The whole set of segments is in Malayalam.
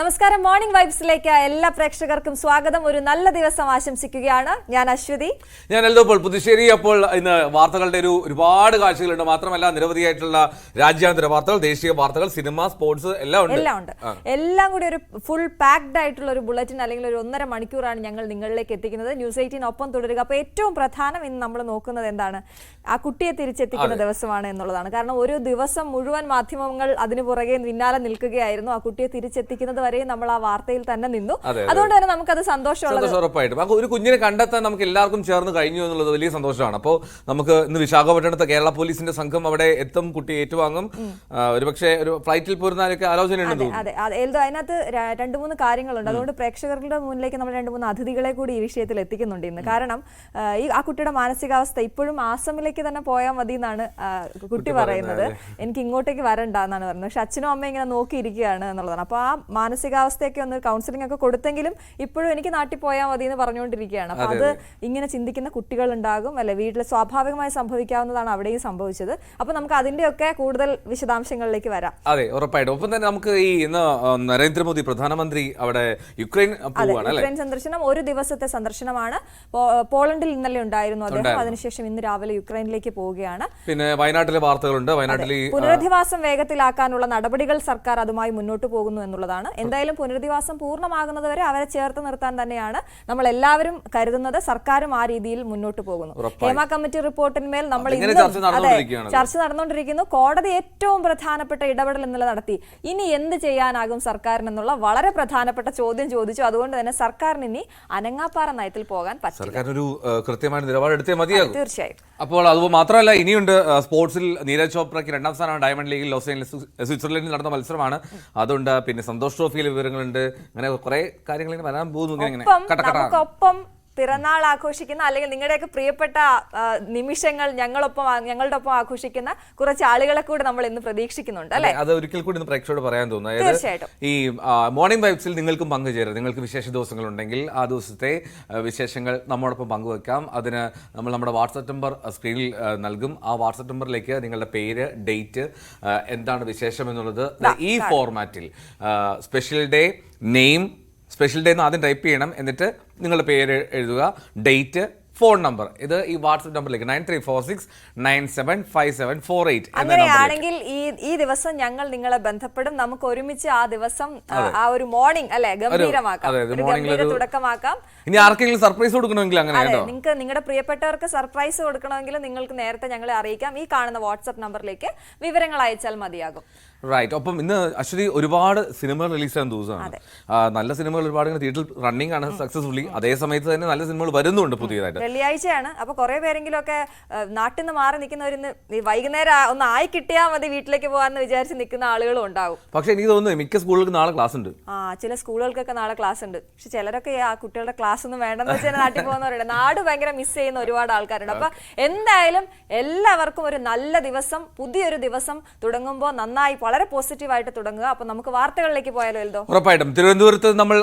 നമസ്കാരം. മോർണിംഗ് വൈബ്സിലേക്ക് എല്ലാ പ്രേക്ഷകർക്കും സ്വാഗതം. ഒരു നല്ല ദിവസം ആശംസിക്കുകയാണ്. ഞാൻ അശ്വതി, ഞാൻ എൽദോ പോൾ പുതുശ്ശേരി. അപ്പോൾ ഇന്ന് വാർത്തകളുടെ ഒരുപാട് കാഴ്ചകളുണ്ട്. മാത്രമല്ല നിരവധിയായിട്ടുള്ള രാജ്യാന്തര വാർത്തകൾ, ദേശീയ വാർത്തകൾ, സിനിമ, സ്പോർട്സ് എല്ലാം ഉണ്ട്. എല്ലാം കൂടി ഒരു ഫുൾ പാക്ഡ് ആയിട്ടുള്ള ഒരു ബുള്ളറ്റിൻ അല്ലെങ്കിൽ ഒരു 1.5 മണിക്കൂറാണ് ഞങ്ങൾ നിങ്ങളിലേക്ക് എത്തിക്കുന്നത്. ന്യൂസ് 18 ഒപ്പം തുടരുക. അപ്പോൾ ഏറ്റവും പ്രധാനം ഇന്ന് നമ്മൾ നോക്കുന്നത് എന്താണ്, ആ കുട്ടിയെ തിരിച്ചെത്തിക്കുന്ന ദിവസമാണ് എന്നുള്ളതാണ്. കാരണം ഒരു ദിവസം മുഴുവൻ മാധ്യമങ്ങൾ അതിന് പുറകെ പിന്നാലെ നിൽക്കുകയായിരുന്നു. ആ കുട്ടിയെ തിരിച്ചെത്തിക്കുന്നത് വരെ നമ്മൾ ആ വാർത്തയിൽ തന്നെ നിന്നു. അതുകൊണ്ട് തന്നെ നമുക്കത് സന്തോഷമുള്ളത്. ഉറപ്പായിട്ടും ഒരു കുഞ്ഞിനെ കണ്ടെത്താൻ നമുക്ക് എല്ലാവർക്കും ചേർന്ന് കഴിഞ്ഞു എന്നുള്ളത് വലിയ സന്തോഷമാണ്. അപ്പോൾ നമുക്ക് ഇന്ന് വിശാഖപട്ടണത്ത് കേരള പോലീസിന്റെ സംഘം അവിടെ എത്തും, കുട്ടി ഏറ്റുവാങ്ങും. ഒരുപക്ഷെ ഒരു ഫ്ലൈറ്റിൽ പോരുന്നതിനൊക്കെ ആലോചനയുണ്ട്. അതെ, അതിനകത്ത് 2-3 കാര്യങ്ങളുണ്ട്. അതുകൊണ്ട് പ്രേക്ഷകരുടെ മുന്നിലേക്ക് നമ്മൾ 2-3 അതിഥികളെ കൂടി ഈ വിഷയത്തിൽ എത്തിക്കുന്നുണ്ട് ഇന്ന്. കാരണം ആ കുട്ടിയുടെ മാനസികാവസ്ഥ ഇപ്പോഴും ആസമിലേക്ക് തന്നെ പോയാൽ മതി എന്നാണ് കുട്ടി പറയുന്നത്. എനിക്ക് ഇങ്ങോട്ടേക്ക് വരണ്ട എന്നാണ് പറയുന്നത്. പക്ഷെ അച്ഛനും അമ്മയും ഇങ്ങനെ നോക്കിയിരിക്കുകയാണ് എന്നുള്ളതാണ്. അപ്പോൾ ആ മാനസികാവസ്ഥയൊക്കെ ഒന്ന് കൗൺസിലിംഗ് ഒക്കെ കൊടുത്തെങ്കിലും ഇപ്പോഴും എനിക്ക് നാട്ടിൽ പോയാൽ മതി എന്ന് പറഞ്ഞുകൊണ്ടിരിക്കുകയാണ്. അപ്പൊ അത് ഇങ്ങനെ ചിന്തിക്കുന്ന കുട്ടികൾ ഉണ്ടാകും അല്ലെ, വീട്ടിൽ സ്വാഭാവികമായി സംഭവിക്കാവുന്നതാണ് അവിടെയും സംഭവിച്ചത്. അപ്പൊ നമുക്ക് അതിന്റെയൊക്കെ കൂടുതൽ വിശദാംശങ്ങളിലേക്ക് വരാം. അതെ, ഉറപ്പായിട്ടും. ഒപ്പം തന്നെ നമുക്ക് ഈ ഇന്ന് നരേന്ദ്രമോദി പ്രധാനമന്ത്രി അവിടെ യുക്രൈൻ സന്ദർശനം, ഒരു ദിവസത്തെ സന്ദർശനമാണ്. പോളണ്ടിൽ ഇന്നലെ ഉണ്ടായിരുന്നു അദ്ദേഹം. അതിനുശേഷം ഇന്ന് രാവിലെ യുക്രൈനിലേക്ക് പോവുകയാണ്. പിന്നെ വയനാട്ടിലെ വാർത്തകളുണ്ട്. വയനാട്ടിൽ പുനരധിവാസം വേഗത്തിലാക്കാനുള്ള നടപടികൾ സർക്കാർ അതുമായി മുന്നോട്ട് പോകുന്നു എന്നുള്ളതാണ്. എന്തായാലും പുനരധിവാസം പൂർണ്ണമാകുന്നത് വരെ അവരെ ചേർത്ത് നിർത്താൻ തന്നെയാണ് നമ്മൾ എല്ലാവരും കരുതുന്നത്. സർക്കാരും ആ രീതിയിൽ മുന്നോട്ട് പോകുന്നു. ഹേമ കമ്മിറ്റി റിപ്പോർട്ടിന്മേൽ നമ്മൾ ചർച്ച നടന്നുകൊണ്ടിരിക്കുന്നു. കോടതി ഏറ്റവും പ്രധാനപ്പെട്ട ഇടപെടൽ ഇന്നലെ നടത്തി. ഇനി എന്ത് ചെയ്യാനാകും സർക്കാരിനെന്നുള്ള വളരെ പ്രധാനപ്പെട്ട ചോദ്യം ചോദിച്ചു. അതുകൊണ്ട് തന്നെ സർക്കാരിന് ഇനി അനങ്ങാപ്പാറ നയത്തിൽ പോകാൻ പറ്റില്ല. ഒരു കൃത്യമായ നിലപാടെടുത്തേ മതിയാകും. തീർച്ചയായും. അപ്പോൾ അത് മാത്രമല്ല, ഇനിയുണ്ട് സ്പോർട്സിൽ നീരജ് ചോപ്രയ്ക്ക് 2ാം സ്ഥാനമാണ്. ഡയമണ്ട് ലീഗിൽ ലോസ് ഏഞ്ചൽസ് സ്വിറ്റ്സർലൻഡിൽ നടന്ന മത്സരമാണ്. അതുകൊണ്ട് പിന്നെ സന്തോഷ് ട്രോഫിയിലെ വിവരങ്ങളുണ്ട്. അങ്ങനെ കുറെ കാര്യങ്ങൾ വരാൻ പോകുന്നു. ഒപ്പം പിറന്നാൾ ആഘോഷിക്കുന്ന അല്ലെങ്കിൽ നിങ്ങളുടെയൊക്കെ പ്രിയപ്പെട്ട നിമിഷങ്ങൾ ഞങ്ങളുടെ ഒപ്പം ആഘോഷിക്കുന്ന കുറച്ച് ആളുകളെ കൂടെ നമ്മൾ ഇന്ന് പ്രതീക്ഷിക്കുന്നുണ്ട് അല്ലെ. അത് ഒരിക്കൽ കൂടി ഇന്ന് പ്രേക്ഷകരോട് പറയാൻ തോന്നുന്നു. തീർച്ചയായിട്ടും ഈ മോർണിംഗ് വൈബ്സിൽ നിങ്ങൾക്കും പങ്കുചേരാം. നിങ്ങൾക്ക് വിശേഷ ദിവസങ്ങൾ ഉണ്ടെങ്കിൽ ആ ദിവസത്തെ വിശേഷങ്ങൾ നമ്മോടൊപ്പം പങ്കുവെക്കാം. അതിന് നമ്മൾ നമ്മുടെ വാട്സ്ആപ്പ് നമ്പർ സ്ക്രീനിൽ നൽകും. ആ വാട്സ്ആപ്പ് നമ്പറിലേക്ക് നിങ്ങളുടെ പേര്, ഡേറ്റ്, എന്താണ് വിശേഷം എന്നുള്ളത് ഈ ഫോർമാറ്റിൽ special day, name, special day എന്ന് ആദ്യം ടൈപ്പ് ചെയ്യണം. എന്നിട്ട് നിങ്ങളുടെ പേര് എഴുതുക, ഡേറ്റ്, ഫോൺ നമ്പർ. ഇത് ഈ വാട്സ്ആപ്പ് നമ്പറിലേക്ക് 9346975748. അങ്ങനെയാണെങ്കിൽ ഈ ദിവസം ഞങ്ങൾ നിങ്ങളെ ബന്ധപ്പെടും. നമുക്ക് ഒരുമിച്ച് ആ ദിവസം ആ ഒരു മോർണിംഗ് അല്ലെ ഗംഭീരമാക്കാം, തുടക്കമാക്കാം. ഇനി ആർക്കെങ്കിലും സർപ്രൈസ് കൊടുക്കണമെങ്കിൽ അങ്ങനെ നിങ്ങൾക്ക് നിങ്ങളുടെ പ്രിയപ്പെട്ടവർക്ക് സർപ്രൈസ് കൊടുക്കണമെങ്കിൽ നിങ്ങൾക്ക് നേരത്തെ ഞങ്ങളെ അറിയിക്കാം. ഈ കാണുന്ന വാട്സ്ആപ്പ് നമ്പറിലേക്ക് വിവരങ്ങൾ അയച്ചാൽ മതിയാകും. റൈറ്റ്. ഒപ്പം ഇന്ന് അശ്വതി ഒരുപാട് സിനിമകൾ റിലീസ് ചെയ്യാൻ ദിവസമാണ്. നല്ല സിനിമകൾ ഒരുപാട് തിയേറ്ററിൽ റണ്ണിംഗ് ആണ് സക്സസ്ഫുള്ളി. അതേ സമയത്ത് തന്നെ നല്ല സിനിമകൾ വരുന്നുണ്ട് പുതിയതായിട്ട്. വെള്ളിയാഴ്ചയാണ്. അപ്പൊ കുറെ പേരെങ്കിലും ഒക്കെ നാട്ടിൽ നിന്ന് മാറി നിൽക്കുന്നവരിന്ന് വൈകുന്നേരം ഒന്ന് ആയി കിട്ടിയാൽ മതി വീട്ടിലേക്ക് പോകാന്ന് വിചാരിച്ച് നിൽക്കുന്ന ആളുകളും ഉണ്ടാവും. പക്ഷെ എനിക്ക് തോന്നുന്നു മിക്ക സ്കൂളുകൾക്ക് നാളെ ക്ലാസ് ഉണ്ട്. ചില സ്കൂളുകൾക്കൊക്കെ നാളെ ക്ലാസ് ഉണ്ട്. പക്ഷെ ചിലരൊക്കെ ആ കുട്ടികളുടെ ക്ലാസ് ഒന്നും വേണ്ടെന്ന് വെച്ചാൽ നാട്ടിൽ പോകുന്നവരുണ്ട്. നാട് ഭയങ്കര മിസ് ചെയ്യുന്ന ഒരുപാട് ആൾക്കാരുണ്ട്. അപ്പൊ എന്തായാലും എല്ലാവർക്കും ഒരു നല്ല ദിവസം, പുതിയൊരു ദിവസം തുടങ്ങുമ്പോൾ നന്നായി വളരെ പോസിറ്റീവായിട്ട് തുടങ്ങുക. അപ്പൊ നമുക്ക് വാർത്തകളിലേക്ക് പോയാലോ എൽദോ? ഉറപ്പായിട്ടും. തിരുവനന്തപുരത്ത് നമ്മൾ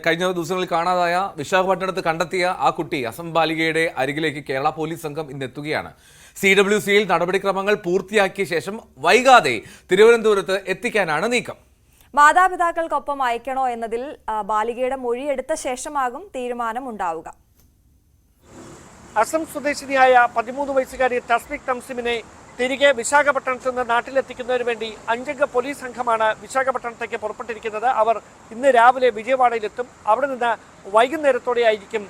കഴിഞ്ഞ ദിവസങ്ങളിൽ കാണാതായ, വിശാഖപട്ടണത്ത് കണ്ടെത്തിയ ആ കുട്ടി അസം ബാലികയുടെ അരികിലേക്ക് കേരള പോലീസ് സംഘം ഇന്ന് എത്തുകയാണ്. CWCയിൽ നടപടിക്രമങ്ങൾ പൂർത്തിയാക്കിയ ശേഷം വൈകാതെ തിരുവനന്തപുരത്ത് എത്തിക്കാനാണ് നീക്കം. മാതാപിതാക്കൾക്കൊപ്പം അയക്കണോ എന്നതിൽ ബാലികയുടെ മൊഴിയെടുത്ത ശേഷമാകും തീരുമാനം ഉണ്ടാവുക. അസം സ്വദേശിനിയായ 13 വയസ്സുകാരി തസ്മിക് തംസിമിനെ തിരികെ വിശാഖപട്ടണത്ത് നിന്ന് നാട്ടിലെത്തിക്കുന്നതിന് വേണ്ടി 5-അംഗ പോലീസ് സംഘമാണ് വിശാഖപട്ടണത്തേക്ക് പുറപ്പെട്ടിരിക്കുന്നത്. അവർ ഇന്ന് രാവിലെ വിജയവാഡയിലെത്തും. അവിടെ നിന്ന് വൈകുന്നേരത്തോടെയായിരിക്കും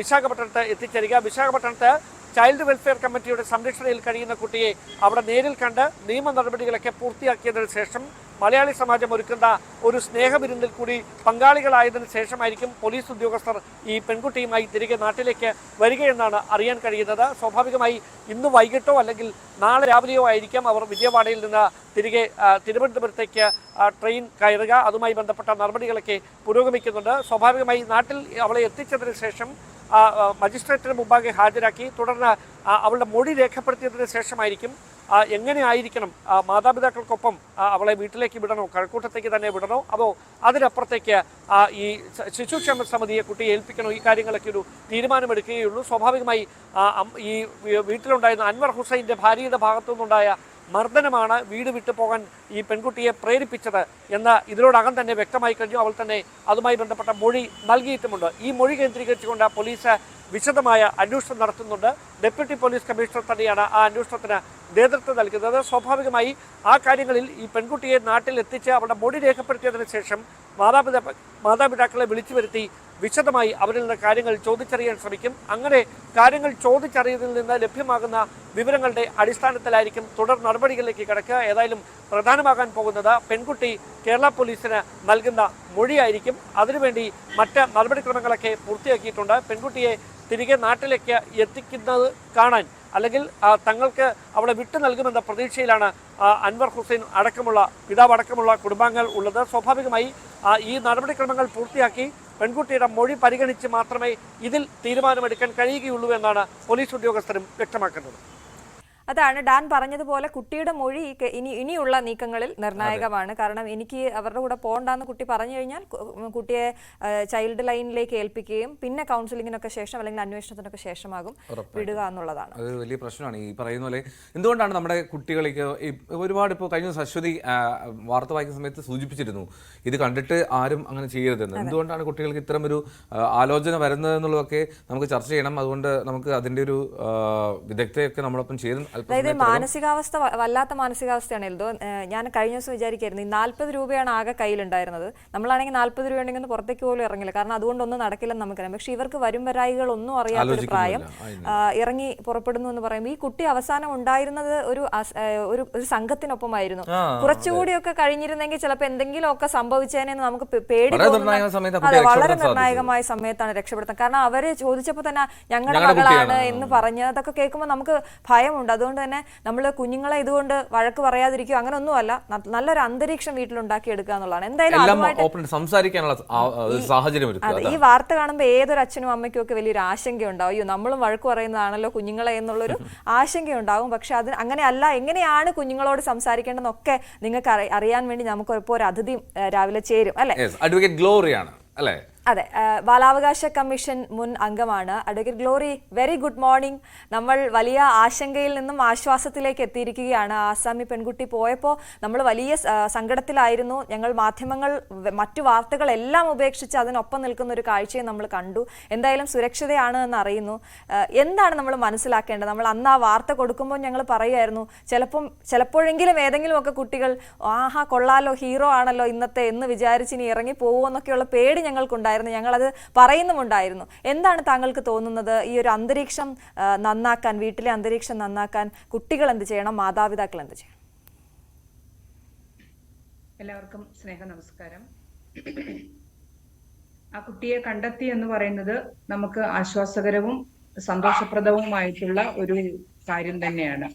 വിശാഖപട്ടണത്ത് എത്തിച്ചേരുക. വിശാഖപട്ടണത്ത് ചൈൽഡ് വെൽഫെയർ കമ്മിറ്റിയുടെ സംരക്ഷണയിൽ കഴിയുന്ന കുട്ടിയെ അവിടെ നേരിൽ കണ്ട് നിയമ നടപടികളൊക്കെ പൂർത്തിയാക്കിയതിനു ശേഷം മലയാളി സമാജം ഒരുക്കുന്ന ഒരു സ്നേഹവിരുന്നിൽ കൂടി പങ്കാളികളായതിനു ശേഷമായിരിക്കും പോലീസ് ഉദ്യോഗസ്ഥർ ഈ പെൺകുട്ടിയുമായി തിരികെ നാട്ടിലേക്ക് വരികയെന്നാണ് അറിയാൻ കഴിയുന്നത്. സ്വാഭാവികമായി ഇന്ന് വൈകിട്ടോ അല്ലെങ്കിൽ നാളെ രാവിലെയോ ആയിരിക്കാം അവർ വിജയവാഡയിൽ നിന്ന് തിരികെ തിരുവനന്തപുരത്തേക്ക് ട്രെയിൻ കയറുക. അതുമായി ബന്ധപ്പെട്ട നടപടികളൊക്കെ പുരോഗമിക്കുന്നുണ്ട്. സ്വാഭാവികമായി നാട്ടിൽ അവളെ എത്തിച്ചതിന് ശേഷം മജിസ്ട്രേറ്റിന് മുമ്പാകെ ഹാജരാക്കി തുടർന്ന് അവളുടെ മൊഴി രേഖപ്പെടുത്തിയതിന് ശേഷമായിരിക്കും എങ്ങനെയായിരിക്കണം മാതാപിതാക്കൾക്കൊപ്പം അവളെ വീട്ടിലേക്ക് വിടണോ, കഴക്കൂട്ടത്തേക്ക് തന്നെ വിടണോ, അതോ അതിനപ്പുറത്തേക്ക് ഈ ശിശുക്ഷേമ സമിതിയെ കുട്ടിയെ ഏൽപ്പിക്കണോ, ഈ കാര്യങ്ങളൊക്കെ ഒരു തീരുമാനമെടുക്കുകയുള്ളൂ. സ്വാഭാവികമായി ഈ വീട്ടിലുണ്ടായിരുന്ന അൻവർ ഹുസൈൻ്റെ ഭാര്യയുടെ ഭാഗത്തു നിന്നുണ്ടായ മർദ്ദനമാണ് വീട് വിട്ടു പോകാൻ ഈ പെൺകുട്ടിയെ പ്രേരിപ്പിച്ചത് എന്ന് ഇതിനോടകം തന്നെ വ്യക്തമായി കഴിഞ്ഞു. അവൾ തന്നെ അതുമായി ബന്ധപ്പെട്ട മൊഴി നൽകിയിട്ടുമുണ്ട്. ഈ മൊഴി കേന്ദ്രീകരിച്ചുകൊണ്ട് പോലീസ് വിശദമായ അന്വേഷണം നടത്തുന്നുണ്ട്. ഡെപ്യൂട്ടി പോലീസ് കമ്മീഷണർ തന്നെയാണ് ആ അന്വേഷണത്തിന് നേതൃത്വം നൽകുന്നത്. സ്വാഭാവികമായി ആ കാര്യങ്ങളിൽ ഈ പെൺകുട്ടിയെ നാട്ടിൽ എത്തിച്ച് അവരുടെ മൊഴി രേഖപ്പെടുത്തിയതിനു ശേഷം മാതാപിതാക്കളെ വിളിച്ചു വരുത്തി വിശദമായി അവരിൽ നിന്ന് കാര്യങ്ങൾ ചോദിച്ചറിയാൻ ശ്രമിക്കും. അങ്ങനെ കാര്യങ്ങൾ ചോദിച്ചറിയതിൽ നിന്ന് ലഭ്യമാകുന്ന വിവരങ്ങളുടെ അടിസ്ഥാനത്തിലായിരിക്കും തുടർ നടപടികളിലേക്ക് കിടക്കുക. ഏതായാലും പ്രധാനമാകാൻ പോകുന്നത് പെൺകുട്ടി കേരള പോലീസിന് നൽകുന്ന മൊഴിയായിരിക്കും. അതിനുവേണ്ടി മറ്റ് നടപടിക്രമങ്ങളൊക്കെ പൂർത്തിയാക്കിയിട്ടുണ്ട്. പെൺകുട്ടിയെ തിരികെ നാട്ടിലേക്ക് എത്തിക്കുന്നത് കാണാൻ അല്ലെങ്കിൽ തങ്ങൾക്ക് അവളെ വിട്ടു നൽകുമെന്ന പ്രതീക്ഷയിലാണ് അൻവർ ഹുസൈൻ അടക്കമുള്ള പിതാവ് അടക്കമുള്ള കുടുംബാംഗങ്ങൾ ഉള്ളത്. സ്വാഭാവികമായി ഈ നടപടിക്രമങ്ങൾ പൂർത്തിയാക്കി പെൺകുട്ടിയുടെ മൊഴി പരിഗണിച്ച് മാത്രമേ ഇതിൽ തീരുമാനമെടുക്കാൻ കഴിയുകയുള്ളൂ എന്നാണ് പോലീസ് ഉദ്യോഗസ്ഥരും വ്യക്തമാക്കുന്നത്. അതാണ് ഡാൻ പറഞ്ഞതുപോലെ കുട്ടിയുടെ മൊഴി ഇനിയുള്ള നീക്കങ്ങളിൽ നിർണായകമാണ്. കാരണം എനിക്ക് അവരുടെ കൂടെ പോകണ്ടെന്ന് കുട്ടി പറഞ്ഞു കഴിഞ്ഞാൽ കുട്ടിയെ ചൈൽഡ് ലൈനിലേക്ക് ഏൽപ്പിക്കുകയും പിന്നെ കൗൺസിലിങ്ങിനൊക്കെ ശേഷം അല്ലെങ്കിൽ അന്വേഷണത്തിനൊക്കെ ശേഷമാകും വിടുക എന്നുള്ളതാണ്. അത് വലിയ പ്രശ്നമാണ്. ഈ പറയുന്ന പോലെ എന്തുകൊണ്ടാണ് നമ്മുടെ കുട്ടികളേക്ക് ഒരുപാട് ഇപ്പോൾ കഴിഞ്ഞ അശ്വതി വാർത്ത വായിക്കുന്ന സമയത്ത് സൂചിപ്പിച്ചിരുന്നു ഇത് കണ്ടിട്ട് ആരും അങ്ങനെ ചെയ്യരുതെന്ന്. എന്തുകൊണ്ടാണ് കുട്ടികൾക്ക് ഇത്തരം ഒരു ആലോചന വരുന്നത് എന്നുള്ളതൊക്കെ നമുക്ക് ചർച്ച ചെയ്യണം. അതുകൊണ്ട് നമുക്ക് അതിൻ്റെ ഒരു വിദഗ്ധയൊക്കെ നമ്മളൊപ്പം ചെയ്ത് അതായത് മാനസികാവസ്ഥ വല്ലാത്ത മാനസികാവസ്ഥയാണ് എൽദോ. ഞാൻ കഴിഞ്ഞ ദിവസം വിചാരിക്കായിരുന്നു ഈ 40 രൂപയാണ് ആകെ കയ്യിലുണ്ടായിരുന്നത്. നമ്മളാണെങ്കിൽ 40 രൂപ ഉണ്ടെങ്കിൽ പുറത്തേക്ക് പോലും ഇറങ്ങില്ല. കാരണം അതുകൊണ്ടൊന്നും നടക്കില്ലെന്ന് നമുക്കറിയാം. പക്ഷെ ഇവർക്ക് വരും വരായികൾ ഒന്നും അറിയാത്തൊരു പ്രായം ഇറങ്ങി പുറപ്പെടുന്നു എന്ന് പറയുമ്പോൾ ഈ കുട്ടി അവസാനം ഉണ്ടായിരുന്നത് ഒരു സംഘത്തിനൊപ്പമായിരുന്നു. കുറച്ചുകൂടിയൊക്കെ കഴിഞ്ഞിരുന്നെങ്കിൽ ചിലപ്പോൾ എന്തെങ്കിലുമൊക്കെ സംഭവിച്ചേനെന്ന് നമുക്ക് പേടി വളരെ നിർണായകമായ സമയത്താണ് രക്ഷപ്പെടുത്തുന്നത്. കാരണം അവര് ചോദിച്ചപ്പോൾ തന്നെ ഞങ്ങളുടെ മകളാണ് എന്ന് പറഞ്ഞ് അതൊക്കെ കേൾക്കുമ്പോൾ നമുക്ക് ഭയമുണ്ട്. അതുകൊണ്ട് തന്നെ നമ്മൾ കുഞ്ഞുങ്ങളെ ഇതുകൊണ്ട് വഴക്ക് പറയാതിരിക്കുക അങ്ങനെ ഒന്നുമല്ല, നല്ലൊരു അന്തരീക്ഷം വീട്ടിലുണ്ടാക്കി എടുക്കുക എന്നുള്ളതാണ്. എന്തായാലും സംസാരിക്കാനുള്ള സാഹചര്യം ഈ വാർത്ത കാണുമ്പോൾ ഏതൊരു അച്ഛനും അമ്മയ്ക്കും ഒക്കെ വലിയൊരു ആശങ്കയുണ്ടാവും. അയ്യോ നമ്മളും വഴക്ക് പറയുന്നതാണല്ലോ കുഞ്ഞുങ്ങളെ എന്നുള്ളൊരു ആശങ്കയുണ്ടാവും. പക്ഷെ അത് അങ്ങനെയല്ല. എങ്ങനെയാണ് കുഞ്ഞുങ്ങളോട് സംസാരിക്കേണ്ടതെന്നൊക്കെ നിങ്ങൾക്ക് അറിയാൻ വേണ്ടി നമുക്ക് ഇപ്പോൾ ഒരു അതിഥി രാവിലെ ചേരും അല്ലെ? അഡ്വക്കേറ്റ് ഗ്ലോറിയാണ് അല്ലേ? അതെ, ബാലാവകാശ കമ്മീഷൻ മുൻ അംഗമാണ് advocate glory. Very good morning. നമ്മൾ വലിയ ആശങ്കയിൽ നിന്നും ആശ്വാസത്തിലേക്ക് എത്തിയിരിക്കുകയാണ്. ആസാമി പെൺകുട്ടി പോയപ്പോൾ നമ്മൾ വലിയ സങ്കടത്തിലായിരുന്നു. ഞങ്ങൾ മാധ്യമങ്ങൾ മറ്റു വാർത്തകളെല്ലാം ഉപേക്ഷിച്ച് അതിനൊപ്പം നിൽക്കുന്ന ഒരു കാഴ്ചയെ നമ്മൾ കണ്ടു. എന്തായാലും സുരക്ഷിതയാണ് എന്ന് അറിയുന്നു. എന്താണ് നമ്മൾ മനസ്സിലാക്കേണ്ടത്? നമ്മൾ അന്ന് ആ വാർത്ത കൊടുക്കുമ്പോൾ ഞങ്ങൾ പറയുമായിരുന്നു ചിലപ്പോഴെങ്കിലും ഏതെങ്കിലുമൊക്കെ കുട്ടികൾ ആഹാ കൊള്ളാലോ ഹീറോ ആണല്ലോ ഇന്നത്തെ എന്ന് വിചാരിച്ച് ഇനി ഇറങ്ങി പോകുമെന്നൊക്കെയുള്ള പേടി ഞങ്ങൾക്കുണ്ടായിരുന്നു. ഞങ്ങളത് പറയുന്നുമുണ്ടായിരുന്നു. എന്താണ് താങ്കൾക്ക് തോന്നുന്നത്? ഈ ഒരു അന്തരീക്ഷം നന്നാക്കാൻ, വീട്ടിലെ അന്തരീക്ഷം നന്നാക്കാൻ കുട്ടികൾ എന്ത് ചെയ്യണം, മാതാപിതാക്കൾ എന്ത് ചെയ്യണം? എല്ലാവർക്കും സ്നേഹ നമസ്കാരം. ആ കുട്ടിയെ കണ്ടെത്തി എന്ന് പറയുന്നത് നമുക്ക് ആശ്വാസകരവും സന്തോഷപ്രദവുമായിട്ടുള്ള ഒരു കാര്യം തന്നെയാണ്.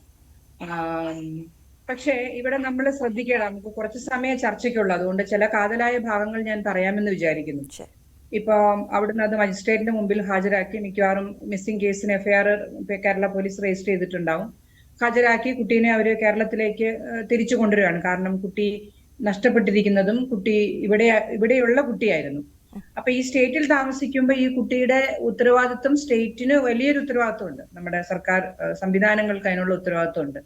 പക്ഷേ ഇവിടെ നമ്മൾ ശ്രദ്ധിക്കണം. നമുക്ക് കുറച്ച് സമയം ചർച്ചയ്ക്കുള്ളൂ. അതുകൊണ്ട് ചില കാതലായ ഭാഗങ്ങൾ ഞാൻ പറയാമെന്ന് വിചാരിക്കുന്നു. ഇപ്പൊ അവിടുന്ന് അത് മജിസ്ട്രേറ്റിന്റെ മുമ്പിൽ ഹാജരാക്കി മിക്കവാറും മിസ്സിംഗ് കേസിന് എഫ്ഐആർ കേരള പോലീസ് രജിസ്റ്റർ ചെയ്തിട്ടുണ്ടാവും. ഹാജരാക്കി കുട്ടീനെ അവര് കേരളത്തിലേക്ക് തിരിച്ചു കൊണ്ടുവരികയാണ്. കാരണം കുട്ടി നഷ്ടപ്പെട്ടിരിക്കുന്നതും കുട്ടി ഇവിടെയുള്ള കുട്ടിയായിരുന്നു. അപ്പൊ ഈ സ്റ്റേറ്റിൽ താമസിക്കുമ്പോൾ ഈ കുട്ടിയുടെ ഉത്തരവാദിത്വം സ്റ്റേറ്റിന് വലിയൊരു ഉത്തരവാദിത്വമുണ്ട്. നമ്മുടെ സർക്കാർ സംവിധാനങ്ങൾക്ക് അതിനുള്ള ഉത്തരവാദിത്വമുണ്ട്.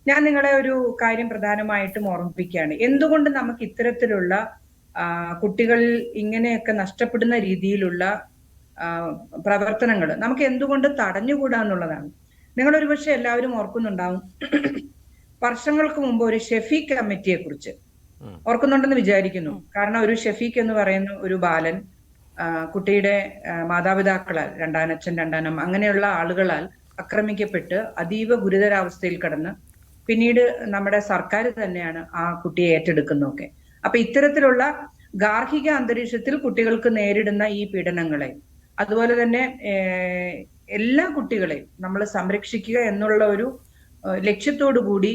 ഞാൻ നിങ്ങളെ ഒരു കാര്യം പ്രധാനമായിട്ടും ഓർമ്മിപ്പിക്കുകയാണ്. എന്തുകൊണ്ട് നമുക്ക് ഇത്തരത്തിലുള്ള കുട്ടികൾ ഇങ്ങനെയൊക്കെ നഷ്ടപ്പെടുന്ന രീതിയിലുള്ള പ്രവർത്തനങ്ങൾ നമുക്ക് എന്തുകൊണ്ട് തടഞ്ഞുകൂടാ എന്നുള്ളതാണ്. നിങ്ങൾ ഒരുപക്ഷെ എല്ലാവരും ഓർക്കുന്നുണ്ടാവും, വർഷങ്ങൾക്ക് മുമ്പ് ഒരു ഷെഫീഖ് കമ്മിറ്റിയെ കുറിച്ച് ഓർക്കുന്നുണ്ടെന്ന് വിചാരിക്കുന്നു. കാരണം ഒരു ഷെഫീഖ് എന്ന് പറയുന്ന ഒരു ബാലൻ കുട്ടിയുടെ മാതാപിതാക്കളാൽ, രണ്ടാനച്ഛൻ രണ്ടാനമ്മ അങ്ങനെയുള്ള ആളുകളാൽ ആക്രമിക്കപ്പെട്ട് അതീവ ഗുരുതരാവസ്ഥയിൽ കിടന്ന് പിന്നീട് നമ്മുടെ സർക്കാർ തന്നെയാണ് ആ കുട്ടിയെ ഏറ്റെടുക്കുന്നതൊക്കെ. അപ്പൊ ഇത്തരത്തിലുള്ള ഗാർഹിക അന്തരീക്ഷത്തിൽ കുട്ടികൾക്ക് നേരിടുന്ന ഈ പീഡനങ്ങളെ, അതുപോലെ തന്നെ എല്ലാ കുട്ടികളെയും നമ്മൾ സംരക്ഷിക്കുക എന്നുള്ള ഒരു ലക്ഷ്യത്തോടു കൂടി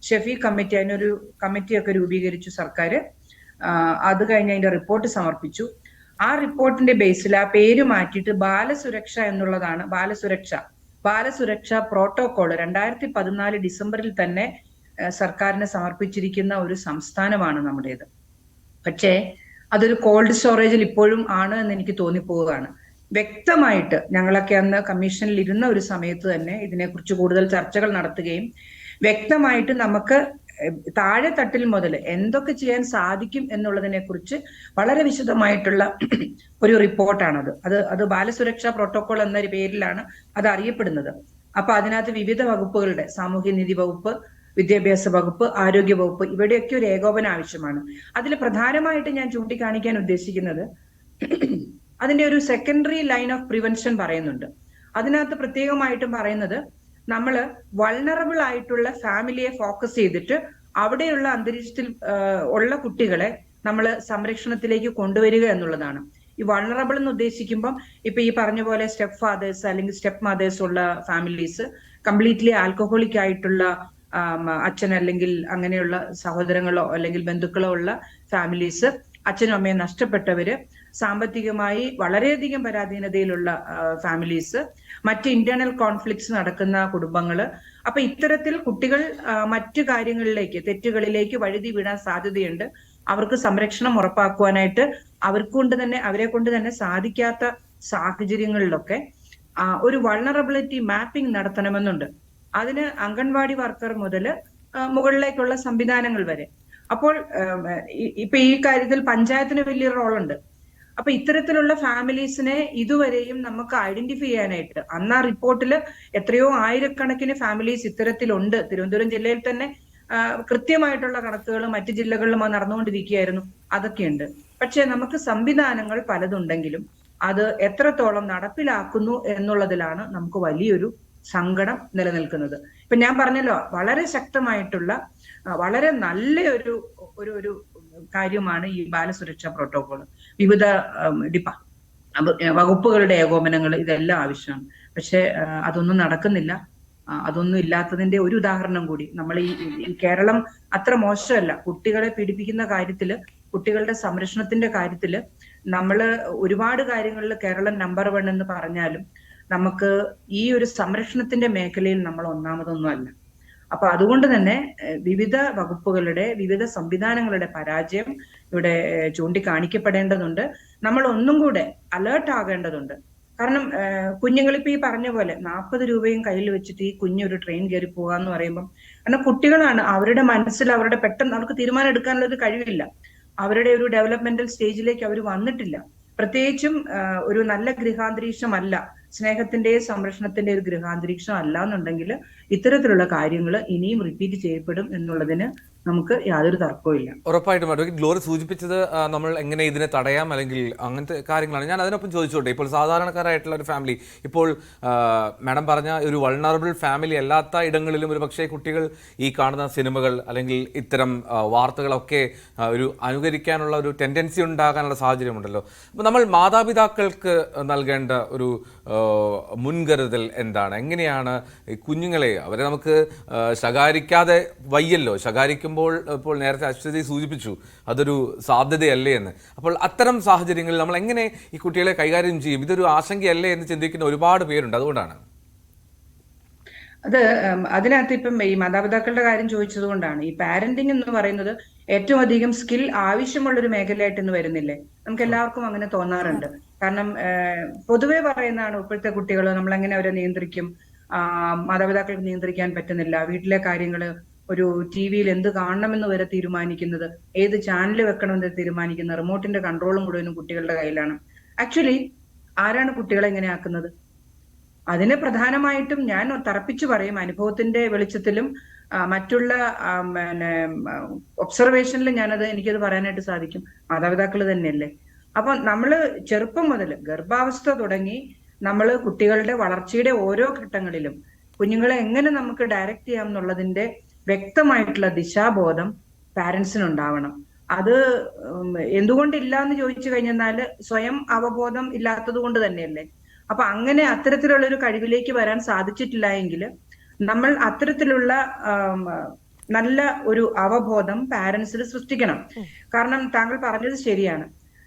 ഷെഫീഖ് കമ്മിറ്റി, അതിനൊരു കമ്മിറ്റിയൊക്കെ രൂപീകരിച്ചു സർക്കാർ. അത് കഴിഞ്ഞ് അതിന്റെ റിപ്പോർട്ട് സമർപ്പിച്ചു. ആ റിപ്പോർട്ടിന്റെ ബേസിൽ ആ പേര് മാറ്റിയിട്ട് ബാലസുരക്ഷ എന്നുള്ളതാണ്. ബാലസുരക്ഷ പ്രോട്ടോകോൾ 2014 ഡിസംബറിൽ തന്നെ സർക്കാരിന് സമർപ്പിച്ചിരിക്കുന്ന ഒരു സംസ്ഥാനമാണ് നമ്മുടേത്. പക്ഷേ അതൊരു കോൾഡ് സ്റ്റോറേജിൽ ഇപ്പോഴും ആണ് എന്ന് എനിക്ക് തോന്നിപ്പോവുകയാണ്. വ്യക്തമായിട്ട് ഞങ്ങളൊക്കെ അന്ന് കമ്മീഷനിൽ ഇരുന്ന ഒരു സമയത്ത് തന്നെ ഇതിനെക്കുറിച്ച് കൂടുതൽ ചർച്ചകൾ നടത്തുകയും വ്യക്തമായിട്ട് നമുക്ക് താഴെ തട്ടിൽ മുതൽ എന്തൊക്കെ ചെയ്യാൻ സാധിക്കും എന്നുള്ളതിനെ കുറിച്ച് വളരെ വിശദമായിട്ടുള്ള ഒരു റിപ്പോർട്ടാണത്. അത് ബാലസുരക്ഷാ പ്രോട്ടോകോൾ എന്ന പേരിലാണ് അത് അറിയപ്പെടുന്നത്. അപ്പൊ അതിനകത്ത് വിവിധ വകുപ്പുകളുടെ സാമൂഹ്യനീതി വകുപ്പ്, വിദ്യാഭ്യാസ വകുപ്പ്, ആരോഗ്യ വകുപ്പ്, ഇവിടെയൊക്കെ ഒരു ഏകോപനം ആവശ്യമാണ്. അതിൽ പ്രധാനമായിട്ട് ഞാൻ ചൂണ്ടിക്കാണിക്കാൻ ഉദ്ദേശിക്കുന്നത് അതിന്റെ ഒരു സെക്കൻഡറി ലൈൻ ഓഫ് പ്രിവെൻഷൻ പറയുന്നുണ്ട്. അതിനകത്ത് പ്രത്യേകമായിട്ടും പറയുന്നത് നമ്മൾ വൾണറബിൾ ആയിട്ടുള്ള ഫാമിലിയെ ഫോക്കസ് ചെയ്തിട്ട് അവിടെയുള്ള അന്തരീക്ഷത്തിൽ ഉള്ള കുട്ടികളെ നമ്മൾ സംരക്ഷണത്തിലേക്ക് കൊണ്ടുവരിക എന്നുള്ളതാണ്. ഈ വൾണറബിൾ എന്ന് ഉദ്ദേശിക്കുമ്പം ഇപ്പൊ ഈ പറഞ്ഞ പോലെ സ്റ്റെപ്പ് ഫാദേഴ്സ് അല്ലെങ്കിൽ സ്റ്റെപ്പ് മദേഴ്സ് ഉള്ള ഫാമിലീസ്, കംപ്ലീറ്റ്ലി ആൽക്കഹോളിക് ആയിട്ടുള്ള അച്ഛൻ അല്ലെങ്കിൽ അങ്ങനെയുള്ള സഹോദരങ്ങളോ അല്ലെങ്കിൽ ബന്ധുക്കളോ ഉള്ള ഫാമിലീസ്, അച്ഛനും അമ്മയും നഷ്ടപ്പെട്ടവര്, സാമ്പത്തികമായി വളരെയധികം പരാധീനതയിലുള്ള ഫാമിലീസ്, മറ്റ് ഇന്റേണൽ കോൺഫ്ലിക്ട്സ് നടക്കുന്ന കുടുംബങ്ങള്. അപ്പൊ ഇത്തരത്തിൽ കുട്ടികൾ മറ്റു കാര്യങ്ങളിലേക്ക്, തെറ്റുകളിലേക്ക് വഴുതി വീഴാൻ സാധ്യതയുണ്ട്. അവർക്ക് സംരക്ഷണം ഉറപ്പാക്കുവാനായിട്ട് അവരെ കൊണ്ട് തന്നെ സാധിക്കാത്ത സാഹചര്യങ്ങളിലൊക്കെ ഒരു വൾണറബിലിറ്റി മാപ്പിംഗ് നടത്തണമെന്നുണ്ട്. അതിന് അംഗൻവാടി വർക്കർ മുതൽ മുകളിലേക്കുള്ള സംവിധാനങ്ങൾ വരെ. അപ്പോൾ ഇപ്പൊ ഈ കാര്യത്തിൽ പഞ്ചായത്തിന് വലിയ റോളുണ്ട്. അപ്പൊ ഇത്തരത്തിലുള്ള ഫാമിലീസിനെ ഇതുവരെയും നമുക്ക് ഐഡന്റിഫൈ ചെയ്യാനായിട്ട്, അന്ന് ആ റിപ്പോർട്ടിൽ എത്രയോ ആയിരക്കണക്കിന് ഫാമിലീസ് ഇത്തരത്തിലുണ്ട്. തിരുവനന്തപുരം ജില്ലയിൽ തന്നെ കൃത്യമായിട്ടുള്ള കണക്കുകൾ മറ്റു ജില്ലകളിലും നടന്നുകൊണ്ടിരിക്കുകയായിരുന്നു. അതൊക്കെയുണ്ട്. പക്ഷെ നമുക്ക് സംവിധാനങ്ങൾ പലതുണ്ടെങ്കിലും അത് എത്രത്തോളം നടപ്പിലാക്കുന്നു എന്നുള്ളതിലാണ് നമുക്ക് വലിയൊരു സങ്കടം നിലനിൽക്കുന്നത്. ഇപ്പൊ ഞാൻ പറഞ്ഞല്ലോ, വളരെ ശക്തമായിട്ടുള്ള വളരെ നല്ല ഒരു കാര്യമാണ് ഈ ബാലസുരക്ഷാ പ്രോട്ടോകോൾ. വിവിധ വകുപ്പുകളുടെ ഏകോപനങ്ങൾ ഇതെല്ലാം ആവശ്യമാണ്. പക്ഷെ അതൊന്നും നടക്കുന്നില്ല. അതൊന്നും ഇല്ലാത്തതിന്റെ ഒരു ഉദാഹരണം കൂടി നമ്മൾ ഈ കേരളം അത്ര മോശമല്ല. കുട്ടികളെ പീഡിപ്പിക്കുന്ന കാര്യത്തില്, കുട്ടികളുടെ സംരക്ഷണത്തിന്റെ കാര്യത്തില് നമ്മള് ഒരുപാട് കാര്യങ്ങളിൽ കേരളം നമ്പർ 1 എന്ന് പറഞ്ഞാലും നമുക്ക് ഈ ഒരു സംരക്ഷണത്തിന്റെ മേഖലയിൽ നമ്മൾ ഒന്നാമതൊന്നും അല്ല. അപ്പൊ അതുകൊണ്ട് തന്നെ വിവിധ വകുപ്പുകളുടെ, വിവിധ സംവിധാനങ്ങളുടെ പരാജയം ഇവിടെ ചൂണ്ടിക്കാണിക്കപ്പെടേണ്ടതുണ്ട്. നമ്മൾ ഒന്നും കൂടെ അലേർട്ട് ആകേണ്ടതുണ്ട്. കാരണം കുഞ്ഞുങ്ങളിപ്പോ ഈ പറഞ്ഞ പോലെ 40 രൂപയും കയ്യിൽ വെച്ചിട്ട് ഈ കുഞ്ഞൊരു ട്രെയിൻ കയറി പോകാന്ന് പറയുമ്പോൾ, കാരണം കുട്ടികളാണ്, അവരുടെ മനസ്സിൽ പെട്ടെന്ന് അവർക്ക് തീരുമാനം എടുക്കാനുള്ള ഒരു കഴിവില്ല. അവരുടെ ഒരു ഡെവലപ്മെന്റൽ സ്റ്റേജിലേക്ക് അവർ വന്നിട്ടില്ല. പ്രത്യേകിച്ചും ഒരു നല്ല ഗൃഹാന്തരീക്ഷമല്ല, സ്നേഹത്തിന്റെ സംരക്ഷണത്തിന്റെ ഒരു ഗൃഹാന്തരീക്ഷം അല്ല എന്നുണ്ടെങ്കിൽ ഇത്തരത്തിലുള്ള കാര്യങ്ങൾ ഇനിയും റിപ്പീറ്റ് ചെയ്യപ്പെടും എന്നുള്ളതിന് നമുക്ക് യാതൊരു തർക്കവും ഇല്ല. ഉറപ്പായിട്ടും അഡ്വക്കേറ്റ് ഗ്ലോറി സൂചിപ്പിച്ചത് നമ്മൾ എങ്ങനെ ഇതിനെ തടയാം അല്ലെങ്കിൽ അങ്ങനത്തെ കാര്യങ്ങളാണ്. ഞാൻ അതിനൊപ്പം ചോദിച്ചോട്ടെ, ഇപ്പോൾ സാധാരണക്കാരായിട്ടുള്ള ഒരു ഫാമിലി, ഇപ്പോൾ മാഡം പറഞ്ഞ ഒരു വൾണറബിൾ ഫാമിലി അല്ലാത്ത ഇടങ്ങളിലും ഒരു പക്ഷേ കുട്ടികൾ ഈ കാണുന്ന സിനിമകൾ അല്ലെങ്കിൽ ഇത്തരം വാർത്തകളൊക്കെ ഒരു അനുകരിക്കാനുള്ള ഒരു ടെൻഡൻസി ഉണ്ടാകാനുള്ള സാഹചര്യമുണ്ടല്ലോ. അപ്പോൾ നമ്മൾ മാതാപിതാക്കൾക്ക് നൽകേണ്ട ഒരു മുൻകരുതൽ എന്താണ്? എങ്ങനെയാണ് ഈ കുഞ്ഞുങ്ങളെ, അവരെ നമുക്ക് ശകാരിക്കാതെ വയ്യല്ലോ. ശകാരിക്കുമ്പോൾ ഇപ്പോൾ നേരത്തെ അശ്വതി സൂചിപ്പിച്ചു അതൊരു സാധ്യതയല്ലേ എന്ന്. അപ്പോൾ അത്തരം സാഹചര്യങ്ങളിൽ നമ്മൾ എങ്ങനെ ഈ കുട്ടികളെ കൈകാര്യം ചെയ്യും? ഇതൊരു ആശങ്കയല്ലേ എന്ന് ചിന്തിക്കുന്ന ഒരുപാട് പേരുണ്ട്. അതുകൊണ്ടാണ് അതിനകത്ത് ഇപ്പം ഈ മാതാപിതാക്കളുടെ കാര്യം ചോദിച്ചത് കൊണ്ടാണ് ഈ പാരന്റിങ് എന്ന് പറയുന്നത് ഏറ്റവും അധികം സ്കിൽ ആവശ്യമുള്ള ഒരു മേഖലയായിട്ട് ഇന്ന് വരുന്നില്ലേ? നമുക്ക് എല്ലാവർക്കും അങ്ങനെ തോന്നാറുണ്ട്. കാരണം പൊതുവെ പറയുന്നതാണ്, ഇപ്പോഴത്തെ കുട്ടികൾ നമ്മൾ എങ്ങനെ അവരെ നിയന്ത്രിക്കും, മാതാപിതാക്കൾക്ക് നിയന്ത്രിക്കാൻ പറ്റുന്നില്ല, വീട്ടിലെ കാര്യങ്ങള്, ഒരു ടി-വിയിൽ എന്ത് കാണണമെന്ന് വരെ തീരുമാനിക്കുന്നത്, ഏത് ചാനൽ വെക്കണമെന്ന് തീരുമാനിക്കുന്ന റിമോട്ടിന്റെ കൺട്രോളും മുഴുവനും കുട്ടികളുടെ കയ്യിലാണ്. ആക്ച്വലി ആരാണ് കുട്ടികളെ ഇങ്ങനെ ആക്കുന്നത്? അതിന് പ്രധാനമായിട്ടും ഞാൻ തറപ്പിച്ചു പറയും, അനുഭവത്തിന്റെ വെളിച്ചത്തിലും മറ്റുള്ള ഒബ്സർവേഷനിലും എനിക്കത് പറയാനായിട്ട് സാധിക്കും, മാതാപിതാക്കൾ തന്നെയല്ലേ. അപ്പൊ നമ്മള് ചെറുപ്പം മുതൽ ഗർഭാവസ്ഥ തുടങ്ങി നമ്മൾ കുട്ടികളുടെ വളർച്ചയുടെ ഓരോ ഘട്ടങ്ങളിലും കുഞ്ഞുങ്ങളെ എങ്ങനെ നമുക്ക് ഡയറക്റ്റ് ചെയ്യാം എന്നുള്ളതിന്റെ വ്യക്തമായിട്ടുള്ള ദിശാബോധം പാരന്റ്സിനുണ്ടാവണം. അത് എന്തുകൊണ്ടില്ല എന്ന് ചോദിച്ചു കഴിഞ്ഞാല് സ്വയം അവബോധം ഇല്ലാത്തത് കൊണ്ട് തന്നെയല്ലേ. അപ്പൊ അങ്ങനെ അത്തരത്തിലുള്ള ഒരു കഴിവിലേക്ക് വരാൻ സാധിച്ചിട്ടില്ല എങ്കിൽ നമ്മൾ അത്തരത്തിലുള്ള നല്ല ഒരു അവബോധം പാരന്റ്സിൽ സൃഷ്ടിക്കണം. കാരണം താങ്കൾ പറഞ്ഞത് ശരിയാണ്,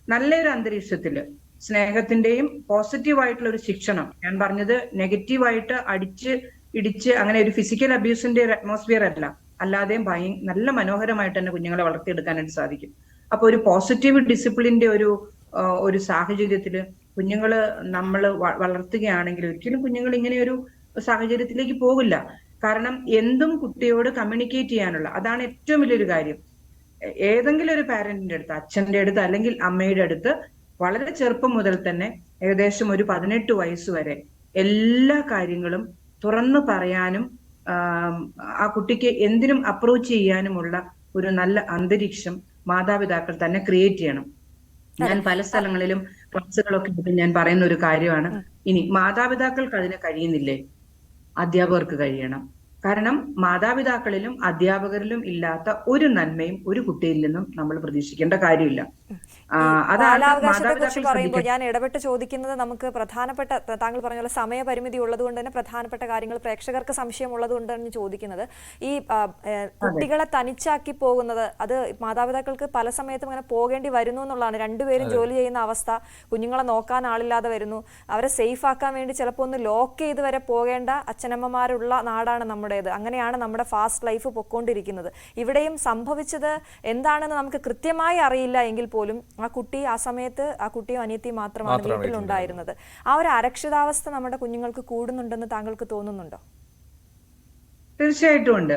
നല്ലൊരു അന്തരീക്ഷത്തില് സ്നേഹത്തിന്റെയും പോസിറ്റീവായിട്ടുള്ള ഒരു ശിക്ഷണം, ഞാൻ പറഞ്ഞത് നെഗറ്റീവായിട്ട് അടിച്ച് ഇടിച്ച് അങ്ങനെ ഒരു ഫിസിക്കൽ അബ്യൂസിന്റെ ഒരു അറ്റ്മോസ്ഫിയർ അല്ല, അല്ലാതെയും നല്ല മനോഹരമായിട്ട് തന്നെ കുഞ്ഞുങ്ങളെ വളർത്തിയെടുക്കാനായിട്ട് സാധിക്കും. അപ്പൊ ഒരു പോസിറ്റീവ് ഡിസിപ്ലിന്റെ ഒരു സാഹചര്യത്തില് കുഞ്ഞുങ്ങള് നമ്മൾ വളർത്തുകയാണെങ്കിൽ ഒരിക്കലും കുഞ്ഞുങ്ങൾ ഇങ്ങനെ ഒരു സാഹചര്യത്തിലേക്ക് പോകില്ല. കാരണം എന്തും കുട്ടിയോട് കമ്മ്യൂണിക്കേറ്റ് ചെയ്യാനുള്ള, അതാണ് ഏറ്റവും വലിയൊരു കാര്യം. ഏതെങ്കിലും ഒരു പാരന്റിന്റെ അടുത്ത്, അച്ഛന്റെ അടുത്ത് അല്ലെങ്കിൽ അമ്മയുടെ അടുത്ത് വളരെ ചെറുപ്പം മുതൽ തന്നെ ഏകദേശം ഒരു 18 വയസ്സ് വരെ എല്ലാ കാര്യങ്ങളും തുറന്നു പറയാനും ആ കുട്ടിക്ക് എന്തിനും അപ്രോച്ച് ചെയ്യാനുമുള്ള ഒരു നല്ല അന്തരീക്ഷം മാതാപിതാക്കൾ തന്നെ ക്രിയേറ്റ് ചെയ്യണം. ഞാൻ പല സ്ഥലങ്ങളിലും ക്ലാസ്സുകളൊക്കെ എടുത്ത് ഞാൻ പറയുന്ന ഒരു കാര്യമാണ്, ഇനി മാതാപിതാക്കൾക്ക് അതിന് കഴിയുന്നില്ലേ, അധ്യാപകർക്ക് കഴിയണം. കാരണം മാതാപിതാക്കളിലും അധ്യാപകരിലും ഇല്ലാത്ത ഒരു നന്മയും ഒരു കുട്ടിയിൽ നിന്നും നമ്മൾ പ്രതീക്ഷിക്കേണ്ട കാര്യമില്ല. ബാലാവകാശത്തെക്കുറിച്ച് പറയുമ്പോൾ ഞാൻ ഇടപെട്ട് ചോദിക്കുന്നത്, നമുക്ക് പ്രധാനപ്പെട്ട, താങ്കൾ പറഞ്ഞ പോലെ സമയപരിമിതി ഉള്ളതുകൊണ്ട് തന്നെ പ്രധാനപ്പെട്ട കാര്യങ്ങൾ പ്രേക്ഷകർക്ക് സംശയം ഉള്ളതുകൊണ്ട് തന്നെ ചോദിക്കുന്നത്, ഈ കുട്ടികളെ തനിച്ചാക്കി പോകുന്നത്, അത് മാതാപിതാക്കൾക്ക് പല സമയത്തും അങ്ങനെ പോകേണ്ടി വരുന്നു എന്നുള്ളതാണ്. രണ്ടുപേരും ജോലി ചെയ്യുന്ന അവസ്ഥ, കുഞ്ഞുങ്ങളെ നോക്കാൻ ആളില്ലാതെ വരുന്നു, അവരെ സേഫ് ആക്കാൻ വേണ്ടി ചിലപ്പോൾ ഒന്ന് ലോക്ക് ചെയ്ത് വരെ പോകേണ്ട അച്ഛനമ്മമാരുള്ള നാടാണ് നമ്മുടേത്. അങ്ങനെയാണ് നമ്മുടെ ഫാസ്റ്റ് ലൈഫ് പൊക്കോണ്ടിരിക്കുന്നത്. ഇവിടെയും സംഭവിച്ചത് എന്താണെന്ന് നമുക്ക് കൃത്യമായി അറിയില്ല എങ്കിൽ പോലും ആ കുട്ടി, ആ സമയത്ത് ആ കുട്ടിയും അനിയത്തിയും മാത്രമാണ് വീട്ടിലുണ്ടായിരുന്നത്. ആ ഒരു അരക്ഷിതാവസ്ഥ നമ്മുടെ കുഞ്ഞുങ്ങൾക്ക് കൂടുന്നുണ്ടെന്ന് താങ്കൾക്ക് തോന്നുന്നുണ്ടോ? തീർച്ചയായിട്ടും ഉണ്ട്.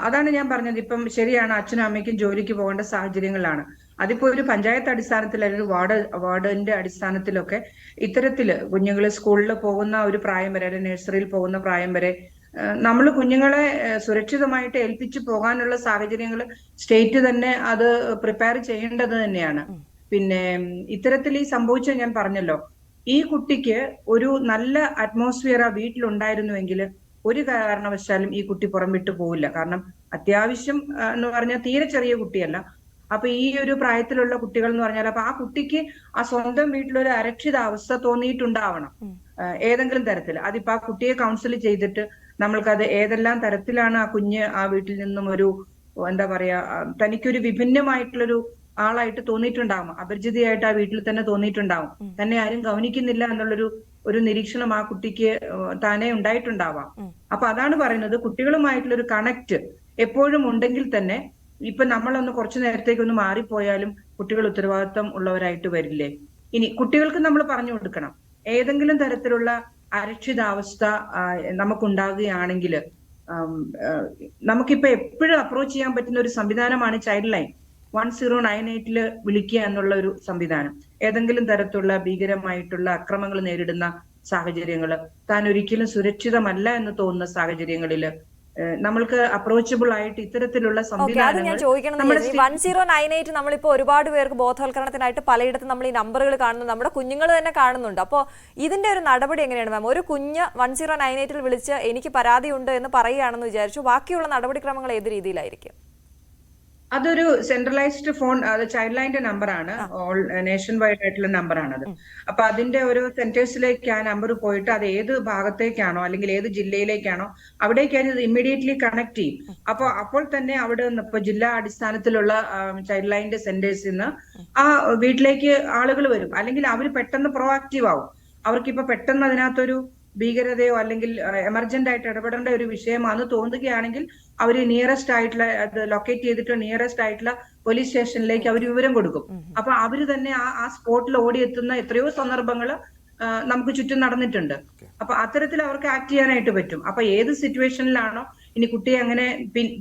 അതാണ് ഞാൻ പറഞ്ഞത്. ഇപ്പം ശരിയാണ്, അച്ഛനും അമ്മയ്ക്കും ജോലിക്ക് പോകേണ്ട സാഹചര്യങ്ങളാണ്. അതിപ്പോ ഒരു പഞ്ചായത്ത് അടിസ്ഥാനത്തിൽ അല്ലെങ്കിൽ വാർഡിന്റെ അടിസ്ഥാനത്തിലൊക്കെ ഇത്തരത്തില് കുഞ്ഞുങ്ങൾ സ്കൂളിൽ പോകുന്ന ഒരു പ്രായം വരെ, അല്ലെങ്കിൽ നഴ്സറിയിൽ പോകുന്ന പ്രായം വരെ നമ്മൾ കുഞ്ഞുങ്ങളെ സുരക്ഷിതമായിട്ട് ഏൽപ്പിച്ചു പോകാനുള്ള സാഹചര്യങ്ങൾ സ്റ്റേറ്റ് തന്നെ അത് പ്രിപ്പയർ ചെയ്യേണ്ടത് തന്നെയാണ്. പിന്നെ ഇത്തരത്തിൽ ഈ സംഭവിച്ച, ഞാൻ പറഞ്ഞല്ലോ, ഈ കുട്ടിക്ക് ഒരു നല്ല അറ്റ്മോസ്ഫിയർ ആ വീട്ടിലുണ്ടായിരുന്നുവെങ്കിൽ ഒരു കാരണവശാലും ഈ കുട്ടി പുറം വിട്ടു പോവില്ല. കാരണം അത്യാവശ്യം എന്ന് പറഞ്ഞാൽ തീരെ ചെറിയ കുട്ടിയല്ല. അപ്പൊ ഈ ഒരു പ്രായത്തിലുള്ള കുട്ടികൾ എന്ന് പറഞ്ഞാൽ, അപ്പൊ ആ കുട്ടിക്ക് ആ സ്വന്തം വീട്ടിലൊരു അരക്ഷിതാവസ്ഥ തോന്നിയിട്ടുണ്ടാവണം ഏതെങ്കിലും തരത്തിൽ. അതിപ്പോ ആ കുട്ടിയെ കൗൺസിൽ ചെയ്തിട്ട് നമ്മൾക്കത് ഏതെല്ലാം തരത്തിലാണ് ആ കുഞ്ഞ് ആ വീട്ടിൽ നിന്നും ഒരു, എന്താ പറയാ, തനിക്കൊരു വിഭിന്നമായിട്ടുള്ളൊരു ആളായിട്ട് തോന്നിയിട്ടുണ്ടാവും, അപരിചിതയായിട്ട് ആ വീട്ടിൽ തന്നെ തോന്നിയിട്ടുണ്ടാവും, തന്നെ ആരും ഗവനിക്കുന്നില്ല എന്നുള്ളൊരു നിരീക്ഷണം ആ കുട്ടിക്ക് താനേ ഉണ്ടായിട്ടുണ്ടാവാം. അപ്പൊ അതാണ് പറയുന്നത്, കുട്ടികളുമായിട്ടുള്ളൊരു കണക്ട് എപ്പോഴും ഉണ്ടെങ്കിൽ തന്നെ, ഇപ്പൊ നമ്മളൊന്ന് കുറച്ചു നേരത്തേക്കൊന്ന് മാറിപ്പോയാലും കുട്ടികൾ ഉത്തരവാദിത്വം ഉള്ളവരായിട്ട് വരില്ലേ. ഇനി കുട്ടികൾക്ക് നമ്മൾ പറഞ്ഞു കൊടുക്കണം, ഏതെങ്കിലും തരത്തിലുള്ള അരക്ഷിതാവസ്ഥ നമുക്കുണ്ടാകുകയാണെങ്കിൽ നമുക്കിപ്പോ എപ്പോഴും അപ്രോച്ച് ചെയ്യാൻ പറ്റുന്ന ഒരു സംവിധാനമാണ് ചൈൽഡ് ലൈൻ. 1098 വിളിക്കുക എന്നുള്ള ഒരു സംവിധാനം. ഏതെങ്കിലും തരത്തിലുള്ള ഭീകരമായിട്ടുള്ള അക്രമങ്ങൾ നേരിടുന്ന സാഹചര്യങ്ങൾ, താൻ ഒരിക്കലും സുരക്ഷിതമല്ല എന്ന് തോന്നുന്ന സാഹചര്യങ്ങളിൽ നമ്മൾക്ക് അപ്രോച്ചബിൾ ആയിട്ട് ഇത്തരത്തിലുള്ള സംവിധാനങ്ങൾ 1098 നമ്മളിപ്പോ ഒരുപാട് പേർക്ക് ബോധവൽക്കരണത്തിനായിട്ട് പലയിടത്തും നമ്മൾ ഈ നമ്പറുകൾ കാണുന്നു, നമ്മുടെ കുഞ്ഞുങ്ങൾ തന്നെ കാണുന്നുണ്ട്. അപ്പോൾ ഇതിന്റെ ഒരു നടപടി എങ്ങനെയാണ് മാം? ഒരു കുഞ്ഞ് 1098 വിളിച്ച് എനിക്ക് പരാതിയുണ്ട് എന്ന് പറയുകയാണെന്ന് വിചാരിച്ചു, ബാക്കിയുള്ള നടപടിക്രമങ്ങൾ ഏത് രീതിയിലായിരിക്കും? അതൊരു സെൻട്രലൈസ്ഡ് ഫോൺ, അത് ചൈൽഡ് ലൈൻ്റെ നമ്പറാണ്, ഓൾ നേഷൻ വൈഡ് ആയിട്ടുള്ള നമ്പറാണത്. അപ്പൊ അതിന്റെ ഓരോ സെന്റേഴ്സിലേക്ക് ആ നമ്പർ പോയിട്ട് അത് ഏത് ഭാഗത്തേക്കാണോ അല്ലെങ്കിൽ ഏത് ജില്ലയിലേക്കാണോ അവിടേക്കാണ് ഇത് ഇമ്മീഡിയറ്റ്ലി കണക്ട് ചെയ്യും. അപ്പോൾ തന്നെ അവിടെ നിന്ന് ഇപ്പൊ ജില്ലാ അടിസ്ഥാനത്തിലുള്ള ചൈൽഡ് ലൈൻ്റെ സെന്റേഴ്സിൽ നിന്ന് ആ വീട്ടിലേക്ക് ആളുകൾ വരും, അല്ലെങ്കിൽ അവർ പെട്ടെന്ന് പ്രൊആക്റ്റീവ് ആവും. അവർക്കിപ്പോ പെട്ടെന്ന് അതിനകത്തൊരു ഭീകരതയോ അല്ലെങ്കിൽ എമർജന്റ് ആയിട്ട് ഇടപെടേണ്ട ഒരു വിഷയമാണെന്ന് തോന്നുകയാണെങ്കിൽ അവർ നിയറസ്റ്റ് ആയിട്ടുള്ള, അത് ലൊക്കേറ്റ് ചെയ്തിട്ട് നിയറസ്റ്റ് ആയിട്ടുള്ള പോലീസ് സ്റ്റേഷനിലേക്ക് അവർ വിവരം കൊടുക്കും. അപ്പൊ അവര് തന്നെ ആ സ്പോട്ടിൽ ഓടിയെത്തുന്ന എത്രയോ സന്ദർഭങ്ങൾ നമുക്ക് ചുറ്റും നടന്നിട്ടുണ്ട്. അപ്പൊ അത്തരത്തിൽ അവർക്ക് ആക്ട് ചെയ്യാനായിട്ട് പറ്റും. അപ്പൊ ഏത് സിറ്റുവേഷനിലാണോ ഇനി കുട്ടിയെ അങ്ങനെ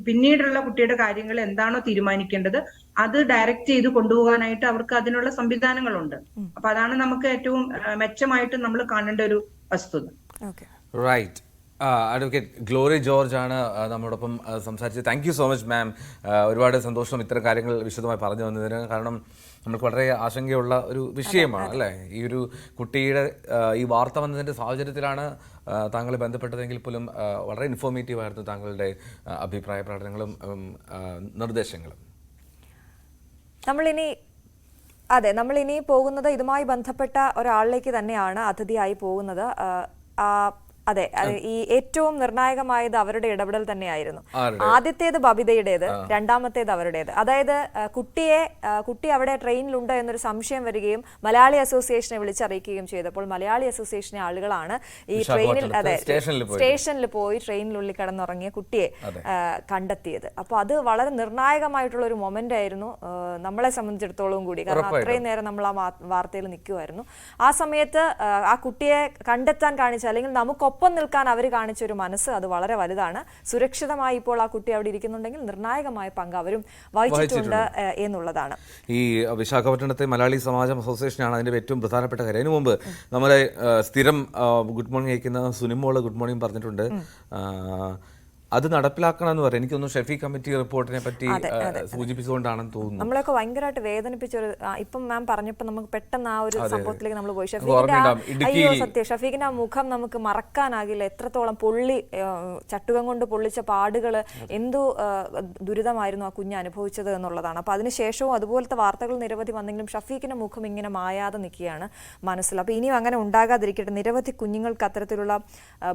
പിന്നീടുള്ള കുട്ടിയുടെ കാര്യങ്ങൾ എന്താണോ തീരുമാനിക്കേണ്ടത് അത് ഡയറക്റ്റ് ചെയ്ത് കൊണ്ടുപോകാനായിട്ട് അവർക്ക് അതിനുള്ള സംവിധാനങ്ങളുണ്ട്. അപ്പൊ അതാണ് നമുക്ക് ഏറ്റവും മെച്ചമായിട്ട് നമ്മൾ കാണേണ്ട ഒരു വസ്തുത. റൈറ്റ്. അഡ്വക്കേറ്റ് ഗ്ലോറി ജോർജ് ആണ് നമ്മോടൊപ്പം സംസാരിച്ചത്. Thank you so much ma'am. ഒരുപാട് സന്തോഷം ഇത്തരം കാര്യങ്ങൾ വിശദമായി പറഞ്ഞു തന്നതിന്. കാരണം നമുക്ക് വളരെ ആശങ്കയുള്ള ഒരു വിഷയമാണ് അല്ലേ, ഈ ഒരു കുട്ടിയുടെ ഈ വാർത്ത വന്നതിൻ്റെ സാഹചര്യത്തിലാണ് താങ്കളെ ബന്ധപ്പെട്ടതെങ്കിൽ പോലും വളരെ ഇൻഫോർമേറ്റീവ് ആയിരുന്നു താങ്കളുടെ അഭിപ്രായ പ്രകടനങ്ങളും നിർദ്ദേശങ്ങളും. നമ്മളിനി പോകുന്നത് ഇതുമായി ബന്ധപ്പെട്ട ഒരാളിലേക്ക് തന്നെയാണ് അതിഥിയായി പോകുന്നത്. അതെ, ഈ ഏറ്റവും നിർണായകമായത് അവരുടെ ഇടപെടൽ തന്നെയായിരുന്നു. ആദ്യത്തേത് ബബിതയുടേത്, രണ്ടാമത്തേത് അവരുടേത്. അതായത് കുട്ടി അവിടെ ട്രെയിനിലുണ്ട് എന്നൊരു സംശയം വരികയും മലയാളി അസോസിയേഷനെ വിളിച്ചറിയിക്കുകയും ചെയ്തപ്പോൾ മലയാളി അസോസിയേഷനെ ആളുകളാണ് ഈ ട്രെയിനിൽ, അതെ, സ്റ്റേഷനിൽ പോയി ട്രെയിനിനുള്ളിൽ കിടന്നുറങ്ങിയ കുട്ടിയെ കണ്ടെത്തിയത്. അപ്പോൾ അത് വളരെ നിർണായകമായിട്ടുള്ള ഒരു മൊമെന്റ് ആയിരുന്നു നമ്മളെ സംബന്ധിച്ചിടത്തോളം കൂടി. കാരണം അത്രയും നേരം നമ്മൾ ആ വാർത്തയിൽ നിൽക്കുമായിരുന്നു. ആ സമയത്ത് ആ കുട്ടിയെ കണ്ടെത്താൻ കാണിച്ച, അല്ലെങ്കിൽ നമുക്കൊപ്പം ഒപ്പം നിൽക്കാൻ അവർ കാണിച്ചൊരു മനസ്സ് അത് വളരെ വലുതാണ്. സുരക്ഷിതമായി ഇപ്പോൾ ആ കുട്ടി അവിടെ ഇരിക്കുന്നുണ്ടെങ്കിൽ നിർണായകമായ പങ്ക് അവരും വഹിച്ചിട്ടുണ്ട് എന്നുള്ളതാണ്. ഈ വിശാഖപട്ടണത്തെ മലയാളി സമാജം അസോസിയേഷനാണ് അതിന്റെ ഏറ്റവും പ്രധാനപ്പെട്ട കാര്യം. അതിനു മുമ്പ് നമ്മളെ സ്ഥിരം ഗുഡ് മോർണിംഗ് അയക്കുന്ന സുനിമോള് ഗുഡ് മോർണിംഗ് പറഞ്ഞിട്ടുണ്ട്, അത് നടപ്പിലാക്കണമെന്ന് പറയാം. എനിക്കൊന്നും ഷെഫി കമ്മിറ്റി റിപ്പോർട്ടിനെ പറ്റി സൂചിപ്പിച്ചുകൊണ്ടാണെന്ന് തോന്നുന്നു. നമ്മളൊക്കെ ഭയങ്കരമായിട്ട് വേദനിപ്പിച്ചൊരു, ഇപ്പം മാം പറഞ്ഞപ്പോൾ നമുക്ക് പെട്ടെന്ന് ആ ഒരു സംഭവത്തിലേക്ക് നമ്മൾ പോയി. ഷഫീഖിന്റെ ആ മുഖം നമുക്ക് മറക്കാനാകില്ല. എത്രത്തോളം പൊള്ളി, ചട്ടുകം കൊണ്ട് പൊള്ളിച്ച പാടുകൾ, എന്തോ ദുരിതമായിരുന്നു ആ കുഞ്ഞ് അനുഭവിച്ചത് എന്നുള്ളതാണ്. അപ്പോൾ അതിനുശേഷവും അതുപോലത്തെ വാർത്തകൾ നിരവധി വന്നെങ്കിലും ഷഫീഖിന്റെ മുഖം ഇങ്ങനെ മായാതെ നിൽക്കുകയാണ് മനസ്സിൽ. അപ്പോൾ ഇനിയും അങ്ങനെ ഉണ്ടാകാതിരിക്കട്ടെ. നിരവധി കുഞ്ഞുങ്ങൾക്ക് അത്തരത്തിലുള്ള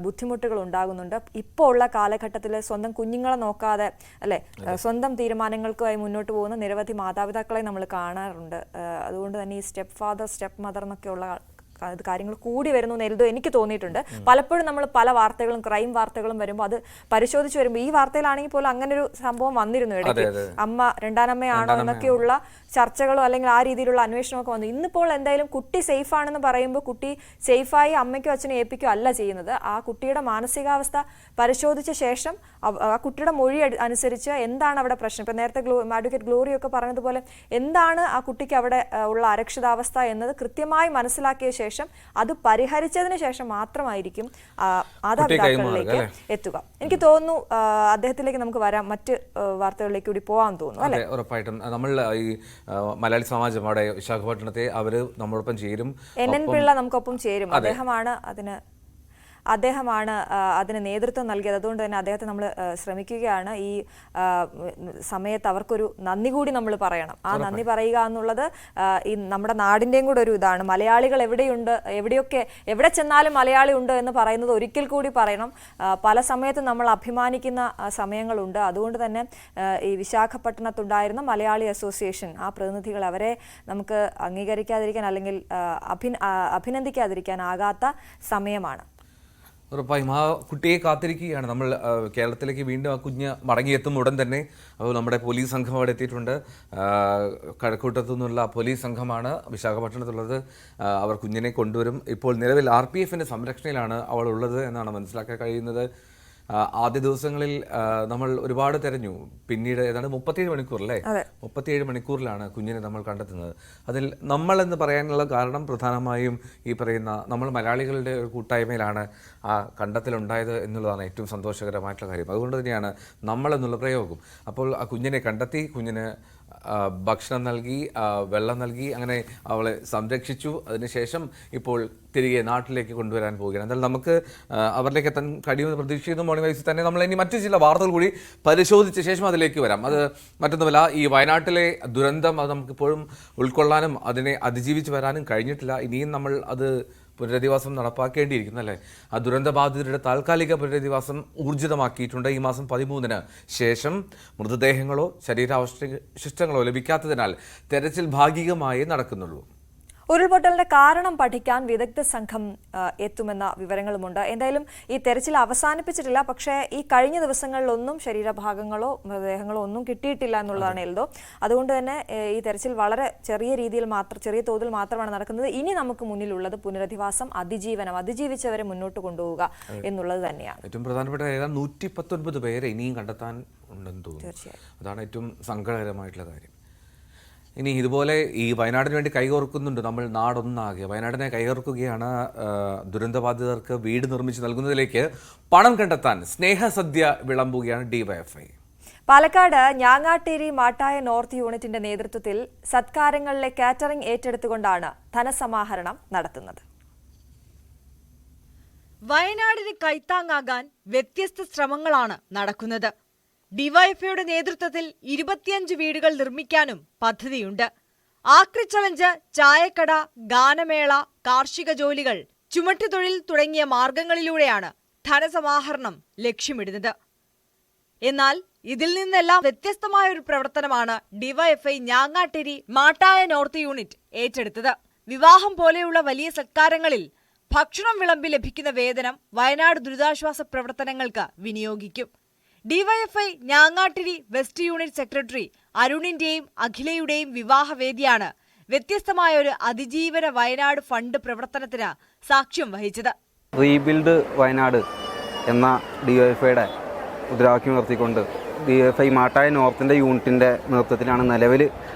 ബുദ്ധിമുട്ടുകൾ ഉണ്ടാകുന്നുണ്ട്. ഇപ്പോൾ ഉള്ള കാലഘട്ടത്തിൽ സ്വന്തം കുഞ്ഞുങ്ങളെ നോക്കാതെ അല്ലെ സ്വന്തം തീരുമാനങ്ങൾക്കായി മുന്നോട്ട് പോകുന്ന നിരവധി മാതാപിതാക്കളെ നമ്മൾ കാണാറുണ്ട്. അതുകൊണ്ട് തന്നെ ഈ സ്റ്റെപ്പ് ഫാദർ, സ്റ്റെപ്പ് മദർ എന്നൊക്കെയുള്ള കാര്യങ്ങൾ കൂടി വരുന്നു എന്തോ എനിക്ക് തോന്നിയിട്ടുണ്ട്. പലപ്പോഴും നമ്മൾ പല വാർത്തകളും ക്രൈം വാർത്തകളും വരുമ്പോൾ അത് പരിശോധിച്ച് വരുമ്പോൾ ഈ വാർത്തയിലാണെങ്കിൽ പോലും അങ്ങനെ ഒരു സംഭവം വന്നിരുന്നു ഇടയ്ക്ക്. അമ്മ രണ്ടാനമ്മയാണോ എന്നൊക്കെയുള്ള ചർച്ചകളോ അല്ലെങ്കിൽ ആ രീതിയിലുള്ള അന്വേഷണമൊക്കെ വന്നു. ഇന്നിപ്പോൾ എന്തായാലും കുട്ടി സേഫ് ആണെന്ന് പറയുമ്പോൾ കുട്ടി സേഫായി അമ്മയ്ക്കോ അച്ഛനോ ഏൽപ്പിക്കോ അല്ല ചെയ്യുന്നത്. ആ കുട്ടിയുടെ മാനസികാവസ്ഥ പരിശോധിച്ച ശേഷം ആ കുട്ടിയുടെ മൊഴി അനുസരിച്ച് എന്താണ് അവിടെ പ്രശ്നം. ഇപ്പം നേരത്തെ അഡ്വക്കേറ്റ് ഗ്ലോറിയൊക്കെ പറഞ്ഞതുപോലെ എന്താണ് ആ കുട്ടിക്ക് അവിടെ ഉള്ള അരക്ഷിതാവസ്ഥ എന്നത് കൃത്യമായി മനസ്സിലാക്കിയ ശേഷം അത് പരിഹരിച്ചതിന് ശേഷം മാത്രമായിരിക്കും മാതാപിതാക്കളിലേക്ക് എത്തുക. എനിക്ക് തോന്നുന്നു അദ്ദേഹത്തിലേക്ക് നമുക്ക് വരാം, മറ്റ് വാർത്തകളിലേക്ക് കൂടി പോകാൻ തോന്നുന്നു അല്ലെ? ഉറപ്പായിട്ടും നമ്മൾ ഈ മലയാളി സമാജം അവിടെ വിശാഖപട്ടണത്തെ അവര് നമ്മളൊപ്പം ചേരും. NN പിള്ള നമുക്കൊപ്പം ചേരും. അദ്ദേഹമാണ് അതിന് നേതൃത്വം നൽകിയത്. അതുകൊണ്ട് തന്നെ അദ്ദേഹത്തെ നമ്മൾ ശ്രമിക്കുകയാണ്. ഈ സമയത്ത് അവർക്കൊരു നന്ദി കൂടി നമ്മൾ പറയണം. ആ നന്ദി പറയുക എന്നുള്ളത് ഈ നമ്മുടെ നാടിൻ്റെയും കൂടെ ഒരു ഇതാണ്. മലയാളികൾ എവിടെയുണ്ട്, എവിടെ ചെന്നാലും മലയാളി ഉണ്ട് എന്ന് പറയുന്നത് ഒരിക്കൽ കൂടി പറയണം. പല സമയത്തും നമ്മൾ അഭിമാനിക്കുന്ന സമയങ്ങളുണ്ട്. അതുകൊണ്ട് തന്നെ ഈ വിശാഖപട്ടണത്തുണ്ടായിരുന്ന മലയാളി അസോസിയേഷൻ ആ പ്രതിനിധികൾ, അവരെ നമുക്ക് അംഗീകരിക്കാതിരിക്കാൻ അല്ലെങ്കിൽ അഭിനന്ദിക്കാതിരിക്കാനാകാത്ത സമയമാണ്. ഉറപ്പായും ആ കുട്ടിയെ കാത്തിരിക്കുകയാണ് നമ്മൾ. കേരളത്തിലേക്ക് വീണ്ടും ആ കുഞ്ഞ് മടങ്ങിയെത്തും ഉടൻ തന്നെ. അപ്പോൾ നമ്മുടെ പോലീസ് സംഘം അവിടെ എത്തിയിട്ടുണ്ട്. കഴക്കൂട്ടത്തു നിന്നുള്ള പോലീസ് സംഘമാണ് വിശാഖപട്ടണത്തുള്ളത്. അവർ കുഞ്ഞിനെ കൊണ്ടുവരും. ഇപ്പോൾ നിലവിൽ RPFന്റെ സംരക്ഷണയിലാണ് അവൾ ഉള്ളത് എന്നാണ് മനസ്സിലാക്കാൻ കഴിയുന്നത്. ആദ്യ ദിവസങ്ങളിൽ നമ്മൾ ഒരുപാട് തെരഞ്ഞു. പിന്നീട് ഏതാണ്ട് 37 മണിക്കൂർ അല്ലേ, 37 മണിക്കൂറിലാണ് കുഞ്ഞിനെ നമ്മൾ കണ്ടെത്തുന്നത്. അതിൽ നമ്മൾ എന്ന് പറയാനുള്ള കാരണം പ്രധാനമായും ഈ പറയുന്ന നമ്മൾ മലയാളികളുടെ ഒരു കൂട്ടായ്മയിലാണ് ആ കണ്ടെത്തലുണ്ടായത് എന്നുള്ളതാണ് ഏറ്റവും സന്തോഷകരമായിട്ടുള്ള കാര്യം. അതുകൊണ്ട് തന്നെയാണ് നമ്മൾ എന്നുള്ള പ്രയോഗം. അപ്പോൾ ആ കുഞ്ഞിനെ കണ്ടെത്തി, കുഞ്ഞിന് ഭക്ഷണം നൽകി, വെള്ളം നൽകി, അങ്ങനെ അവളെ സംരക്ഷിച്ചു. അതിനുശേഷം ഇപ്പോൾ തിരികെ നാട്ടിലേക്ക് കൊണ്ടുവരാൻ പോവുകയാണ്. എന്നാൽ നമുക്ക് അവരിലേക്ക് എത്താൻ കഴിയുമെന്ന് പ്രതീക്ഷിക്കുന്ന മോർണിംഗ് വൈസിൽ തന്നെ നമ്മൾ ഇനി മറ്റു ചില വാർത്തകൾ കൂടി പരിശോധിച്ച ശേഷം അതിലേക്ക് വരാം. അത് മറ്റൊന്നുമല്ല, ഈ വയനാട്ടിലെ ദുരന്തം അത് നമുക്കിപ്പോഴും ഉൾക്കൊള്ളാനും അതിനെ അതിജീവിച്ച് വരാനും കഴിഞ്ഞിട്ടില്ല. ഇനിയും നമ്മൾ അത് പുനരധിവാസം നടപ്പാക്കേണ്ടിയിരിക്കുന്നു അല്ലേ? ആ ദുരന്തബാധിതരുടെ താൽക്കാലിക പുനരധിവാസം ഊർജിതമാക്കിയിട്ടുണ്ട്. ഈ മാസം 13-ന് ശേഷം മൃതദേഹങ്ങളോ ശരീരാവശിഷ്ടങ്ങളോ ലഭിക്കാത്തതിനാൽ തെരച്ചിൽ ഭാഗികമായി നടക്കുന്നുള്ളൂ. ഉരുൾപൊട്ടലിന്റെ കാരണം പഠിക്കാൻ വിദഗ്ധ സംഘം എത്തുമെന്ന വിവരങ്ങളുമുണ്ട്. എന്തായാലും ഈ തെരച്ചിൽ അവസാനിപ്പിച്ചിട്ടില്ല. പക്ഷേ ഈ കഴിഞ്ഞ ദിവസങ്ങളിലൊന്നും ശരീരഭാഗങ്ങളോ മൃതദേഹങ്ങളോ ഒന്നും കിട്ടിയിട്ടില്ല എന്നുള്ളതാണ് എൽദോ. അതുകൊണ്ട് തന്നെ ഈ തെരച്ചിൽ വളരെ ചെറിയ തോതിൽ മാത്രമാണ് നടക്കുന്നത്. ഇനി നമുക്ക് മുന്നിലുള്ളത് പുനരധിവാസം, അതിജീവിച്ചവരെ മുന്നോട്ട് കൊണ്ടുപോവുക എന്നുള്ളത് തന്നെയാണ്. ഏറ്റവും പ്രധാനപ്പെട്ട 119 പേരെ ഇനിയും കണ്ടെത്താൻ ഉണ്ടെന്ന് തോന്നുന്നു. അതാണ് ഏറ്റവും സങ്കടകരമായിട്ടുള്ള കാര്യം. ഇനി ഇതുപോലെ ഈ വയനാടിന് വേണ്ടി കൈകോർക്കുന്നുണ്ട് നമ്മൾ നാടൊന്നാകെ. വയനാടിനെ കൈകോർക്കുകയാണ്. ദുരന്തബാധിതർക്ക് വീട് നിർമ്മിച്ച് നൽകുന്നതിലേക്ക് പണം കണ്ടെത്താൻ സ്നേഹസദ്യ വിളമ്പുകയാണ് DYFI. പാലക്കാട് ഞാങ്ങാട്ടേരി മാട്ടായ നോർത്ത് യൂണിറ്റിന്റെ നേതൃത്വത്തിൽ സത്കാരങ്ങളിലെ കാറ്ററിംഗ് ഏറ്റെടുത്തുകൊണ്ടാണ് ധനസമാഹരണം നടത്തുന്നത്. വയനാടിന് കൈത്താങ്ങാകാൻ വ്യത്യസ്ത ശ്രമങ്ങളാണ് നടക്കുന്നത്. ഡിവൈഎഫ്ഐയുടെ നേതൃത്വത്തിൽ 25 വീടുകൾ നിർമ്മിക്കാനും പദ്ധതിയുണ്ട്. ആക്രി ചലഞ്ച്, ചായക്കട, ഗാനമേള, കാർഷിക ജോലികൾ, ചുമട്ടുതൊഴിൽ തുടങ്ങിയ മാർഗങ്ങളിലൂടെയാണ് ധനസമാഹരണം ലക്ഷ്യമിടുന്നത്. എന്നാൽ ഇതിൽ നിന്നെല്ലാം വ്യത്യസ്തമായ ഒരു പ്രവർത്തനമാണ് ഡിവൈഎഫ്ഐ ഞാങ്ങാട്ടേരി മാട്ടായ നോർത്ത് യൂണിറ്റ് ഏറ്റെടുത്തത്. വിവാഹം പോലെയുള്ള വലിയ സത്കാരങ്ങളിൽ ഭക്ഷണം വിളമ്പി ലഭിക്കുന്ന വേതനം വയനാട് ദുരിതാശ്വാസ പ്രവർത്തനങ്ങൾക്ക് വിനിയോഗിക്കും. DYFI Njangattiri west unit secretary അരുണിന്റെയും അഖിലയുടെയും വിവാഹവേദിയാണ് വ്യത്യസ്തമായ ഒരു അതിജീവന വയനാട് ഫണ്ട് പ്രവർത്തനത്തിന് സാക്ഷ്യം വഹിച്ചത്. റീബിൽഡ് വയനാട് എന്ന DYFIയുടെ മുദ്രാവാക്യം ഉയർത്തിക്കൊണ്ട് DYFI മാട്ടായ നോർത്തിൻ്റെ യൂണിറ്റിൻ്റെ നേതൃത്വത്തിലാണ് നിലവിൽ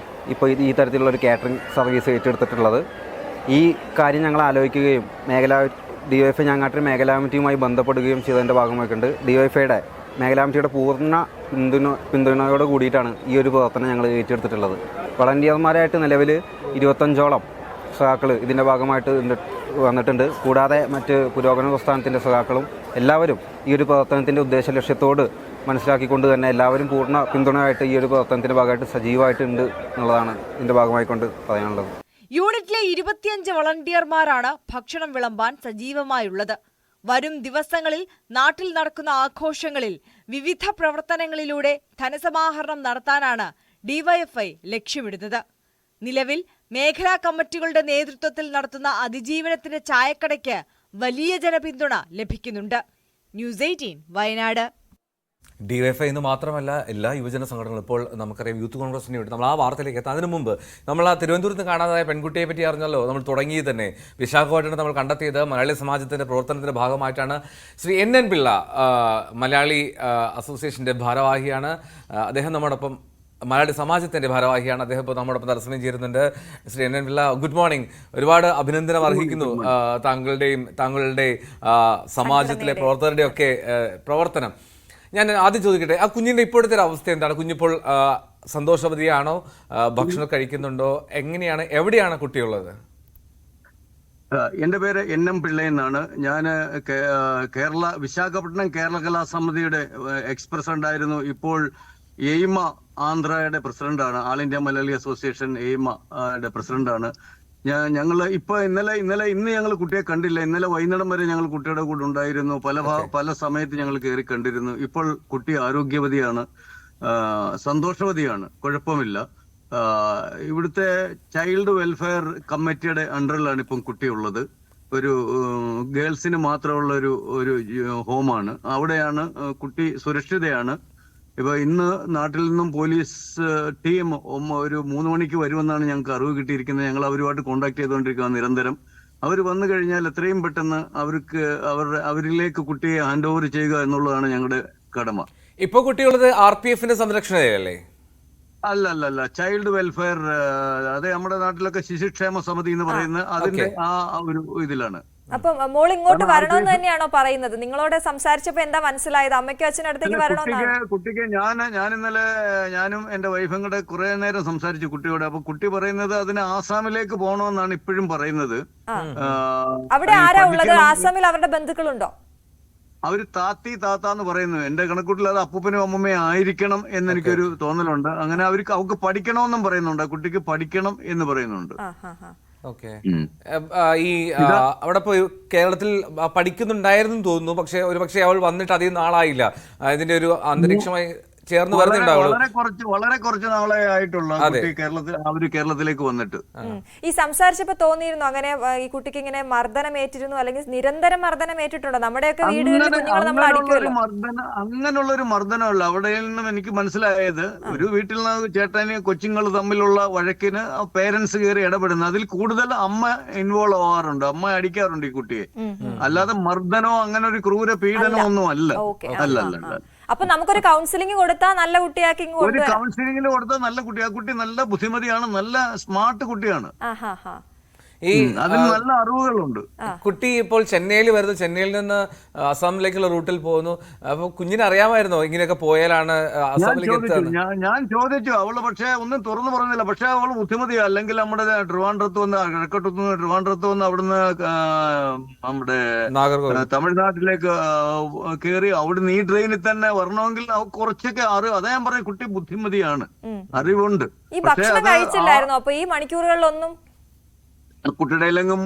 ഇപ്പോൾ ഈ തരത്തിലുള്ള ഒരു കാറ്ററിംഗ് സർവീസ് ഏറ്റെടുത്തിട്ടുള്ളത്. ഈ കാര്യം ഞങ്ങൾ ആലോചിക്കുകയും DYFI ഞാങ്ങാട്ടിൽ മേഖലാ കമ്മിറ്റിയുമായി ബന്ധപ്പെടുകയും ചെയ്തതിൻ്റെ ഭാഗമായിട്ടുണ്ട്. DYFIയുടെ മേഖലാ കമ്മിറ്റിയുടെ പൂർണ്ണ പിന്തുണയോട് കൂടിയിട്ടാണ് ഈ ഒരു പ്രവർത്തനം ഞങ്ങൾ ഏറ്റെടുത്തിട്ടുള്ളത്. വളണ്ടിയർമാരായിട്ട് നിലവിൽ 25ഓളം സഖാക്കൾ ഇതിൻ്റെ ഭാഗമായിട്ട് വന്നിട്ടുണ്ട്. കൂടാതെ മറ്റ് പുരോഗമന പ്രസ്ഥാനത്തിൻ്റെ സഖാക്കളും എല്ലാവരും ഈ ഒരു പ്രവർത്തനത്തിൻ്റെ ഉദ്ദേശ ലക്ഷ്യത്തോട് മനസ്സിലാക്കിക്കൊണ്ട് തന്നെ എല്ലാവരും പൂർണ്ണ പിന്തുണയായിട്ട് ഈ ഒരു പ്രവർത്തനത്തിൻ്റെ ഭാഗമായിട്ട് സജീവമായിട്ടുണ്ട് എന്നുള്ളതാണ് ഇതിൻ്റെ ഭാഗമായിക്കൊണ്ട് പറയാനുള്ളത്. യൂണിറ്റിലെ 25 വളണ്ടിയർമാരാണ് ഭക്ഷണം വിളമ്പാൻ സജീവമായുള്ളത്. വരും ദിവസങ്ങളിൽ നാട്ടിൽ നടക്കുന്ന ആഘോഷങ്ങളിൽ വിവിധ പ്രവർത്തനങ്ങളിലൂടെ ധനസമാഹരണം നടത്താനാണ് DYFI ലക്ഷ്യമിടുന്നത്. നിലവിൽ മേഖലാ കമ്മിറ്റികളുടെ നേതൃത്വത്തിൽ നടത്തുന്ന അതിജീവനത്തിന്റെ ചായക്കടയ്ക്ക് വലിയ ജനപിന്തുണ ലഭിക്കുന്നുണ്ട്. ന്യൂസ് 18 വയനാട്. DYFI എന്ന് മാത്രമല്ല എല്ലാ യുവജന സംഘടനകളും ഇപ്പോൾ നമുക്കറിയാം യൂത്ത് കോൺഗ്രസിന് വേണ്ടി നമ്മൾ ആ വാർത്തയിലേക്ക് എത്താം. അതിനു മുമ്പ് നമ്മൾ ആ തിരുവനന്തപുരത്ത് കാണാതായ പെൺകുട്ടിയെ പറ്റി അറിഞ്ഞല്ലോ. നമ്മൾ തുടങ്ങിയത് തന്നെ വിശാഖപട്ടണം നമ്മൾ കണ്ടെത്തിയത് മലയാളി സമാജത്തിൻ്റെ പ്രവർത്തനത്തിൻ്റെ ഭാഗമായിട്ടാണ്. ശ്രീ NN പിള്ള മലയാളി അസോസിയേഷൻ്റെ ഭാരവാഹിയാണ്. അദ്ദേഹം നമ്മോടൊപ്പം മലയാളി സമാജത്തിൻ്റെ ഭാരവാഹിയാണ്. അദ്ദേഹം ഇപ്പോൾ നമ്മോടൊപ്പം തലസ്സനം ചേരുന്നുണ്ട്. Shri NN Pillai, good morning. ഒരുപാട് അഭിനന്ദനം അർഹിക്കുന്നു താങ്കളുടെ സമാജത്തിലെ പ്രവർത്തകരുടെയൊക്കെ പ്രവർത്തനം. ഞാൻ ആദ്യം ചോദിക്കട്ടെ, ആ കുഞ്ഞിൻ്റെ ഇപ്പോഴത്തെ ഒരു അവസ്ഥ എന്താണ്? കുഞ്ഞിപ്പോൾ സന്തോഷവതിയാണോ? ഭക്ഷണം കഴിക്കുന്നുണ്ടോ? എങ്ങനെയാണ്? എവിടെയാണ് കുട്ടിയുള്ളത്? എൻ്റെ പേര് NM പിള്ള എന്നാണ്. ഞാൻ വിശാഖപട്ടണം കേരള കലാസമിതിയുടെ എക്സ് പ്രസിഡന്റ് ആയിരുന്നു. ഇപ്പോൾ എയിമ ആന്ധ്രയുടെ പ്രസിഡന്റാണ്. ആൾ ഇന്ത്യ മലയാളി അസോസിയേഷൻ എയിമയുടെ പ്രസിഡന്റാണ്. ഞങ്ങൾ ഇപ്പൊ ഇന്ന് ഞങ്ങൾ കുട്ടിയെ കണ്ടില്ല. ഇന്നലെ വൈകുന്നേരം വരെ ഞങ്ങൾ കുട്ടിയുടെ കൂടെ ഉണ്ടായിരുന്നു. പല സമയത്ത് ഞങ്ങൾ കയറി കണ്ടിരുന്നു. ഇപ്പോൾ കുട്ടി ആരോഗ്യവതിയാണ്, സന്തോഷവതിയാണ്, കുഴപ്പമില്ല. ഇവിടുത്തെ ചൈൽഡ് വെൽഫെയർ കമ്മിറ്റിയുടെ അണ്ടറിലാണ് ഇപ്പം കുട്ടിയുള്ളത്. ഒരു ഗേൾസിന് മാത്രമുള്ള ഒരു ഹോമാണ്. അവിടെയാണ് കുട്ടി സുരക്ഷിതയാണ്. ഇപ്പൊ ഇന്ന് നാട്ടിൽ നിന്നും പോലീസ് ടീം ഒരു 3 മണിക്ക് വരുമെന്നാണ് ഞങ്ങൾക്ക് അറിവ് കിട്ടിയിരിക്കുന്നത്. ഞങ്ങൾ അവരുമായിട്ട് കോണ്ടാക്ട് ചെയ്തുകൊണ്ടിരിക്കുക നിരന്തരം. അവർ വന്നു കഴിഞ്ഞാൽ എത്രയും പെട്ടെന്ന് അവരിലേക്ക് കുട്ടിയെ ഹാൻഡ് ഓവർ ചെയ്യുക എന്നുള്ളതാണ് ഞങ്ങളുടെ കടമ. ഇപ്പൊ കുട്ടിയുള്ളത് RPFന്റെ സംരക്ഷണയിലല്ലേ? അല്ല, ചൈൽഡ് വെൽഫെയർ, അതെ, നമ്മുടെ നാട്ടിലൊക്കെ ശിശുക്ഷേമ സമിതി എന്ന് പറയുന്ന അതിന്റെ ആ ഒരു ഇതിലാണ്. അപ്പൊ മോൾ ഇങ്ങോട്ട് വരണമെന്ന് തന്നെയാണോ പറയുന്നത്? നിങ്ങളോട് സംസാരിച്ചപ്പോ എന്താ മനസ്സിലായത്? അമ്മയ്ക്കും അച്ഛനും അടുത്തേക്ക് വരണമെന്നാണ്? കുട്ടിക്ക് ഞാൻ ഇന്നലെ ഞാനും എന്റെ വൈഫും കൂടെ കുറെ നേരം സംസാരിച്ചു കുട്ടിയോട്. അപ്പൊ കുട്ടി പറയുന്നത് അതിന് ആസാമിലേക്ക് പോകണമെന്നാണ് ഇപ്പോഴും പറയുന്നത്. അവിടെ ആരാ ഉള്ളത്? ആസാമിൽ അവരുടെ ബന്ധുക്കളുണ്ടോ? അവര് താത്താന്ന് പറയുന്നു. എന്റെ കണക്കൂട്ടിൽ അത് അപ്പൂപ്പനും അമ്മമ്മയും ആയിരിക്കണം എന്ന് എനിക്കൊരു തോന്നലുണ്ട്. അങ്ങനെ അവർക്ക് പഠിക്കണമെന്നും പറയുന്നുണ്ട്. കുട്ടിക്ക് പഠിക്കണം എന്ന് പറയുന്നുണ്ട്. ഓക്കെ. ഈ അവിടെ പോയി കേരളത്തിൽ പഠിക്കുന്നുണ്ടായിരുന്നു തോന്നുന്നു. പക്ഷെ ഒരുപക്ഷെ അവൾ വന്നിട്ട് അധികം നാളായില്ല. ഇതിന്റെ ഒരു അന്തരീക്ഷമായി ചേർന്ന് വരുന്നുണ്ടാവുള്ളൂ. വളരെ കുറച്ച് നാളെ ആയിട്ടുള്ള കേരളത്തിലേക്ക് വന്നിട്ട്. ഈ സംസാരിച്ചപ്പോ തോന്നിയിരുന്നു അങ്ങനെ ഈ കുട്ടിക്ക് ഇങ്ങനെ മർദ്ദനമേറ്റിരുന്നു, അല്ലെങ്കിൽ നിരന്തരം മർദ്ദനമേറ്റിട്ടുണ്ടോ? നമ്മുടെയൊക്കെ വീടുകളിൽ കുഞ്ഞുങ്ങൾ നമ്മൾ അടിക്കുമല്ലോ. അങ്ങനെയുള്ള ഒരു മർദ്ദനമല്ല അവിടെ നിന്നും എനിക്ക് മനസ്സിലായത്. ഒരു വീട്ടിൽ നിന്ന് ചേട്ടന് കൊച്ചുങ്ങൾ തമ്മിലുള്ള വഴക്കിന് പേരൻസ് കയറി ഇടപെടുന്നു. അതിൽ കൂടുതൽ അമ്മ ഇൻവോൾവ് ആവാറുണ്ട്. അമ്മ അടിക്കാറുണ്ട് ഈ കുട്ടിയെ. അല്ലാതെ മർദ്ദനോ അങ്ങനെ ഒരു ക്രൂര പീഡനമോ ഒന്നും അല്ല. അപ്പൊ നമുക്കൊരു കൗൺസിലിംഗ് കൊടുത്താൽ നല്ല കുട്ടിയാക്കി ഒരു കൗൺസിലിംഗിൽ കൊടുത്താൽ നല്ല കുട്ടി. ആ കുട്ടി നല്ല ബുദ്ധിമതിയാണ്, നല്ല സ്മാർട്ട് കുട്ടിയാണ്. അതിന് നല്ല അറിവുകളുണ്ട്. കുട്ടി ഇപ്പോൾ ചെന്നൈയിൽ വരുന്നു, ചെന്നൈയിൽ നിന്ന് അസാമിലേക്കുള്ള റൂട്ടിൽ പോകുന്നു. അപ്പൊ കുഞ്ഞിനെ അറിയാമായിരുന്നോ ഇങ്ങനെയൊക്കെ പോയാലാണ് അസാമിലേക്ക് എത്തുന്നത്? ഞാൻ ചോദിച്ചു അവള്, പക്ഷെ ഒന്നും തുറന്നു പറഞ്ഞില്ല. പക്ഷെ അവള് ബുദ്ധിമതിയാ. അല്ലെങ്കിൽ നമ്മുടെ ട്രിവാൻഡ്രത്ത് വന്ന് അവിടുന്ന് നമ്മുടെ തമിഴ്നാട്ടിലേക്ക് കയറി അവിടുന്ന് ഈ ട്രെയിനിൽ തന്നെ വരണമെങ്കിൽ കുറച്ചൊക്കെ അതാ ഞാൻ പറഞ്ഞ കുട്ടി ബുദ്ധിമതിയാണ്, അറിവുണ്ട്. ഈ ഭക്ഷണം കഴിച്ചില്ലായിരുന്നോ അപ്പൊ ഈ മണിക്കൂറുകളിലൊന്നും? കുട്ടിയുടെ കയ്യിലെങ്കും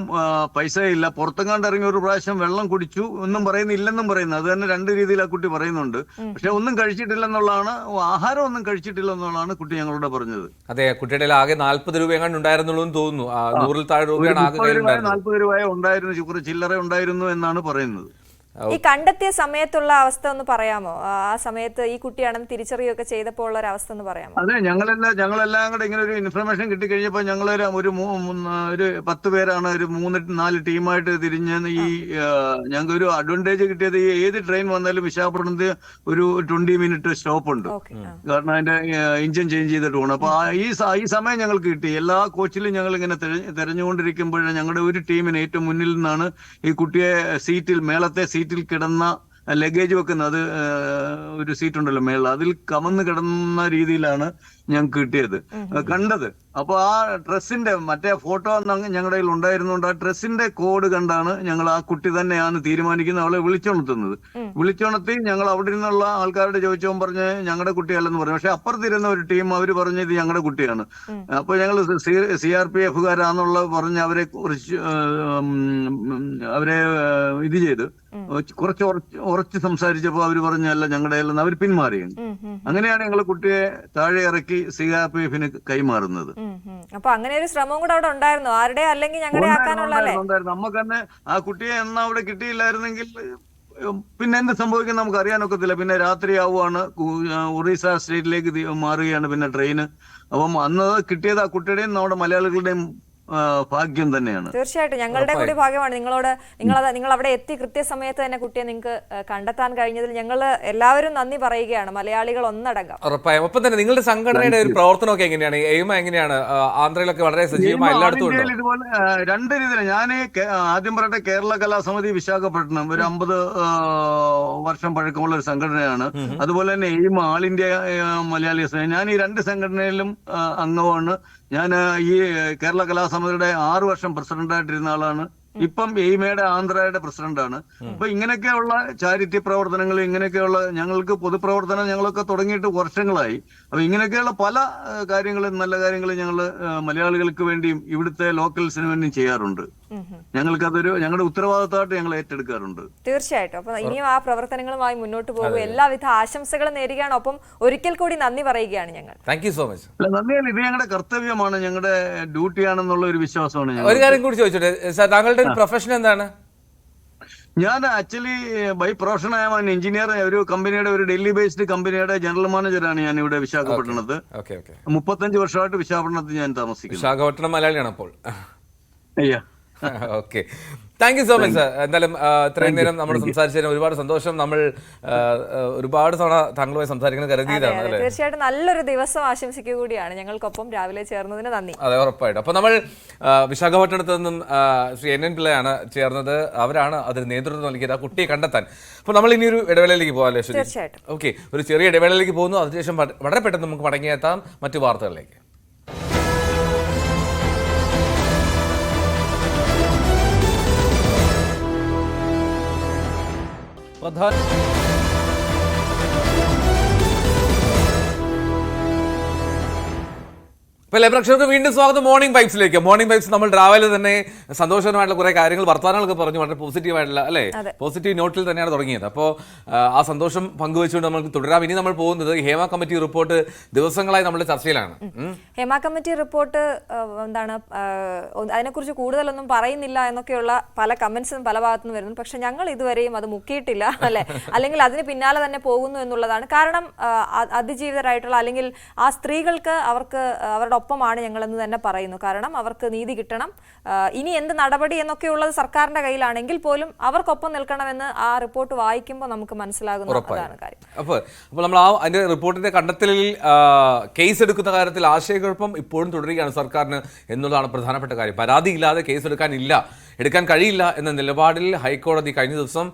പൈസ ഇല്ല. പുറത്തെങ്ങാണ്ട് ഇറങ്ങി ഒരു പ്രാവശ്യം വെള്ളം കുടിച്ചു എന്നും പറയുന്നില്ലെന്നും പറയുന്നു. അത് തന്നെ 2 രീതിയിൽ ആ കുട്ടി പറയുന്നുണ്ട്. പക്ഷെ ഒന്നും കഴിച്ചിട്ടില്ലെന്നുള്ളതാണ്, ആഹാരം ഒന്നും കഴിച്ചിട്ടില്ലെന്നുള്ളതാണ് കുട്ടി ഞങ്ങളോട് പറഞ്ഞത്. അതെ, കുട്ടിയുടെ ആകെ 40 രൂപ എങ്ങാണ്ട് ഉണ്ടായിരുന്നുള്ളൂ എന്ന് തോന്നുന്നു. 100-ൽ താഴെ രൂപയാണ് ആകെ. 40 രൂപ ഉണ്ടായിരുന്നു, ചില്ലറ ഉണ്ടായിരുന്നു എന്നാണ് പറയുന്നത്. ഈ കണ്ടെത്തിയ സമയത്തുള്ള അവസ്ഥ ഒന്ന് പറയാമോ? ആ സമയത്ത് ഈ കുട്ടിയാണെന്ന് തിരിച്ചറിയുകയൊക്കെ ചെയ്തപ്പോൾ ഉള്ള ഒരു അവസ്ഥ ഒന്ന് പറയാമോ? അതെ, ഞങ്ങളെല്ലാം കൂടെ ഇങ്ങനെ ഒരു ഇൻഫർമേഷൻ കിട്ടിക്കഴിഞ്ഞപ്പോൾ ഞങ്ങൾ ഒരു 10 പേരാണ് ഒരു 3-4 ടീമായിട്ട് തിരിഞ്ഞ് ഞങ്ങൾക്ക് ഒരു അഡ്വാൻറ്റേജ് കിട്ടിയത് ഈ ഏത് ട്രെയിൻ വന്നാലും വിശാഖപട്ടണത്ത് ഒരു 20 മിനിറ്റ് സ്റ്റോപ്പ് ഉണ്ട്. കാരണം അതിന്റെ എഞ്ചിൻ ചേഞ്ച് ചെയ്തിട്ട് പോകണം. അപ്പൊ ഈ സമയം ഞങ്ങൾക്ക് കിട്ടി. എല്ലാ കോച്ചിലും ഞങ്ങൾ ഇങ്ങനെ തെരഞ്ഞുകൊണ്ടിരിക്കുമ്പോഴേ ഞങ്ങളുടെ ഒരു ടീമിന് ഏറ്റവും മുന്നിൽ നിന്നാണ് ഈ കുട്ടിയെ മേളത്തെ സീറ്റിൽ കിടന്ന ലഗേജ് വെക്കുന്നത്. അത് ഒരു സീറ്റ് ഉണ്ടല്ലോ മേളിൽ, അതിൽ കമന്ന് കിടന്ന രീതിയിലാണ് ഞങ്ങൾക്ക് കിട്ടിയത്, കണ്ടത്. അപ്പൊ ആ ഡ്രസ്സിന്റെ മറ്റേ ഫോട്ടോ ഞങ്ങളുടെ കയ്യിൽ ഉണ്ടായിരുന്നുകൊണ്ട് ആ ഡ്രസ്സിന്റെ കോഡ് കണ്ടാണ് ഞങ്ങൾ ആ കുട്ടി തന്നെയാണ് തീരുമാനിക്കുന്നത് അവളെ വിളിച്ചുണർത്തി ഞങ്ങൾ അവിടെ നിന്നുള്ള ആൾക്കാരോട് ചോദിച്ചവൻ പറഞ്ഞ് ഞങ്ങളുടെ കുട്ടിയല്ലെന്ന് പറഞ്ഞു. പക്ഷെ അപ്പുറത്തിരുന്ന ഒരു ടീം അവർ പറഞ്ഞ് ഇത് ഞങ്ങളുടെ കുട്ടിയാണ്. അപ്പൊ ഞങ്ങൾ CRPF പറഞ്ഞ് അവരെ ഇത് ചെയ്ത് കുറച്ച് ഉറച്ച് സംസാരിച്ചപ്പോ അവര് പറഞ്ഞല്ല ഞങ്ങളുടെ അവർ പിന്മാറിയാണ്. അങ്ങനെയാണ് ഞങ്ങൾ കുട്ടിയെ താഴെ ഇറക്കി CRPF കൈമാറുന്നത്. അപ്പൊ അങ്ങനെ ഒരു ശ്രമം കൂടെ അവിടെ ഉണ്ടായിരുന്നു, ആരുടെ അല്ലെങ്കിൽ ഞങ്ങളുടെ ആക്കാനുള്ളതല്ലേ? നമുക്ക് തന്നെ ആ കുട്ടിയെ എന്നാ അവിടെ കിട്ടിയില്ലായിരുന്നെങ്കിൽ പിന്നെ എന്ത് സംഭവിക്കും നമുക്ക് അറിയാനൊക്കത്തില്ല. പിന്നെ രാത്രിയാവുകയാണ്, ഒറീസ സ്റ്റേറ്റിലേക്ക് മാറുകയാണ് പിന്നെ ട്രെയിന്. അപ്പം അന്ന് കിട്ടിയത് ആ കുട്ടിയുടെയും നമ്മുടെ മലയാളികളുടെയും ഭാഗ്യം തന്നെയാണ്. തീർച്ചയായിട്ടും ഞങ്ങളുടെ കൂടി ഭാഗ്യമാണ്. നിങ്ങൾ അവിടെ എത്തി കൃത്യസമയത്ത് തന്നെ കുട്ടിയെ നിങ്ങൾക്ക് കണ്ടെത്താൻ കഴിഞ്ഞതിൽ ഞങ്ങൾ എല്ലാവരും നന്ദി പറയുകയാണ്, മലയാളികൾ ഒന്നടങ്കം. ഉറപ്പായും. ഒപ്പം തന്നെ നിങ്ങളുടെ സംഘടനയുടെ ഒരു പ്രവർത്തനമൊക്കെ എങ്ങനെയാണ്? എയിമ എങ്ങനെയാണ്? ആന്ധ്രയിലൊക്കെ വളരെ സജീവമായി എല്ലായിടത്തും ഉണ്ട്. ഇതുപോലെ 2 രീതിയിൽ ഞാൻ ആദ്യം പറയട്ടെ, കേരള കലാസമിതി വിശാഖപട്ടണം ഒരു 50 വർഷം പഴക്കമുള്ള ഒരു സംഘടനയാണ്. അതുപോലെ തന്നെ എയിമ ആൾ ഇന്ത്യ മലയാളി അസോസിയേഷൻ, ഞാൻ ഈ 2 സംഘടനയിലും അംഗമാണ്. ഞാൻ ഈ കേരള കലാസമിതിയുടെ 6 വർഷം പ്രസിഡന്റായിട്ടിരുന്ന ആളാണ്. ഇപ്പം എയിമയുടെ ആന്ധ്രയുടെ പ്രസിഡന്റാണ്. അപ്പൊ ഇങ്ങനെയൊക്കെയുള്ള ചാരിറ്റി പ്രവർത്തനങ്ങൾ, ഇങ്ങനെയൊക്കെയുള്ള ഞങ്ങൾക്ക് പൊതുപ്രവർത്തനം ഞങ്ങളൊക്കെ തുടങ്ങിയിട്ട് വർഷങ്ങളായി. അപ്പൊ ഇങ്ങനെയൊക്കെയുള്ള പല കാര്യങ്ങളും നല്ല കാര്യങ്ങളും ഞങ്ങൾ മലയാളികൾക്ക് വേണ്ടിയും ഇവിടുത്തെ ലോക്കൽസിന് വേണ്ടിയും ചെയ്യാറുണ്ട്. ഞങ്ങൾക്കതൊരു ഞങ്ങളുടെ ഉത്തരവാദിത്തമായിട്ട് ഞങ്ങൾ ഏറ്റെടുക്കാറുണ്ട്. തീർച്ചയായിട്ടും. അപ്പൊ ഇനിയും ആ പ്രവർത്തനങ്ങളുമായി മുന്നോട്ട് പോകും. എല്ലാവിധ ആശംസകളും നേരുകയാണ്. ഒപ്പം ഒരിക്കൽ കൂടി നന്ദി പറയുകയാണ് ഞങ്ങൾ. Thank you so much. നന്ദിയല്ല, ഇത് ഞങ്ങളുടെ കർത്തവ്യമാണ്, ഞങ്ങളുടെ ഡ്യൂട്ടിയാണെന്നുള്ള ഒരു വിശ്വാസമാണ്. ഒരു കാര്യം കൂടി ചോദിച്ചോട്ടെ, താങ്കളുടെ പ്രൊഫഷൻ എന്താണ്? ഞാൻ actually by profession I am engineer. ഒരു കമ്പനിയുടെ, ഒരു ഡൽഹി ബേസ്ഡ് കമ്പനിയുടെ ജനറൽ മാനേജറാണ് ഞാൻ ഇവിടെ വിശാഖപട്ടണത്ത്. 35 വർഷമായിട്ട് വിശാഖപട്ടണത്ത് ഞാൻ താമസിക്കുന്നു. വിശാഖപട്ടണം മലയാളിയാണ് അപ്പോൾ? അയ്യാ, okay. Thank you so much sir. എന്തായാലും ഇത്രയും നേരം നമ്മൾ സംസാരിച്ചതിന് ഒരുപാട് സന്തോഷം. നമ്മൾ ഒരുപാട് തവണ താങ്കളുമായി സംസാരിക്കുന്നത് കരുതിയതാണ് അല്ലേ? തീർച്ചയായിട്ടും നല്ലൊരു ദിവസം ആശംസിക്കുക കൂടിയാണ്. ഞങ്ങൾക്കൊപ്പം രാവിലെ ചേർന്നതിന് നന്ദി. അതെ, ഉറപ്പായിട്ടും. അപ്പൊ നമ്മൾ വിശാഖപട്ടണത്ത് നിന്നും ശ്രീ NN പിള്ളയാണ് ചേർന്നത്. അവരാണ് അതിന് നേതൃത്വം നൽകിയത് ആ കുട്ടിയെ കണ്ടെത്താൻ. അപ്പൊ നമ്മൾ ഇനി ഒരു ഇടവേളയിലേക്ക് പോകാം. തീർച്ചയായിട്ടും. ഓക്കെ, ഒരു ചെറിയ ഇടവേളയിലേക്ക് പോകുന്നു. അതിനുശേഷം വളരെ പെട്ടെന്ന് നമുക്ക് മടങ്ങിയെത്താം മറ്റു വാർത്തകളിലേക്ക്. എല്ലാ പ്രേക്ഷകർക്ക് വീണ്ടും സ്വാഗതം മോർണിംഗ് വൈബ്സിലേക്ക്. മോർണിംഗ് വൈബ്സ് നമ്മൾ രാവിലെ തന്നെ സന്തോഷകരമായിട്ടുള്ള കുറെ കാര്യങ്ങൾ, വർത്തമാനങ്ങളൊക്കെ പറഞ്ഞു, വളരെ പോസിറ്റീവായിട്ടുള്ള അല്ലേ, പോസിറ്റീവ് നോട്ടിൽ തന്നെയാണ് തുടങ്ങിയത്. അപ്പോൾ ആ സന്തോഷം പങ്കുവെച്ചുകൊണ്ട് നമുക്ക് തുടരാം. ഇനി നമ്മൾ പോകുന്നത് ഹേമ കമ്മിറ്റി റിപ്പോർട്ട് ദിവസങ്ങളായി നമ്മുടെ ചർച്ചയിലാണ്. ഹേമ കമ്മിറ്റി റിപ്പോർട്ട് എന്താണ്, അതിനെക്കുറിച്ച് കൂടുതലൊന്നും പറയുന്നില്ല എന്നൊക്കെയുള്ള പല കമന്റ്സും പല ഭാഗത്തുനിന്ന് വരുന്നു. പക്ഷെ ഞങ്ങൾ ഇതുവരെയും അത് മുക്കിയിട്ടില്ല അല്ലെ, അല്ലെങ്കിൽ അതിന് പിന്നാലെ തന്നെ പോകുന്നു എന്നുള്ളതാണ്. കാരണം അതിജീവിതരായിട്ടുള്ള അല്ലെങ്കിൽ ആ സ്ത്രീകൾക്ക് അവരുടെ ഒപ്പമാണ് ഞങ്ങളെന്ന് തന്നെ പറയുന്നു. കാരണം അവർക്ക് നീതി കിട്ടണം. ഇനി എന്ത് നടപടി എന്നൊക്കെയുള്ളത് സർക്കാരിന്റെ കയ്യിലാണെങ്കിൽ പോലും അവർക്കൊപ്പം നിൽക്കണമെന്ന് ആ റിപ്പോർട്ട് വായിക്കുമ്പോൾ നമുക്ക് മനസ്സിലാകുന്നതാണ് കാര്യം. അപ്പോൾ നമ്മൾ അതിന്റെ റിപ്പോർട്ടിന്റെ കണ്ടെത്തലിൽ കേസ് എടുക്കുന്ന കാര്യത്തിൽ ആശയക്കുഴപ്പം ഇപ്പോഴും തുടരുകയാണ് സർക്കാരിന് എന്നുള്ളതാണ് പ്രധാനപ്പെട്ട കാര്യം. പരാതിയില്ലാതെ കേസ് എടുക്കാൻ കഴിയില്ല എന്ന നിലപാടിൽ ഹൈക്കോടതി കഴിഞ്ഞ ദിവസം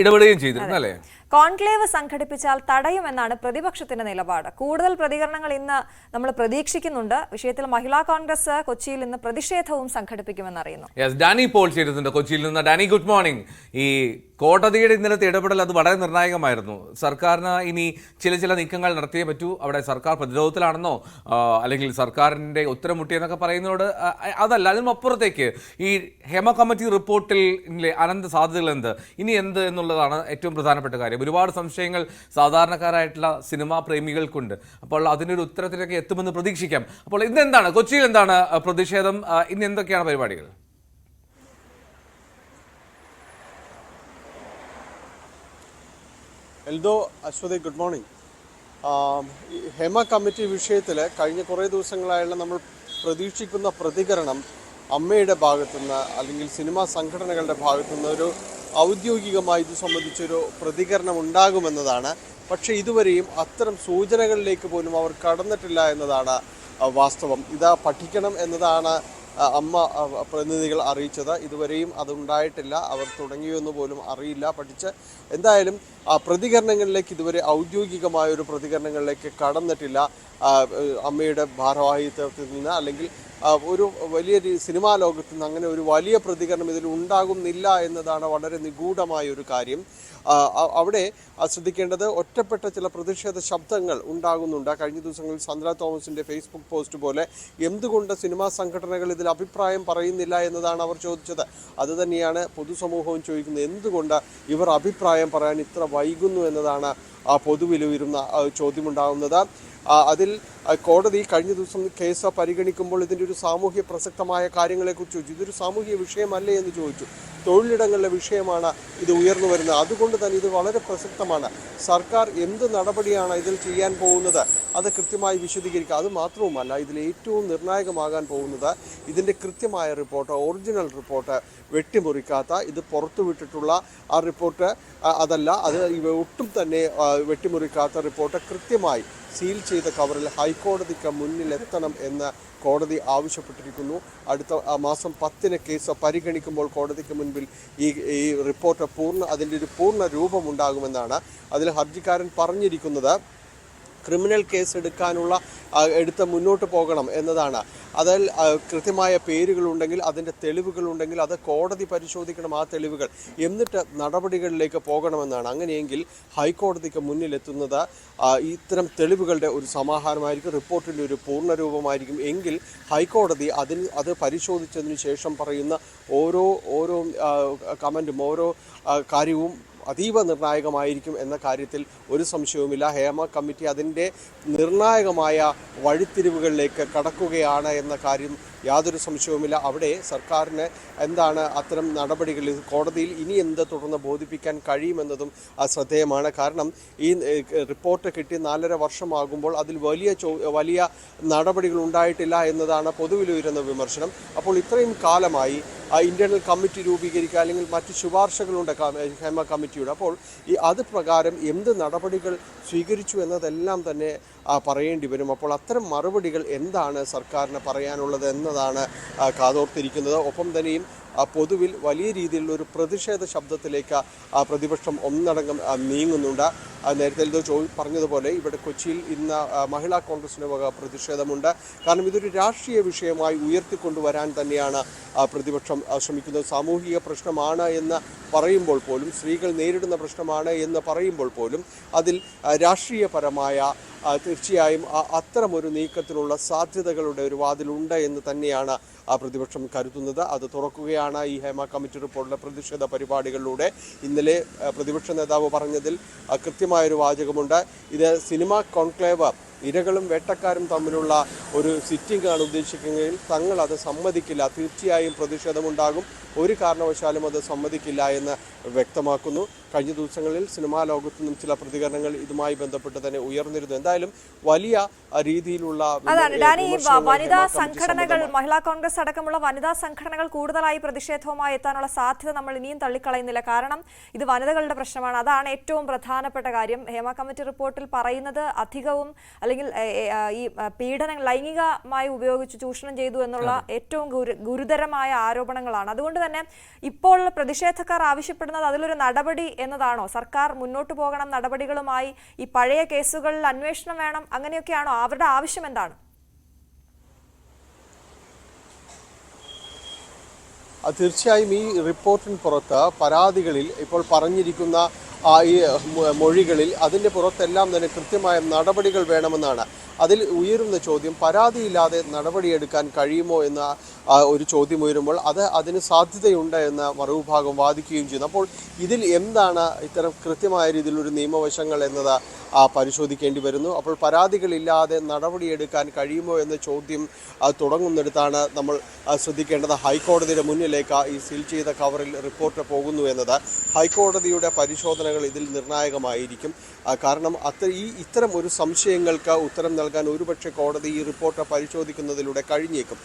ഇടപെടുകയും ചെയ്തിരുന്നു അല്ലേ? കോൺക്ലേവ് സംഘടിപ്പിച്ചാൽ തടയുമെന്നാണ് പ്രതിപക്ഷത്തിന്റെ നിലപാട്. കൂടുതൽ പ്രതികരണങ്ങൾ ഇന്ന് നമ്മൾ പ്രതീക്ഷിക്കുന്നുണ്ട്. വിഷയത്തിൽ മഹിളാ കോൺഗ്രസ് കൊച്ചിയിൽ ഇന്ന് പ്രതിഷേധവും സംഘടിപ്പിക്കുമെന്നറിയുന്നു. ഡാനി പോൾ ചെയ്തിട്ടുണ്ട് കൊച്ചിയിൽ നിന്ന്. Dani, good morning. ഈ കോടതിയുടെ ഇന്നലത്തെ ഇടപെടൽ അത് വളരെ നിർണായകമായിരുന്നു. സർക്കാരിന് ഇനി ചില നീക്കങ്ങൾ നടത്തിയേ പറ്റൂ. അവിടെ സർക്കാർ പ്രതിരോധത്തിലാണെന്നോ അല്ലെങ്കിൽ സർക്കാരിന്റെ ഉത്തരം മുട്ടിയെന്നൊക്കെ പറയുന്നതോട് അതല്ല, അതിനും അപ്പുറത്തേക്ക് ഈ ഹേമ കമ്മിറ്റി റിപ്പോർട്ടിൽ അനന്ത സാധ്യതകൾ എന്ത്, ഇനി എന്ത് എന്നുള്ളതാണ് ഏറ്റവും പ്രധാനപ്പെട്ട കാര്യം. ഒരുപാട് സംശയങ്ങൾ സാധാരണക്കാരായിട്ടുള്ള സിനിമാ പ്രേമികൾക്കുണ്ട്. അപ്പോൾ അതിനൊരു ഉത്തരത്തിലേക്ക് എത്തുമെന്ന് പ്രതീക്ഷിക്കാം. അപ്പോൾ ഇന്നെന്താണ് കൊച്ചിയിൽ എന്താണ് പ്രതിഷേധം, ഇന്ന് എന്തൊക്കെയാണ് പരിപാടികൾ? Eldho Aswathy, good morning. Hema committee വിഷയത്തിൽ കഴിഞ്ഞ കുറേ ദിവസങ്ങളായുള്ള നമ്മൾ പ്രതീക്ഷിക്കുന്ന പ്രതികരണം അമ്മയുടെ ഭാഗത്തുനിന്ന് അല്ലെങ്കിൽ സിനിമാ സംഘടനകളുടെ ഭാഗത്തുനിന്ന് ഒരു ഔദ്യോഗികമായി ഇത് സംബന്ധിച്ചൊരു പ്രതികരണം ഉണ്ടാകുമെന്നതാണ്. പക്ഷേ ഇതുവരെയും അത്തരം സൂചനകളിലേക്ക് പോലും അവർ കടന്നിട്ടില്ല എന്നതാണ് വാസ്തവം. ഇത് പഠിക്കണം എന്നതാണ് അമ്മ പ്രതിനിധികൾ അറിയിച്ചത്. ഇതുവരെയും അതുണ്ടായിട്ടില്ല. അവർ തുടങ്ങിയെന്ന് പോലും അറിയില്ല. പഠിച്ച് എന്തായാലും പ്രതികരണങ്ങളിലേക്ക് ഇതുവരെ ഔദ്യോഗികമായ ഒരു പ്രതികരണങ്ങളിലേക്ക് കടന്നിട്ടില്ല. അമ്മയുടെ ഭാരവാഹിത്വത്തിൽ നിന്ന് അല്ലെങ്കിൽ ഒരു വലിയ സിനിമാ ലോകത്ത് നിന്ന് അങ്ങനെ ഒരു വലിയ പ്രതികരണം ഇതിൽ ഉണ്ടാകുന്നില്ല എന്നതാണ് വളരെ നിഗൂഢമായ ഒരു കാര്യം. അവിടെ ശ്രദ്ധിക്കേണ്ടത് ഒറ്റപ്പെട്ട ചില പ്രതിഷേധ ശബ്ദങ്ങൾ ഉണ്ടാകുന്നുണ്ട്. കഴിഞ്ഞ ദിവസങ്ങളിൽ സന്ദ്ര തോമസിൻ്റെ ഫേസ്ബുക്ക് പോസ്റ്റ് പോലെ എന്തുകൊണ്ട് സിനിമാ സംഘടനകൾ ഇതിൽ അഭിപ്രായം പറയുന്നില്ല എന്നതാണ് അവർ ചോദിച്ചത്. അതുതന്നെയാണ് പൊതുസമൂഹവും ചോദിക്കുന്നത്. എന്തുകൊണ്ട് ഇവർ അഭിപ്രായം പറയാൻ ഇത്ര വൈകുന്നു എന്നതാണ് പൊതുവിൽ ഉയരുന്ന ചോദ്യമുണ്ടാകുന്നത്. അതിൽ കോടതി കഴിഞ്ഞ ദിവസം കേസ് പരിഗണിക്കുമ്പോൾ ഇതിൻ്റെ ഒരു സാമൂഹ്യ പ്രസക്തമായ കാര്യങ്ങളെക്കുറിച്ച് ചോദിച്ചു. ഇതൊരു സാമൂഹ്യ വിഷയമല്ലേ എന്ന് ചോദിച്ചു. തൊഴിലിടങ്ങളിലെ വിഷയമാണ് ഇത് ഉയർന്നു വരുന്നത്. അതുകൊണ്ട് തന്നെ ഇത് വളരെ പ്രസക്തമാണ്. സർക്കാർ എന്ത് നടപടിയാണ് ഇതിൽ ചെയ്യാൻ പോകുന്നത് അത് കൃത്യമായി വിശദീകരിക്കുക. അത് മാത്രവുമല്ല, ഇതിൽ ഏറ്റവും നിർണായകമാകാൻ പോകുന്നത് ഇതിൻ്റെ കൃത്യമായ റിപ്പോർട്ട്, ഒറിജിനൽ റിപ്പോർട്ട് വെട്ടിമുറിക്കാത്ത, ഇത് പുറത്തുവിട്ടിട്ടുള്ള ആ റിപ്പോർട്ട് അതല്ല, അത് ഒട്ടും തന്നെ വെട്ടിമുറിക്കാത്ത റിപ്പോർട്ട് കൃത്യമായി സീൽ ചെയ്ത കവറിൽ ഹൈക്കോടതിക്ക് മുന്നിലെത്തണം എന്ന് കോടതി ആവശ്യപ്പെട്ടിരിക്കുന്നു. അടുത്ത മാസം 10 കേസ് പരിഗണിക്കുമ്പോൾ കോടതിക്ക് മുൻപിൽ ഈ റിപ്പോർട്ട് അതിൻ്റെ ഒരു പൂർണ്ണ രൂപമുണ്ടാകുമെന്നാണ് അതിൽ ഹർജിക്കാരൻ പറഞ്ഞിരിക്കുന്നത്. ക്രിമിനൽ കേസ് എടുത്ത് മുന്നോട്ട് പോകണം എന്നതാണ്. അതിൽ കൃത്യമായ പേരുകളുണ്ടെങ്കിൽ, അതിൻ്റെ തെളിവുകളുണ്ടെങ്കിൽ അത് കോടതി പരിശോധിക്കണം ആ തെളിവുകൾ, എന്നിട്ട് നടപടികളിലേക്ക് പോകണമെന്നാണ്. അങ്ങനെയെങ്കിൽ ഹൈക്കോടതിക്ക് മുന്നിലെത്തുന്നത് ഇത്തരം തെളിവുകളുടെ ഒരു സമാഹാരമായിരിക്കും, റിപ്പോർട്ടിൻ്റെ ഒരു പൂർണ്ണ രൂപമായിരിക്കും. എങ്കിൽ ഹൈക്കോടതി അത് പരിശോധിച്ചതിന് ശേഷം പറയുന്ന ഓരോ കമൻറ്റും ഓരോ കാര്യവും അതീവ നിർണായകമായിരിക്കും എന്ന കാര്യത്തിൽ ഒരു സംശയവുമില്ല. ഹേമ കമ്മിറ്റി അതിൻ്റെ നിർണായകമായ വഴിത്തിരിവുകളിലേക്ക് കടക്കുകയാണ് എന്ന കാര്യം യാതൊരു സംശയവുമില്ല. അവിടെ സർക്കാരിന് എന്താണ് അത്തരം നടപടികളിൽ കോടതിയിൽ ഇനി എന്ത് തുടർന്ന് ബോധിപ്പിക്കാൻ കഴിയുമെന്നതും ശ്രദ്ധേയമാണ്. കാരണം ഈ റിപ്പോർട്ട് കിട്ടി 4.5 വർഷമാകുമ്പോൾ അതിൽ വലിയ നടപടികൾ ഉണ്ടായിട്ടില്ല എന്നതാണ് പൊതുവിലുയരുന്ന വിമർശനം. അപ്പോൾ ഇത്രയും കാലമായി ഇന്റേണൽ കമ്മിറ്റി രൂപീകരിക്കുക അല്ലെങ്കിൽ മറ്റ് ശുപാർശകളുണ്ട് ഹേമ കമ്മിറ്റിയുടെ. അപ്പോൾ അത് പ്രകാരം എന്ത് നടപടികൾ സ്വീകരിച്ചു എന്നതെല്ലാം തന്നെ പറയേണ്ടി വരും. അപ്പോൾ അത്തരം മറുപടികൾ എന്താണ് സർക്കാരിന് പറയാനുള്ളത് എന്നതാണ് കാതോർത്തിരിക്കുന്നത്. ഒപ്പം തന്നെയും പൊതുവിൽ വലിയ രീതിയിലുള്ള ഒരു പ്രതിഷേധ ശബ്ദത്തിലേക്ക് പ്രതിപക്ഷം ഒന്നടങ്കം നീങ്ങുന്നുണ്ട്. നേരത്തെ പറഞ്ഞതുപോലെ ഇവിടെ കൊച്ചിയിൽ ഇന്ന് മഹിളാ കോൺഗ്രസിന് വക പ്രതിഷേധമുണ്ട്. കാരണം ഇതൊരു രാഷ്ട്രീയ വിഷയമായി ഉയർത്തിക്കൊണ്ടുവരാൻ തന്നെയാണ് പ്രതിപക്ഷം ശ്രമിക്കുന്നത്. സാമൂഹിക പ്രശ്നമാണ് എന്ന് പറയുമ്പോൾ പോലും, സ്ത്രീകൾ നേരിടുന്ന പ്രശ്നമാണ് എന്ന് പറയുമ്പോൾ പോലും അതിൽ രാഷ്ട്രീയപരമായ തീർച്ചയായും അത്തരമൊരു നീക്കത്തിനുള്ള സാധ്യതകളുടെ ഒരു വാതിലുണ്ട് എന്ന് തന്നെയാണ് പ്രതിപക്ഷം കരുതുന്നത്. അത് തുറക്കുകയാണ് ഈ ഹേമ കമ്മിറ്റി റിപ്പോർട്ടിലെ പ്രതിഷേധ പരിപാടികളിലൂടെ. ഇന്നലെ പ്രതിപക്ഷ നേതാവ് പറഞ്ഞതിൽ കൃത്യമായൊരു വാചകമുണ്ട്. ഇത് സിനിമാ കോൺക്ലേവ്, ഇരകളും വേട്ടക്കാരും തമ്മിലുള്ള ഒരു സിറ്റിംഗ് ആണ് ഉദ്ദേശിക്കുന്നതെങ്കിൽ തങ്ങൾ അത് സമ്മതിക്കില്ല. തീർച്ചയായും പ്രതിഷേധമുണ്ടാകും, ഒരു കാരണവശാലും അത് സമ്മതിക്കില്ല എന്ന് വ്യക്തമാക്കുന്നു. കഴിഞ്ഞ ദിവസങ്ങളിൽ സിനിമാ ലോകത്തു നിന്നും ചില പ്രതികരണങ്ങൾ ഇതുമായി ബന്ധപ്പെട്ട് തന്നെ ഉയർന്നിരുന്നു. എന്തായാലും വലിയ രീതിയിലുള്ള വനിതാ സംഘടനകൾ, മഹിളാ കോൺഗ്രസ് അടക്കമുള്ള വനിതാ സംഘടനകൾ കൂടുതലായി പ്രതിഷേധവുമായി എത്താനുള്ള സാധ്യത നമ്മൾ ഇനിയും തള്ളിക്കളയുന്നില്ല. കാരണം ഇത് വനിതകളുടെ പ്രശ്നമാണ്. അതാണ് ഏറ്റവും പ്രധാനപ്പെട്ട കാര്യം. ഹേമ കമ്മിറ്റി റിപ്പോർട്ടിൽ പറയുന്നത് അധികവും അല്ലെങ്കിൽ ഈ പീഡനം ലൈംഗികമായി ഉപയോഗിച്ച് ചൂഷണം ചെയ്തു എന്നുള്ള ഏറ്റവും ഗുരുതരമായ ആരോപണങ്ങളാണ്. അതുകൊണ്ട് തന്നെ ഇപ്പോൾ പ്രതിഷേധക്കാർ ആവശ്യപ്പെടുന്നത് അതിലൊരു നടപടി എന്നതാണോ? സർക്കാർ മുന്നോട്ട് പോകണം നടപടികളുമായി, ഈ പഴയ കേസുകളിൽ അന്വേഷണം വേണം, അങ്ങനെയൊക്കെയാണോ അവരുടെ ആവശ്യം? എന്താണ്? തീർച്ചയായും ഈ റിപ്പോർട്ടിന് പുറത്ത് പരാതികളിൽ ഇപ്പോൾ പറഞ്ഞിരിക്കുന്ന ഈ മൊഴികളിൽ അതിൻ്റെ പുറത്തെല്ലാം തന്നെ കൃത്യമായ നടപടികൾ വേണമെന്നാണ്. അതിൽ ഉയരുന്ന ചോദ്യം, പരാതിയില്ലാതെ നടപടിയെടുക്കാൻ കഴിയുമോ എന്ന ഒരു ചോദ്യം ഉയരുമ്പോൾ അതിന് സാധ്യതയുണ്ട് എന്ന് മറുവിഭാഗം വാദിക്കുകയും ചെയ്യുന്നു. അപ്പോൾ ഇതിൽ എന്താണ് ഇത്തരം കൃത്യമായ രീതിയിലൊരു നിയമവശങ്ങൾ എന്നത് പരിശോധിക്കേണ്ടി വരുന്നു. അപ്പോൾ പരാതികളില്ലാതെ നടപടിയെടുക്കാൻ കഴിയുമോ എന്ന ചോദ്യം തുടങ്ങുന്നിടത്താണ് നമ്മൾ ശ്രദ്ധിക്കേണ്ടത്. ഹൈക്കോടതിയുടെ മുന്നിലേക്ക് ഈ സീൽ ചെയ്ത കവറിൽ റിപ്പോർട്ട് പോകുന്നു എന്നത്. ഹൈക്കോടതിയുടെ പരിശോധനകൾ സൂചനകൾ ഇതിൽ നിർണായകമായിരിക്കും. കാരണം ഇത്തരം ഒരു സംശയങ്ങൾക്ക് ഉത്തരം നൽകാൻ ഒരുപക്ഷെ കോടതി ഈ റിപ്പോർട്ട് പരിശോധിക്കുന്നതിലൂടെ കഴിഞ്ഞേക്കും.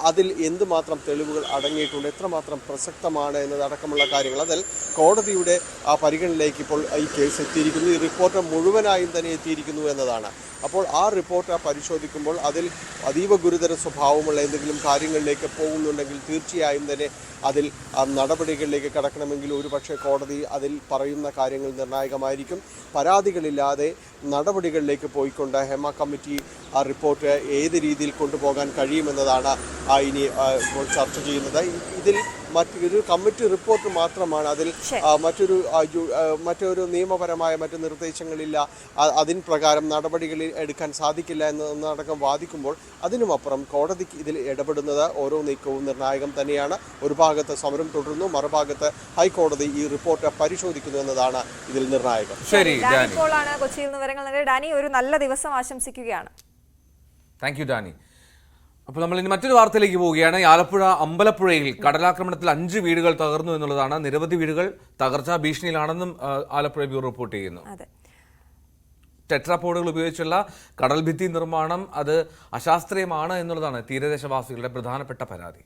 അതിൽ എന്തുമാത്രം തെളിവുകൾ അടങ്ങിയിട്ടുണ്ട്, എത്രമാത്രം പ്രസക്തമാണ് എന്നതടക്കമുള്ള കാര്യങ്ങൾ അതിൽ കോടതിയുടെ പരിഗണനയിലേക്ക് ഇപ്പോൾ ഈ കേസ് എത്തിയിരിക്കുന്നു. ഈ റിപ്പോർട്ട് മുഴുവനായും തന്നെ എത്തിയിരിക്കുന്നു എന്നതാണ്. അപ്പോൾ ആ റിപ്പോർട്ട് പരിശോധിക്കുമ്പോൾ അതിൽ അതീവ ഗുരുതര സ്വഭാവമുള്ള എന്തെങ്കിലും കാര്യങ്ങളിലേക്ക് പോകുന്നുണ്ടെങ്കിൽ തീർച്ചയായും തന്നെ അതിൽ നടപടികളിലേക്ക് കടക്കണമെങ്കിൽ ഒരുപക്ഷെ കോടതി അതിൽ പറയുന്ന കാര്യങ്ങൾ നിർണായകമായിരിക്കും. പരാതികളില്ലാതെ നടപടികളിലേക്ക് പോയിക്കൊണ്ട് ഹേമ കമ്മിറ്റി ആ റിപ്പോർട്ട് ഏത് രീതിയിൽ കൊണ്ടുപോകാൻ കഴിയുമെന്നതാണ് ഇനി ഇപ്പോൾ ചർച്ച ചെയ്യുന്നത്. ഇതിൽ മറ്റൊരു കമ്മിറ്റി റിപ്പോർട്ട് മാത്രമാണ്, അതിൽ മറ്റൊരു നിയമപരമായ മറ്റു നിർദ്ദേശങ്ങളില്ല, അതിന് പ്രകാരം നടപടികൾ എടുക്കാൻ സാധിക്കില്ല എന്നടക്കം വാദിക്കുമ്പോൾ അതിനുമപ്പുറം കോടതിക്ക് ഇതിൽ ഇടപെടുന്നത് ഓരോ നീക്കവും നിർണായകം തന്നെയാണ്. ഒരു ഭാഗത്ത് സമരം തുടരുന്നു, മറുഭാഗത്ത് ഹൈക്കോടതി ഈ റിപ്പോർട്ട് പരിശോധിക്കുന്നു എന്നതാണ് ഇതിൽ നിർണായകം. ശരി, ഇപ്പോഴാണ് കൊച്ചിയിൽ നിന്ന് വിവരങ്ങൾ നൽകിയത്. ഡാനി, ഒരു നല്ല ദിവസം ആശംസിക്കുകയാണ്. Thank you Dani. അപ്പോൾ നമ്മൾ ഇനി മറ്റൊരു വാർത്തയിലേക്ക് പോവുകയാണ്. ആലപ്പുഴ അമ്പലപ്പുഴയിൽ കടലാക്രമണത്തിൽ 5 വീടുകൾ തകർന്നു എന്നുള്ളതാണ്. നിരവധി വീടുകൾ തകർച്ചാ ഭീഷണിയിലാണെന്നും ആലപ്പുഴ ബ്യൂറോ റിപ്പോർട്ട് ചെയ്യുന്നു. ടെട്രാപോഡുകൾ ഉപയോഗിച്ചുള്ള കടൽ ഭിത്തി നിർമ്മാണം അത് അശാസ്ത്രീയമാണ് എന്നുള്ളതാണ് തീരദേശവാസികളുടെ പ്രധാനപ്പെട്ട പരാതി.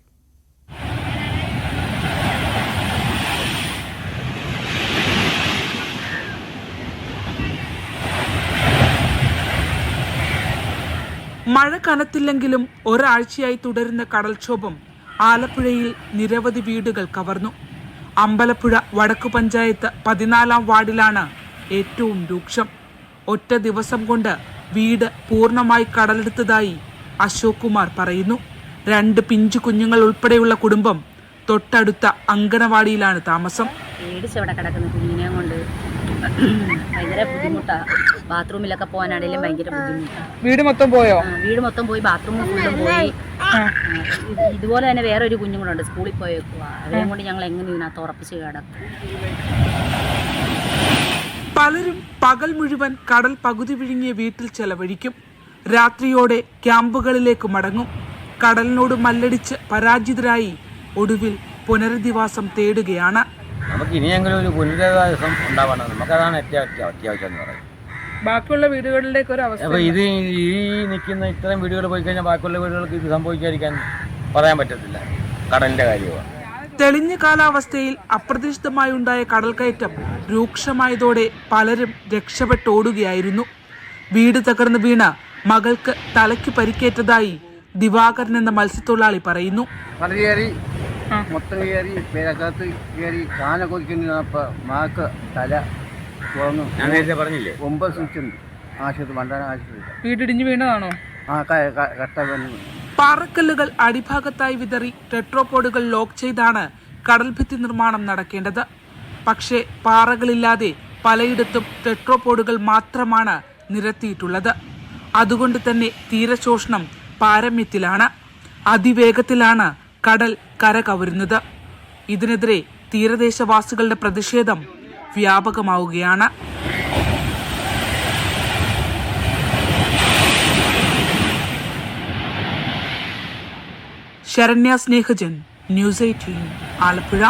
മഴ കനത്തില്ലെങ്കിലും ഒരാഴ്ചയായി തുടരുന്ന കടൽക്ഷോഭം ആലപ്പുഴയിൽ നിരവധി വീടുകൾ കവർന്നു. അമ്പലപ്പുഴ വടക്കു പഞ്ചായത്ത് 14-ാം വാർഡിലാണ് ഏറ്റവും രൂക്ഷം. ഒറ്റ ദിവസം കൊണ്ട് വീട് പൂർണ്ണമായി കടലെടുത്തതായി അശോക് കുമാർ പറയുന്നു. 2 പിഞ്ചു കുഞ്ഞുങ്ങൾ ഉൾപ്പെടെയുള്ള കുടുംബം തൊട്ടടുത്ത അങ്കണവാടിയിലാണ് താമസം. പേടിച്ചവിടെ കിടക്കുന്ന കുഞ്ഞിനെ കൊണ്ട് ഭയങ്കര ബുദ്ധിമുട്ടാ. ബാത്റൂമിലൊക്കെ പോകാനാണെങ്കിലും ഭയങ്കര ബുദ്ധിമുട്ടാണ്. വീട് മൊത്തം പോയോ? വീട് മൊത്തം പോയി, ബാത്റൂമിൽ ഫുള്ളും പോയി. ഇതുപോലെ തന്നെ വേറൊരു കുഞ്ഞും കൂടെ ഉണ്ട്, സ്കൂളിൽ പോയേക്കുക. അവരെയും കൊണ്ട് ഞങ്ങൾ എങ്ങനെ ഇതിനകത്ത് ഉറപ്പിച്ച് കിടക്കും. പലരും പകൽ മുഴുവൻ കടൽ പകുതി വിഴുങ്ങിയ വീട്ടിൽ ചെലവഴിക്കും. രാത്രിയോടെ ക്യാമ്പുകളിലേക്ക് മടങ്ങും. കടലിനോട് മല്ലടിച്ച് പരാജിതരായി ഒടുവിൽ പുനരധിവാസം തേടുകയാണ്. നമുക്ക് ഇനിയെങ്കിലും ഒരു പുനരധിവാസം ഉണ്ടാവണം. നമുക്കതാണ് അത്യാവശ്യം എന്ന് പറയുന്നത്. ബാക്കിയുള്ള വീടുകളിലേക്ക് ഒരു അവസ്ഥ. അപ്പോൾ ഇത് ഈ നിൽക്കുന്ന ഇത്രയും വീടുകൾ പോയി കഴിഞ്ഞാൽ ബാക്കിയുള്ള വീടുകൾക്ക് ഇത് സംഭവിക്കാതിരിക്കാൻ പറയാൻ പറ്റത്തില്ല. കടലിന്റെ കാര്യമാണ്. തെളിഞ്ഞ കാലാവസ്ഥയിൽ അപ്രതീക്ഷിതമായി ഉണ്ടായ കടൽക്കയറ്റം രൂക്ഷമായതോടെ പലരും രക്ഷപ്പെട്ടോടുകയായിരുന്നു. വീട് തകർന്നു വീണ മകൾക്ക് തലയ്ക്ക് പരിക്കേറ്റതായി ദിവാകരൻ എന്ന മത്സ്യത്തൊഴിലാളി പറയുന്നു. മൊത്തം കയറി പേരക്കകത്ത് കയറി കാന കൊതിക്കുന്നപ്പോൾ മാക്ക് തല തുറന്നു. ഞാൻ നേരത്തെ പറഞ്ഞില്ലേ 9 സ്വിച്ച് ഉണ്ട് ആശുപത്രി, മണ്ടാന ആശുപത്രി. വീടിടിഞ്ഞു വീണതാണോ? കട്ട വന്നു. പാറക്കല്ലുകൾ അടിഭാഗത്തായി വിതറി ടെട്രോപോഡുകൾ ലോക്ക് ചെയ്താണ് കടൽഭിത്തി നിർമ്മാണം നടക്കേണ്ടത്. പക്ഷേ പാറകളില്ലാതെ പലയിടത്തും ടെട്രോപോഡുകൾ മാത്രമാണ് നിരത്തിയിട്ടുള്ളത്. അതുകൊണ്ട് തന്നെ തീരശോഷണം പാരമ്യത്തിലാണ്. അതിവേഗത്തിലാണ് കടൽ കര കവരുന്നത്. ഇതിനെതിരെ തീരദേശവാസികളുടെ പ്രതിഷേധം വ്യാപകമാവുകയാണ്. ശരണ്യ സ്നേഹജൻ, ന്യൂസ് 18, ആലപ്പുഴ.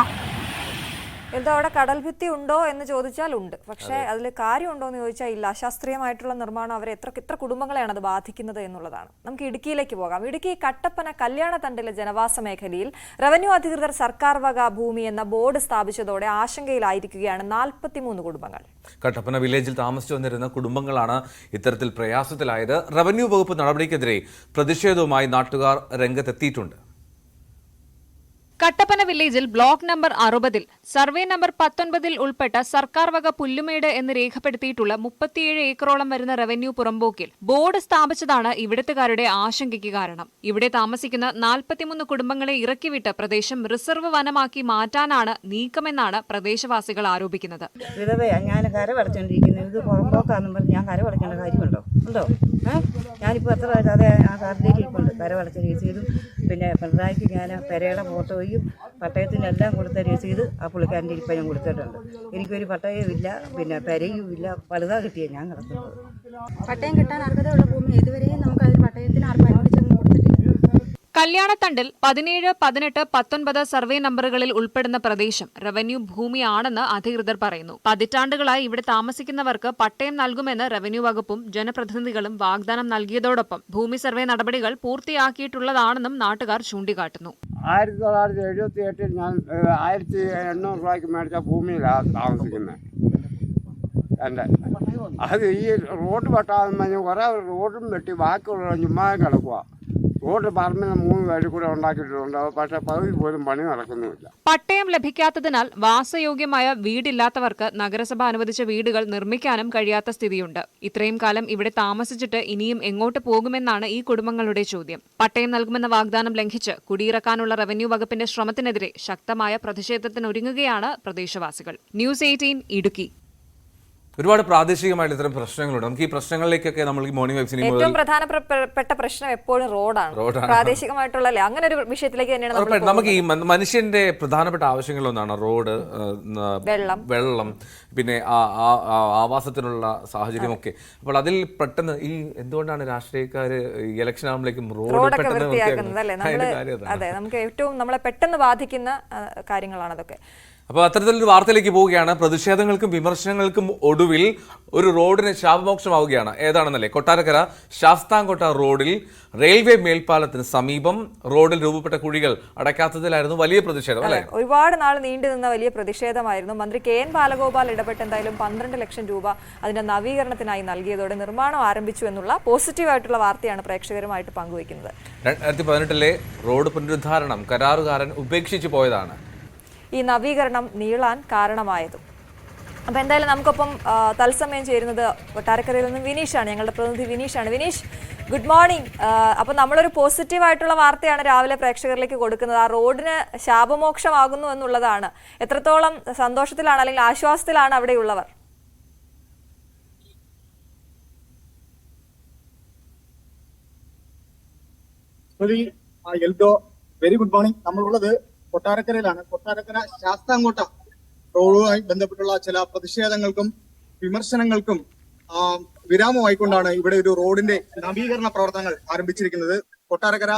എന്താ അവിടെ കടൽ ഭിത്തി ഉണ്ടോ എന്ന് ചോദിച്ചാൽ ഉണ്ട്, പക്ഷേ അതിൽ കാര്യമുണ്ടോ എന്ന് ചോദിച്ചാൽ ഇല്ല. അശാസ്ത്രീയമായിട്ടുള്ള നിർമ്മാണം അവരെ എത്ര കുടുംബങ്ങളെയാണ് അത് ബാധിക്കുന്നത് എന്നുള്ളതാണ്. നമുക്ക് ഇടുക്കിയിലേക്ക് പോകാം. ഇടുക്കി കട്ടപ്പന കല്യാണത്തണ്ടിലെ ജനവാസ മേഖലയിൽ റവന്യൂ അധികൃതർ സർക്കാർ വക ഭൂമി എന്ന ബോർഡ് സ്ഥാപിച്ചതോടെ ആശങ്കയിലായിരിക്കുകയാണ് 43 കുടുംബങ്ങൾ. കട്ടപ്പന വില്ലേജിൽ താമസിച്ചു വന്നിരുന്ന കുടുംബങ്ങളാണ് ഇത്തരത്തിൽ പ്രയാസത്തിലായത്. റവന്യൂ വകുപ്പ് നടപടിക്കെതിരെ പ്രതിഷേധവുമായി നാട്ടുകാർ രംഗത്തെത്തിയിട്ടുണ്ട്. കട്ടപ്പന വില്ലേജിൽ ബ്ലോക്ക് നമ്പർ 60-ൽ സർവേ നമ്പർ 19-ൽ ഉൾപ്പെട്ട സർക്കാർ വക പുല്ലുമേട് എന്ന് രേഖപ്പെടുത്തിയിട്ടുള്ള 37 ഏക്കറോളം വരുന്ന റവന്യൂ പുറമ്പോക്കിൽ ബോർഡ് സ്ഥാപിച്ചതാണ് ഇവിടുത്തുകാരുടെ ആശങ്കയ്ക്ക് കാരണം. ഇവിടെ താമസിക്കുന്ന 43 കുടുംബങ്ങളെ ഇറക്കിവിട്ട് പ്രദേശം റിസർവ് വനമാക്കി മാറ്റാനാണ് നീക്കമെന്നാണ് പ്രദേശവാസികൾ ആരോപിക്കുന്നത്. വിധവയാ, ഞാൻ കരവടച്ചോണ്ടിരിക്കുന്നത്. ഇത് പുറമ്പോക്കാന്നും പറഞ്ഞ് ഞാൻ കരവടക്കേണ്ട കാര്യമുണ്ടോ? ഉണ്ടോ? ഞാനിപ്പോൾ എത്ര അതേ ആ കാർഡിലേക്ക് ഇരിപ്പുണ്ട്. കരവടച്ച രസീതും പിന്നെ പിണറായിക്ക് ഞാൻ പെരയുടെ ഫോട്ടോയും പട്ടയത്തിനെല്ലാം കൊടുത്ത രസീത് ആ പുള്ളിക്കാരൻ്റെ ഇരിപ്പം ഞാൻ കൊടുത്തിട്ടുണ്ട്. എനിക്കൊരു പട്ടയവും ഇല്ല, പിന്നെ പെരയും ഇല്ല. വലുതാ കിട്ടിയ ഞാൻ കിടക്കുന്നത്. പട്ടയം കിട്ടാൻ അർഹതയുള്ള ഭൂമി ഇതുവരെയും നമുക്ക് അതിന് പട്ടയത്തിന് ആർക്കും അനുവദിച്ചൊന്നും കൊടുത്തിട്ടില്ല. കല്യാണത്തണ്ടിൽ 17, 18, 19 സർവേ നമ്പറുകളിൽ ഉൾപ്പെടുന്ന പ്രദേശം റവന്യൂ ഭൂമിയാണെന്ന് അധികൃതർ പറയുന്നു. പതിറ്റാണ്ടുകളായി ഇവിടെ താമസിക്കുന്നവർക്ക് പട്ടയം നൽകുമെന്ന് റവന്യൂ വകുപ്പും ജനപ്രതിനിധികളും വാഗ്ദാനം നൽകിയതോടൊപ്പം ഭൂമി സർവേ നടപടികൾ പൂർത്തിയാക്കിയിട്ടുള്ളതാണെന്നും നാട്ടുകാർ ചൂണ്ടിക്കാട്ടുന്നു. 1978 ഞാൻ 1800 രൂപയ്ക്ക് മേടിച്ച ഭൂമിയിലാണ് താമസിക്കുന്നത്. അത് ഈ റോഡ് വെട്ടാമെന്ന് പറഞ്ഞ് കുറേ റോഡും വെട്ടി ബാക്കിയുള്ള ചുമ്മാ കിടക്കുക. റോഡ് പറമ്പിന് 3 പേര് കൂടെ ഉണ്ടാക്കിയിട്ടുണ്ട്, പക്ഷെ പകുതി പോലും പണി നടക്കുന്നുമില്ല. പട്ടയം ലഭിക്കാത്തതിനാൽ വാസയോഗ്യമായ വീടില്ലാത്തവർക്ക് നഗരസഭ അനുവദിച്ച വീടുകൾ നിർമ്മിക്കാനും കഴിയാത്ത സ്ഥിതിയുണ്ട്. ഇത്രയും കാലം ഇവിടെ താമസിച്ചിട്ട് ഇനിയും എങ്ങോട്ട് പോകുമെന്നാണ് ഈ കുടുംബങ്ങളുടെ ചോദ്യം. പട്ടയം നൽകുമെന്ന വാഗ്ദാനം ലംഘിച്ച് കുടിയിറക്കാനുള്ള റവന്യൂ വകുപ്പിന്റെ ശ്രമത്തിനെതിരെ ശക്തമായ പ്രതിഷേധത്തിനൊരുങ്ങുകയാണ് പ്രദേശവാസികൾ. ന്യൂസ് 18 ഇടുക്കി. ഒരുപാട് പ്രാദേശികമായിട്ട് ഇത്തരം പ്രശ്നങ്ങളുണ്ട്. നമുക്ക് ഈ പ്രശ്നങ്ങളിലേക്കൊക്കെ നമ്മൾ ഈ മോർണിംഗ് വൈബ്സിന് ഏറ്റവും പ്രധാനപ്പെട്ട പ്രശ്നം എപ്പോഴും റോഡാണ്. പ്രാദേശികമായിട്ടുള്ള അങ്ങനെ ഒരു വിഷയത്തിലേക്ക് തന്നെയാണ് നമുക്ക് ഈ മനുഷ്യന്റെ പ്രധാനപ്പെട്ട ആവശ്യങ്ങളൊന്നാണ് റോഡ്, വെള്ളം, പിന്നെ ആവാസത്തിനുള്ള സാഹചര്യമൊക്കെ. അപ്പോൾ അതിൽ പെട്ടെന്ന് ഈ എന്തുകൊണ്ടാണ് രാഷ്ട്രീയക്കാര് ഇലക്ഷൻ ആകുമ്പോഴേക്കും റോഡൊക്കെ വൃത്തിയാക്കുന്നത് അല്ലേ? അതെ, നമുക്ക് ഏറ്റവും നമ്മളെ പെട്ടെന്ന് ബാധിക്കുന്ന കാര്യങ്ങളാണ് അതൊക്കെ. അപ്പോൾ അത്തരത്തിലൊരു വാർത്തയിലേക്ക് പോവുകയാണ്. പ്രതിഷേധങ്ങൾക്കും വിമർശനങ്ങൾക്കും ഒടുവിൽ ഒരു റോഡിന് ശാപമോക്ഷമാവുകയാണ്. ഏതാണെന്നല്ലേ? കൊട്ടാരക്കര ശാസ്താംകോട്ട റോഡിൽ റെയിൽവേ മേൽപ്പാലത്തിന് സമീപം റോഡിൽ രൂപപ്പെട്ട കുഴികൾ അടയ്ക്കാത്തതിലായിരുന്നു വലിയ പ്രതിഷേധം അല്ലേ? ഒരുപാട് നാൾ നീണ്ടു നിന്ന വലിയ പ്രതിഷേധമായിരുന്നു. മന്ത്രി KN ബാലഗോപാൽ ഇടപെട്ട് എന്തായാലും 12 ലക്ഷം രൂപ അതിന്റെ നവീകരണത്തിനായി നൽകിയതോടെ നിർമ്മാണം ആരംഭിച്ചു എന്നുള്ള പോസിറ്റീവായിട്ടുള്ള വാർത്തയാണ് പ്രേക്ഷകരുമായിട്ട് പങ്കുവയ്ക്കുന്നത്. 2018 റോഡ് പുനരുദ്ധാരണം കരാറുകാരൻ ഉപേക്ഷിച്ചു പോയതാണ് ഈ നവീകരണം നീളാൻ കാരണമായതും. അപ്പോൾ എന്തായാലും നമുക്കൊപ്പം തത്സമയം ചേരുന്നത് കൊട്ടാരക്കരയിൽ നിന്ന് വിനീഷാണ്, ഞങ്ങളുടെ പ്രതിനിധി വിനീഷാണ്. Vineesh, good morning. അപ്പോൾ നമ്മളൊരു പോസിറ്റീവായിട്ടുള്ള വാർത്തയാണ് രാവിലെ പ്രേക്ഷകരിലേക്ക് കൊടുക്കുന്നത്. ആ റോഡിന് ശാപമോക്ഷമാകുന്നു എന്നുള്ളതാണ്. എത്രത്തോളം സന്തോഷത്തിലാണ് അല്ലെങ്കിൽ ആശ്വാസത്തിലാണ് അവിടെയുള്ളവർ? Very good morning. നമ്മളുള്ളത് കൊട്ടാരക്കരയിലാണ്. കൊട്ടാരക്കര ശാസ്താംകോട്ട റോഡുമായി ബന്ധപ്പെട്ടുള്ള ചില പ്രതിഷേധങ്ങൾക്കും വിമർശനങ്ങൾക്കും വിരാമമായിക്കൊണ്ടാണ് ഇവിടെ ഒരു റോഡിന്റെ നവീകരണ പ്രവർത്തനങ്ങൾ ആരംഭിച്ചിരിക്കുന്നത്. കൊട്ടാരക്കര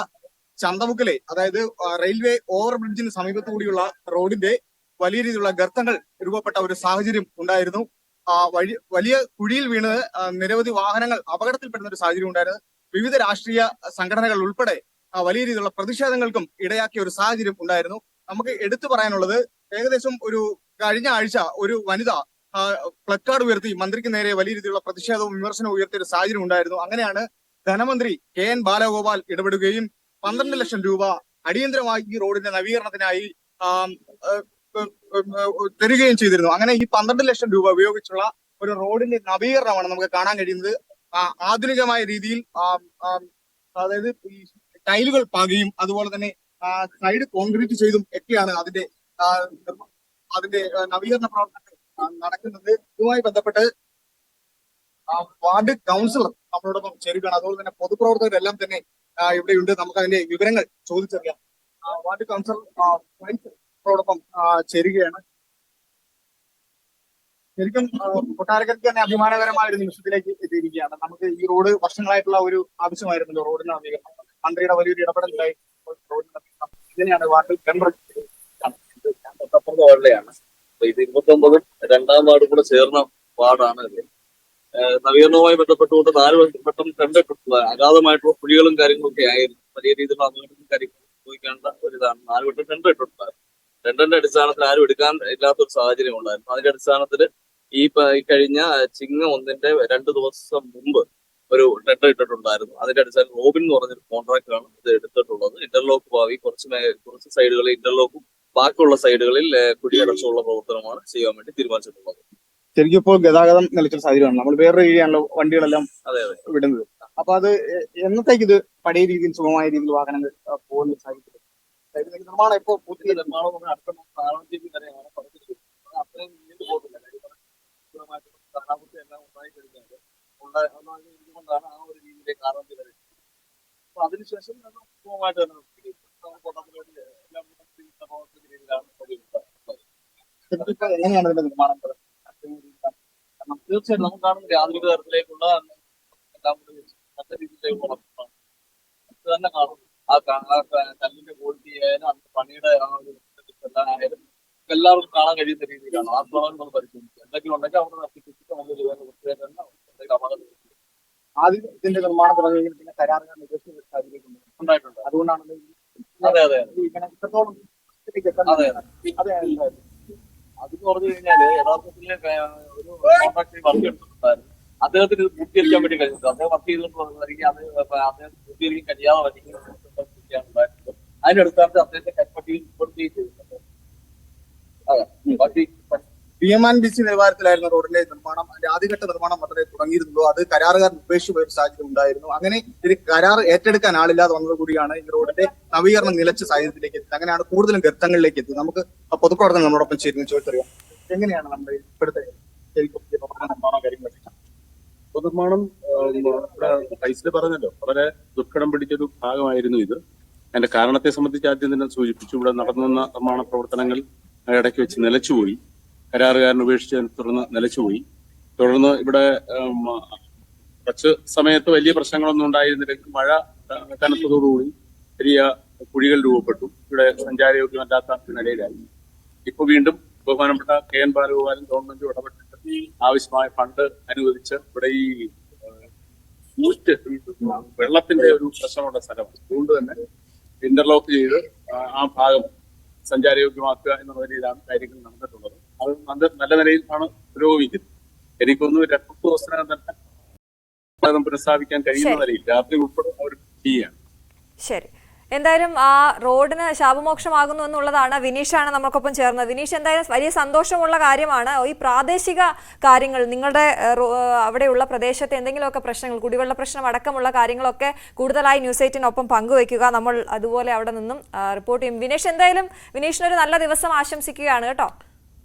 ചന്തമുക്കിലെ, അതായത് റെയിൽവേ ഓവർ ബ്രിഡ്ജിന് സമീപത്തു കൂടിയുള്ള റോഡിന്റെ വലിയ രീതിയിലുള്ള ഗർത്തങ്ങൾ രൂപപ്പെട്ട ഒരു സാഹചര്യം ഉണ്ടായിരുന്നു. വലിയ കുഴിയിൽ വീണ് നിരവധി വാഹനങ്ങൾ അപകടത്തിൽപ്പെടുന്ന ഒരു സാഹചര്യം ഉണ്ടായിരുന്നു. വിവിധ രാഷ്ട്രീയ സംഘടനകൾ ഉൾപ്പെടെ വലിയ രീതിയിലുള്ള പ്രതിഷേധങ്ങൾക്കും ഇടയാക്കിയ ഒരു സാഹചര്യം ഉണ്ടായിരുന്നു. നമുക്ക് എടുത്തു പറയാനുള്ളത്, ഏകദേശം ഒരു കഴിഞ്ഞ ആഴ്ച ഒരു വനിത പ്ലക്കാർഡ് ഉയർത്തി മന്ത്രിക്ക് നേരെ വലിയ രീതിയിലുള്ള പ്രതിഷേധവും വിമർശനവും ഉയർത്തിയ ഒരു സാഹചര്യം ഉണ്ടായിരുന്നു. അങ്ങനെയാണ് ധനമന്ത്രി KN ബാലഗോപാൽ ഇടപെടുകയും 12 ലക്ഷം രൂപ അടിയന്തരമായി ഈ റോഡിന്റെ നവീകരണത്തിനായി തരികയും ചെയ്തിരുന്നു. അങ്ങനെ ഈ 12 ലക്ഷം രൂപ ഉപയോഗിച്ചുള്ള ഒരു റോഡിന്റെ നവീകരണമാണ് നമുക്ക് കാണാൻ കഴിയുന്നത്. ആധുനികമായ രീതിയിൽ, അതായത് ഈ ടൈലുകൾ പാകുകയും അതുപോലെ തന്നെ സൈഡ് കോൺക്രീറ്റ് ചെയ്തും ഒക്കെയാണ് അതിന്റെ നവീകരണ പ്രവർത്തനങ്ങൾ നടക്കുന്നത്. ഇതുമായി ബന്ധപ്പെട്ട് വാർഡ് കൗൺസിലർ നമ്മളോടൊപ്പം ചേരുകയാണ്. അതുപോലെ തന്നെ പൊതുപ്രവർത്തകരെല്ലാം തന്നെ ഇവിടെയുണ്ട്. നമുക്ക് അതിന്റെ വിവരങ്ങൾ ചോദിച്ചറിയാം. വാർഡ് കൗൺസിലർ നമ്മളോടൊപ്പം ചേരുകയാണ്. ശരിക്കും കൊട്ടാരക്കരയ്ക്ക് തന്നെ അഭിമാനകരമായ ഒരു നിമിഷത്തിലേക്ക് എത്തിയിരിക്കുകയാണ്. നമുക്ക് ഈ റോഡ് വർഷങ്ങളായിട്ടുള്ള ഒരു ആവശ്യമായിരുന്നല്ലോ, റോഡിന് നവീകരണം. മന്ത്രിയുടെ വലിയൊരു ഇടപെടലുണ്ടായി റോഡിന് നവീകരണം. ഇതിനെയാണ് വാർഡിൽ വാർഡിലെയാണ്. ഇത് 29 രണ്ടാം വാർഡ് കൂടെ ചേർന്ന വാർഡാണ് ഇത്. നവീകരണവുമായി ബന്ധപ്പെട്ടുകൊണ്ട് 4 വട്ടം കണ്ടിട്ടുള്ള അഗാധമായിട്ടുള്ള കുഴികളും കാര്യങ്ങളൊക്കെ ആയിരുന്നു. വലിയ രീതിയിലുള്ള അപകടങ്ങളും കാര്യങ്ങളും ഉപയോഗിക്കേണ്ട ഒരിതാണ്. 4 വട്ടം കണ്ടിട്ടുണ്ടായിരുന്നു. ടെൻഡറിന്റെ അടിസ്ഥാനത്തിൽ ആരും എടുക്കാൻ ഇല്ലാത്തൊരു സാഹചര്യം ഉണ്ടായിരുന്നു. അതിന്റെ അടിസ്ഥാനത്തിൽ ഈ കഴിഞ്ഞ ചിങ്ങം 1-ന്റെ 2 ദിവസം മുമ്പ് ഒരു ടെൻഡർ ഇട്ടിട്ടുണ്ടായിരുന്നു. അതിന്റെ അടിസ്ഥാനത്തിൽ റോബിൻ എന്ന് പറഞ്ഞൊരു കോൺട്രാക്ടറാണ് ഇത് എടുത്തിട്ടുള്ളത്. ഇന്റർലോക്ക് ഭാവി കുറച്ച് സൈഡുകളിൽ ഇന്റർലോക്കും ബാക്കിയുള്ള സൈഡുകളിൽ കുടിയടച്ചുള്ള പ്രവർത്തനമാണ് ചെയ്യാൻ വേണ്ടി തീരുമാനിച്ചിട്ടുള്ളത്. ശരിക്കും ഇപ്പോൾ ഗതാഗതം നിലച്ചൊരു സാഹചര്യമാണ്. നമ്മൾ വേറൊരു രീതിയാണല്ലോ വണ്ടികളെല്ലാം വിടുന്നത്. അപ്പൊ അത് എന്നത്തേക്ക് ഇത് പഴയ രീതിയിൽ സുഗമമായ രീതിയിൽ വാഹനങ്ങൾ പോകുന്ന സാഹചര്യം? നിർമ്മാണം ഇപ്പോൾ പുതിയ നിർമ്മാണം അടുത്ത വരെയാണ് പറഞ്ഞിരിക്കുന്നത്. അത്രയും നീണ്ടു പോകുന്നില്ല. കാലാവസ്ഥ എല്ലാം ഉണ്ടായി കഴിഞ്ഞാൽ ഇതുകൊണ്ടാണ് ആ ഒരു രീതിയിലേക്ക് ആരംഭം വരുന്നത്. അപ്പൊ അതിനുശേഷം സുഗമമായിട്ട് തന്നെ എങ്ങനെയാണ് ഇതിന്റെ നിർമ്മാണം? തീർച്ചയായിട്ടും നമുക്ക് കാണുന്നത് ആധുനിക തരത്തിലേക്കുള്ള എല്ലാം നല്ല രീതിയിലേക്ക് വളർത്തുന്നതാണ് തന്നെ കാണുന്നത്. കല്ലിന്റെ ക്വാളിറ്റി ആയാലും അതിന്റെ പണിയുടെ ആ ഒരു ആയാലും എല്ലാവർക്കും കാണാൻ കഴിയുന്ന രീതിയിലാണ് ആ ഭാഗം നമ്മൾ പരിശോധിക്കുക. എന്തെങ്കിലും ഉണ്ടെങ്കിൽ അവിടെ നശിപ്പിച്ചിട്ട് നല്ലൊരു അപകടം ആദ്യം ഇതിന്റെ നിർമ്മാണം തുടങ്ങിയെങ്കിൽ പിന്നെ കരാറുകാർ നികത്തുന്ന ഒരു സാഹചര്യം ഉണ്ടായിട്ടുണ്ട്. അതുകൊണ്ടാണ് അതെ അതെ ഇത്രത്തോളം അതെ അതെ അതെന്ന് പറഞ്ഞു കഴിഞ്ഞാല് യഥാർത്ഥത്തിൽ ഒരു കോൺട്രാക്ടർ വർക്ക് എടുത്തിട്ടുണ്ടായിരുന്നു. അദ്ദേഹത്തിന് ഇത് പൂർത്തീകരിക്കാൻ വേണ്ടി കഴിഞ്ഞിട്ടുണ്ട്. അദ്ദേഹം വർക്ക് ചെയ്തുകൊണ്ടിരിക്കും അദ്ദേഹം പൂർത്തീകരിക്കാൻ കഴിയാതെ വരികയാണ്. അതിന്റെ അടിസ്ഥാനത്തിൽ അദ്ദേഹത്തെ കൈപ്പറ്റിയിൽ ഉൾപ്പെടുത്തുകയും ചെയ്തിട്ടുണ്ട്. അതെ ബാക്കി PMNBC നിലവാരത്തിലായിരുന്ന റോഡിന്റെ നിർമ്മാണം, അതിന്റെ ആദ്യഘട്ട നിർമ്മാണം മാത്രമേ തുടങ്ങിയിരുന്നുള്ളൂ. അത് കരാറുകാർ ഉപേക്ഷിച്ചു പോയ ഒരു സാഹചര്യം ഉണ്ടായിരുന്നു. അങ്ങനെ ഇത് കരാർ ഏറ്റെടുക്കാൻ ആളില്ലാതെ വന്നതുകൂടിയാണ് ഈ റോഡിന്റെ നവീകരണം നിലച്ച സാഹചര്യത്തിലേക്ക് എത്തിയത്. അങ്ങനെയാണ് കൂടുതലും ഗർത്തങ്ങളിലേക്ക് എത്തിയത്. നമുക്ക് പൊതുപ്രവർത്തനം നമ്മളോടൊപ്പം ചേരുന്ന ചോദിച്ചറിയാം, എങ്ങനെയാണ് നമ്മുടെ ഇപ്പോഴത്തെ നിർമ്മാണ കാര്യങ്ങളൊക്കെ? പൊതുനിർമ്മാണം ഐസിൽ പറഞ്ഞല്ലോ, വളരെ ദുർഘടം പിടിച്ചൊരു ഭാഗമായിരുന്നു ഇത്. അതിന്റെ കാരണത്തെ സംബന്ധിച്ച് ആദ്യം തന്നെ സൂചിപ്പിച്ചു. ഇവിടെ നടന്നുവന്ന നിർമ്മാണ പ്രവർത്തനങ്ങൾ ഇടയ്ക്ക് വെച്ച് നിലച്ചുപോയി. കരാറുകാരൻ ഉപേക്ഷിച്ചതിനെ തുടർന്ന് നിലച്ചുപോയി. തുടർന്ന് ഇവിടെ കുറച്ച് സമയത്ത് വലിയ പ്രശ്നങ്ങളൊന്നും ഉണ്ടായിരുന്നില്ലെങ്കിൽ മഴ കനത്തതോടുകൂടി വലിയ കുഴികൾ രൂപപ്പെട്ടു. ഇവിടെ സഞ്ചാരയോഗ്യമല്ലാത്ത നിലയിലായി. ഇപ്പൊ വീണ്ടും ബഹുമാനപ്പെട്ട KN ബാലഗോപാലൻ ഗവൺമെന്റ് ഇടപെട്ടിട്ട് ആവശ്യമായ ഫണ്ട് അനുവദിച്ച് ഇവിടെ ഈ വെള്ളത്തിന്റെ ഒരു പ്രശ്നമുള്ള സ്ഥലമാണ്. അതുകൊണ്ട് തന്നെ ഇന്റർലോക്ക് ചെയ്ത് ആ ഭാഗം സഞ്ചാരയോഗ്യമാക്കുക എന്നുള്ള നിലയിലാണ് കാര്യങ്ങൾ നടന്നിട്ടുള്ളത്. അത് നല്ല നിലയിലാണ് പുരോഗമിക്കുന്നത്. എനിക്കൊന്ന് 2 ദിവസത്തിനകം തന്നെ പുനഃസ്ഥാപിക്കാൻ കഴിയുന്ന നിലയിൽ രാത്രി ഉൾപ്പെടെ അവർ ചെയ്യുകയാണ്. ശരി, എന്തായാലും ആ റോഡിന് ശാപമോക്ഷമാകുന്നു എന്നുള്ളതാണ്. വിനീഷാണ് നമുക്കൊപ്പം ചേർന്നത്. വിനീഷ്, എന്തായാലും വലിയ സന്തോഷമുള്ള കാര്യമാണ്. ഈ പ്രാദേശിക കാര്യങ്ങൾ, നിങ്ങളുടെ അവിടെയുള്ള പ്രദേശത്തെ എന്തെങ്കിലുമൊക്കെ പ്രശ്നങ്ങൾ, കുടിവെള്ള പ്രശ്നം അടക്കമുള്ള കാര്യങ്ങളൊക്കെ കൂടുതലായി ന്യൂസ് 8-നൊപ്പം പങ്കുവയ്ക്കുക. നമ്മൾ അതുപോലെ അവിടെ നിന്നും റിപ്പോർട്ട് ചെയ്യും. വിനീഷ്, എന്തായാലും വിനീഷിനൊരു നല്ല ദിവസം ആശംസിക്കുകയാണ് കേട്ടോ.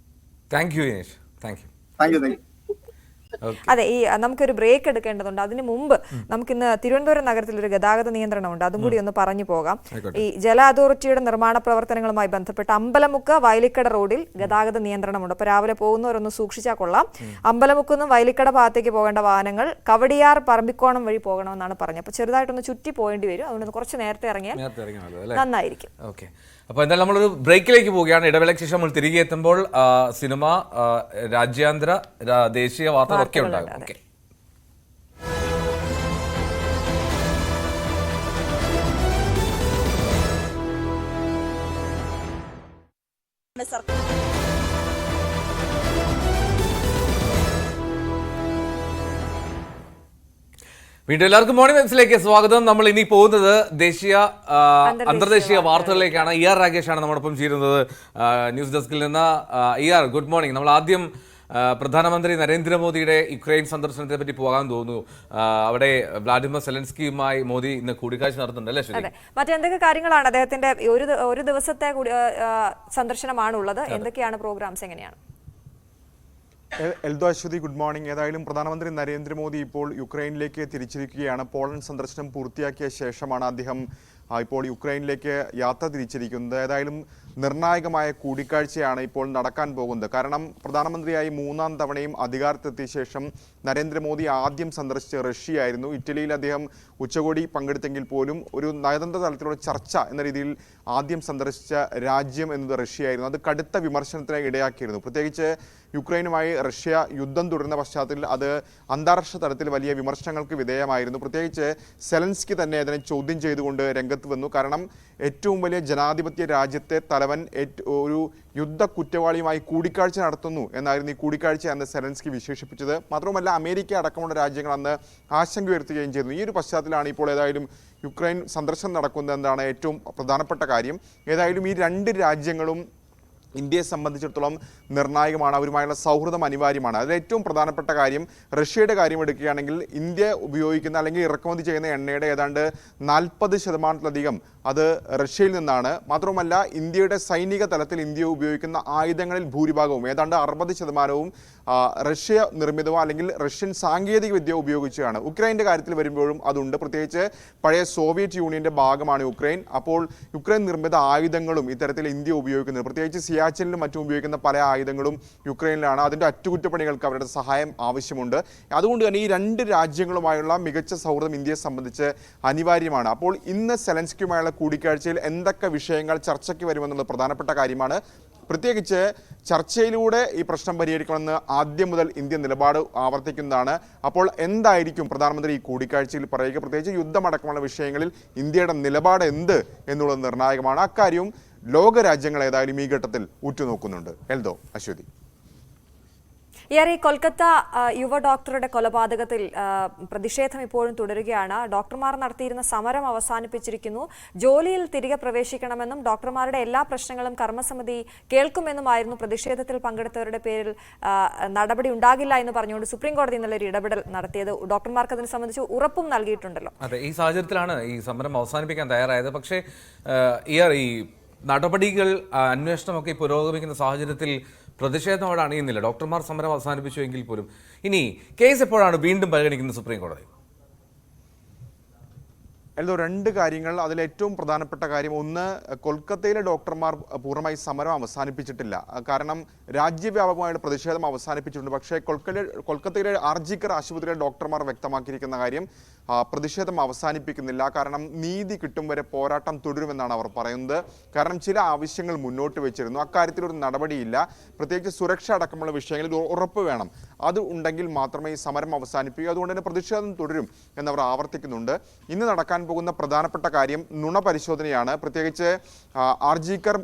Thank you Vineesh. Thank you. അതെ, ഈ നമുക്കൊരു ബ്രേക്ക് എടുക്കേണ്ടതുണ്ട്. അതിന് മുമ്പ് നമുക്കിന്ന് തിരുവനന്തപുരം നഗരത്തിൽ ഒരു ഗതാഗത നിയന്ത്രണമുണ്ട്, അതും കൂടി ഒന്ന് പറഞ്ഞു പോകാം. ഈ ജല അതോറിറ്റിയുടെ നിർമ്മാണ പ്രവർത്തനങ്ങളുമായി ബന്ധപ്പെട്ട് അമ്പലമുക്ക് വയലിക്കട റോഡിൽ ഗതാഗത നിയന്ത്രണമുണ്ട്. അപ്പോൾ രാവിലെ പോകുന്നവരൊന്ന് സൂക്ഷിച്ചാൽ കൊള്ളാം. അമ്പലമുക്കുന്നും വയലിക്കട ഭാഗത്തേക്ക് പോകേണ്ട വാഹനങ്ങൾ കവടിയാർ പറമ്പിക്കോണം വഴി പോകണമെന്നാണ് പറഞ്ഞത്. അപ്പോൾ ചെറുതായിട്ടൊന്ന് ചുറ്റി പോകേണ്ടി വരും. അതുകൊണ്ട് കുറച്ച് നേരത്തെ ഇറങ്ങിയാൽ നന്നായിരിക്കും. ഓക്കെ, അപ്പോൾ എന്തായാലും നമ്മളൊരു ബ്രേക്കിലേക്ക് പോവുകയാണ്. ഇടവേളയ്ക്ക് ശേഷം നമ്മൾ തിരികെ എത്തുമ്പോൾ സിനിമ, രാജ്യാന്തര, ദേശീയ വാർത്തകളൊക്കെ ഉണ്ടാകും. ഓക്കെ, വീണ്ടും എല്ലാവർക്കും മോർണിംഗ് വെബ്സിലേക്ക് സ്വാഗതം. നമ്മൾ ഇനി പോകുന്നത് ദേശീയ അന്തർദേശീയ വാർത്തകളിലേക്കാണ്. ER രാകേഷാണ് നമ്മോടൊപ്പം ചേരുന്നത് ന്യൂസ് ഡെസ്കിൽ നിന്ന്. ER, good morning. നമ്മൾ ആദ്യം പ്രധാനമന്ത്രി നരേന്ദ്രമോദിയുടെ യുക്രൈൻ സന്ദർശനത്തെ പറ്റി പോകാൻ തോന്നുന്നു. അവിടെ വ്ളാഡിമിർ സെലൻസ്കിയുമായി മോദി ഇന്ന് കൂടിക്കാഴ്ച നടത്തുന്നുണ്ട് അല്ലേ? ശരി, മറ്റെന്തൊക്കെ കാര്യങ്ങളാണ് അദ്ദേഹത്തിന്റെ ഒരു ദിവസത്തെ സന്ദർശനമാണ് ഉള്ളത്? എന്തൊക്കെയാണ് പ്രോഗ്രാംസ്, എങ്ങനെയാണ്? Eldho Aswathy, good morning. ഏതായാലും പ്രധാനമന്ത്രി നരേന്ദ്രമോദി ഇപ്പോൾ യുക്രൈനിലേക്ക് തിരിച്ചിരിക്കുകയാണ്. പോളണ്ട് സന്ദർശനം പൂർത്തിയാക്കിയ ശേഷമാണ് അദ്ദേഹം ഇപ്പോൾ യുക്രൈനിലേക്ക് യാത്ര തിരിച്ചിരിക്കുന്നത്. ഏതായാലും നിർണായകമായ കൂടിക്കാഴ്ചയാണ് ഇപ്പോൾ നടക്കാൻ പോകുന്നത്. കാരണം പ്രധാനമന്ത്രിയായി 3ാം തവണയും അധികാരത്തെത്തിയ ശേഷം നരേന്ദ്രമോദി ആദ്യം സന്ദർശിച്ച റഷ്യയായിരുന്നു. ഇറ്റലിയിൽ അദ്ദേഹം ഉച്ചകോടി പങ്കെടുത്തെങ്കിൽ പോലും ഒരു നയതന്ത്ര തലത്തിലുള്ള ചർച്ച എന്ന രീതിയിൽ ആദ്യം സന്ദർശിച്ച രാജ്യം എന്നത് റഷ്യയായിരുന്നു. അത് കടുത്ത വിമർശനത്തിന് ഇടയാക്കിയിരുന്നു. പ്രത്യേകിച്ച് യുക്രൈനുമായി റഷ്യ യുദ്ധം തുടരുന്ന പശ്ചാത്തലത്തിൽ അത് അന്താരാഷ്ട്ര തലത്തിൽ വലിയ വിമർശനങ്ങൾക്ക് വിധേയമായിരുന്നു. പ്രത്യേകിച്ച് സെലൻസ്കി തന്നെ അതിനെ ചോദ്യം ചെയ്തുകൊണ്ട് രംഗത്ത് വന്നു. കാരണം ഏറ്റവും വലിയ ജനാധിപത്യ രാജ്യത്തെ തലവൻ ഒരു യുദ്ധ കുറ്റവാളിയുമായി കൂടിക്കാഴ്ച നടത്തുന്നു എന്നായിരുന്നു ഈ കൂടിക്കാഴ്ച അന്ന് സെലൻസ്കി വിശേഷിപ്പിച്ചത്. മാത്രമല്ല അമേരിക്ക അടക്കമുള്ള രാജ്യങ്ങൾ അന്ന് ആശങ്ക ഉയർത്തുകയും ചെയ്തു. ഈ ഒരു പശ്ചാത്തലത്തിലാണ് ഇപ്പോൾ ഏതായാലും യുക്രൈൻ സന്ദർശനം നടക്കുന്നത് എന്നതാണ് ഏറ്റവും പ്രധാനപ്പെട്ട കാര്യം. ഏതായാലും ഈ 2 രാജ്യങ്ങളും ഇന്ത്യയെ സംബന്ധിച്ചിടത്തോളം നിർണായകമാണ്. അവരുമായുള്ള സൗഹൃദം അനിവാര്യമാണ്. അതിൽ ഏറ്റവും പ്രധാനപ്പെട്ട കാര്യം റഷ്യയുടെ കാര്യം എടുക്കുകയാണെങ്കിൽ ഇന്ത്യ ഉപയോഗിക്കുന്ന അല്ലെങ്കിൽ ഇറക്കുമതി ചെയ്യുന്ന എണ്ണയുടെ ഏതാണ്ട് 40% അത് റഷ്യയിൽ നിന്നാണ്. മാത്രമല്ല ഇന്ത്യയുടെ സൈനിക തലത്തിൽ ഇന്ത്യ ഉപയോഗിക്കുന്ന ആയുധങ്ങളിൽ ഭൂരിഭാഗവും ഏതാണ്ട് 60% റഷ്യ നിർമ്മിതമോ അല്ലെങ്കിൽ റഷ്യൻ സാങ്കേതിക വിദ്യ ഉപയോഗിച്ചാണ്. ഉക്രൈൻ്റെ കാര്യത്തിൽ വരുമ്പോഴും അതുണ്ട്. പ്രത്യേകിച്ച് പഴയ സോവിയറ്റ് യൂണിയൻ്റെ ഭാഗമാണ് ഉക്രൈൻ. അപ്പോൾ യുക്രൈൻ നിർമ്മിത ആയുധങ്ങളും ഇത്തരത്തിൽ ഇന്ത്യ ഉപയോഗിക്കുന്നത്. പ്രത്യേകിച്ച് സിയാച്ചിനിലും മറ്റും ഉപയോഗിക്കുന്ന പല ആയുധങ്ങളും യുക്രൈനിലാണ്. അതിൻ്റെ അറ്റകുറ്റപ്പണികൾക്ക് അവരുടെ സഹായം ആവശ്യമുണ്ട്. അതുകൊണ്ട് തന്നെ ഈ 2 രാജ്യങ്ങളുമായുള്ള മികച്ച സൗഹൃദം ഇന്ത്യയെ സംബന്ധിച്ച് അനിവാര്യമാണ്. അപ്പോൾ ഇന്ന് സെലൻസ്കിയുമായുള്ള കൂടിക്കാഴ്ചയിൽ എന്തൊക്കെ വിഷയങ്ങൾ ചർച്ചയ്ക്ക് വരുമെന്നുള്ളത് പ്രധാനപ്പെട്ട കാര്യമാണ്. പ്രത്യേകിച്ച് ചർച്ചയിലൂടെ ഈ പ്രശ്നം പരിഹരിക്കണമെന്ന് ആദ്യം മുതൽ ഇന്ത്യ നിലപാട് ആവർത്തിക്കുന്നതാണ്. അപ്പോൾ എന്തായിരിക്കും പ്രധാനമന്ത്രി ഈ കൂടിക്കാഴ്ചയിൽ പറയുക? പ്രത്യേകിച്ച് യുദ്ധമടക്കമുള്ള വിഷയങ്ങളിൽ ഇന്ത്യയുടെ നിലപാട് എന്ത് എന്നുള്ളത് നിർണായകമാണ്. അക്കാര്യവും ലോകരാജ്യങ്ങൾ ഏതായാലും ഈ ഘട്ടത്തിൽ ഉറ്റുനോക്കുന്നുണ്ട്. എൽദോ, അശ്വതി. ഈ കൊൽക്കത്ത യുവ ഡോക്ടറുടെ കൊലപാതകത്തിൽ പ്രതിഷേധം ഇപ്പോഴും തുടരുകയാണ്. ഡോക്ടർമാർ നടത്തിയിരുന്ന സമരം അവസാനിപ്പിച്ചിരിക്കുന്നു. ജോലിയിൽ തിരികെ പ്രവേശിക്കണമെന്നും ഡോക്ടർമാരുടെ എല്ലാ പ്രശ്നങ്ങളും കർമ്മസമിതി കേൾക്കുമെന്നുമായിരുന്നു പ്രതിഷേധത്തിൽ പങ്കെടുത്തവരുടെ പേരിൽ നടപടി ഉണ്ടാകില്ല എന്ന് പറഞ്ഞുകൊണ്ട് സുപ്രീം കോടതി ഇന്നലെ ഒരു ഇടപെടൽ നടത്തിയത്. ഡോക്ടർമാർക്ക് അതിനെ സംബന്ധിച്ച് ഉറപ്പും നൽകിയിട്ടുണ്ടല്ലോ. അതെ, ഈ സാഹചര്യത്തിലാണ് ഈ സമരം അവസാനിപ്പിക്കാൻ തയ്യാറായത്. പക്ഷേ ഈ നടപടികൾ അന്വേഷണമൊക്കെ പുരോഗമിക്കുന്ന സാഹചര്യത്തിൽ പ്രതിഷേധം അവിടെ അണിയുന്നില്ല. ഡോക്ടർമാർ സമരം അവസാനിപ്പിച്ചുവെങ്കിൽ പോലും ഇനി കേസ് എപ്പോഴാണ് വീണ്ടും പരിഗണിക്കുന്നത് സുപ്രീം കോടതി? എൽദോ, രണ്ട് കാര്യങ്ങൾ. അതിൽ ഏറ്റവും പ്രധാനപ്പെട്ട കാര്യം, ഒന്ന്, കൊൽക്കത്തയിലെ ഡോക്ടർമാർ പൂർണ്ണമായി സമരം അവസാനിപ്പിച്ചിട്ടില്ല. കാരണം രാജ്യവ്യാപകമായിട്ട് പ്രതിഷേധം അവസാനിപ്പിച്ചിട്ടുണ്ട്. പക്ഷേ കൊൽക്കത്തയിലെ ആർജിക്കർ ആശുപത്രിയിലെ ഡോക്ടർമാർ വ്യക്തമാക്കിയിരിക്കുന്ന കാര്യം പ്രതിഷേധം അവസാനിപ്പിക്കുന്നില്ല. കാരണം നീതി കിട്ടും വരെ പോരാട്ടം തുടരുമെന്നാണ് അവർ പറയുന്നത്. കാരണം ചില ആവശ്യങ്ങൾ മുന്നോട്ട് വെച്ചിരുന്നു, അക്കാര്യത്തിലൊരു നടപടിയില്ല. പ്രത്യേകിച്ച് സുരക്ഷ അടക്കമുള്ള വിഷയങ്ങളിൽ ഉറപ്പ് വേണം. അത് ഉണ്ടെങ്കിൽ മാത്രമേ ഈ സമരം അവസാനിപ്പിക്കൂ. അതുകൊണ്ട് തന്നെ പ്രതിഷേധം തുടരും എന്നവർ ആവർത്തിക്കുന്നുണ്ട്. ഇന്ന് നടക്കാൻ പോകുന്ന പ്രധാനപ്പെട്ട കാര്യം നുണ പരിശോധനയാണ്. പ്രത്യേകിച്ച് ആർജിക്കർ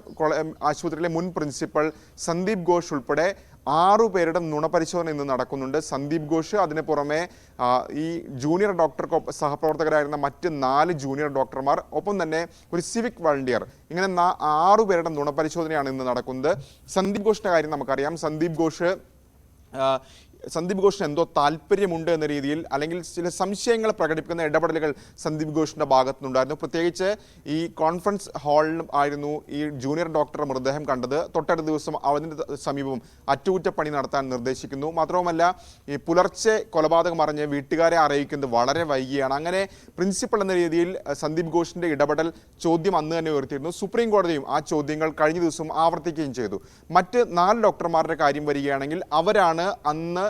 ആശുപത്രിയിലെ മുൻ പ്രിൻസിപ്പൽ സന്ദീപ് ഘോഷ് ഉൾപ്പെടെ 6 പേരുടെ നുണപരിശോധന ഇന്ന് നടക്കുന്നുണ്ട്. സന്ദീപ് ഘോഷ്, അതിന് പുറമെ ഈ ജൂനിയർ ഡോക്ടർക്ക് സഹപ്രവർത്തകരായിരുന്ന മറ്റ് 4 ജൂനിയർ ഡോക്ടർമാർ, ഒപ്പം തന്നെ ഒരു സിവിക് വളണ്ടിയർ, ഇങ്ങനെ 6 പേരുടെ നുണപരിശോധനയാണ് ഇന്ന് നടക്കുന്നത്. സന്ദീപ് ഘോഷിന്റെ കാര്യം നമുക്കറിയാം. സന്ദീപ് ഘോഷിന് എന്തോ താല്പര്യമുണ്ട് എന്ന രീതിയിൽ, അല്ലെങ്കിൽ ചില സംശയങ്ങൾ പ്രകടിപ്പിക്കുന്ന ഇടപെടലുകൾ സന്ദീപ് ഘോഷിന്റെ ഭാഗത്തുനിന്നുണ്ടായിരുന്നു. പ്രത്യേകിച്ച് ഈ കോൺഫറൻസ് ഹാളിലും ആയിരുന്നു ഈ ജൂനിയർ ഡോക്ടറുടെ മൃതദേഹം കണ്ടത്. തൊട്ടടുത്ത ദിവസം അതിന് സമീപം അറ്റകുറ്റപ്പണി നടത്താൻ നിർദ്ദേശിക്കുന്നു. മാത്രവുമല്ല, ഈ പുലർച്ചെ കൊലപാതകം അറിഞ്ഞ് വീട്ടുകാരെ അറിയിക്കുന്നത് വളരെ വൈകിയാണ്. അങ്ങനെ പ്രിൻസിപ്പൽ എന്ന രീതിയിൽ സന്ദീപ് ഘോഷിന്റെ ഇടപെടൽ ചോദ്യം അന്ന് തന്നെ ഉയർത്തിയിരുന്നു. സുപ്രീം കോടതിയും ആ ചോദ്യങ്ങൾ കഴിഞ്ഞ ദിവസം ആവർത്തിക്കുകയും ചെയ്തു. മറ്റ് 4 ഡോക്ടർമാരുടെ കാര്യം വരികയാണെങ്കിൽ, അവരാണ് അന്ന്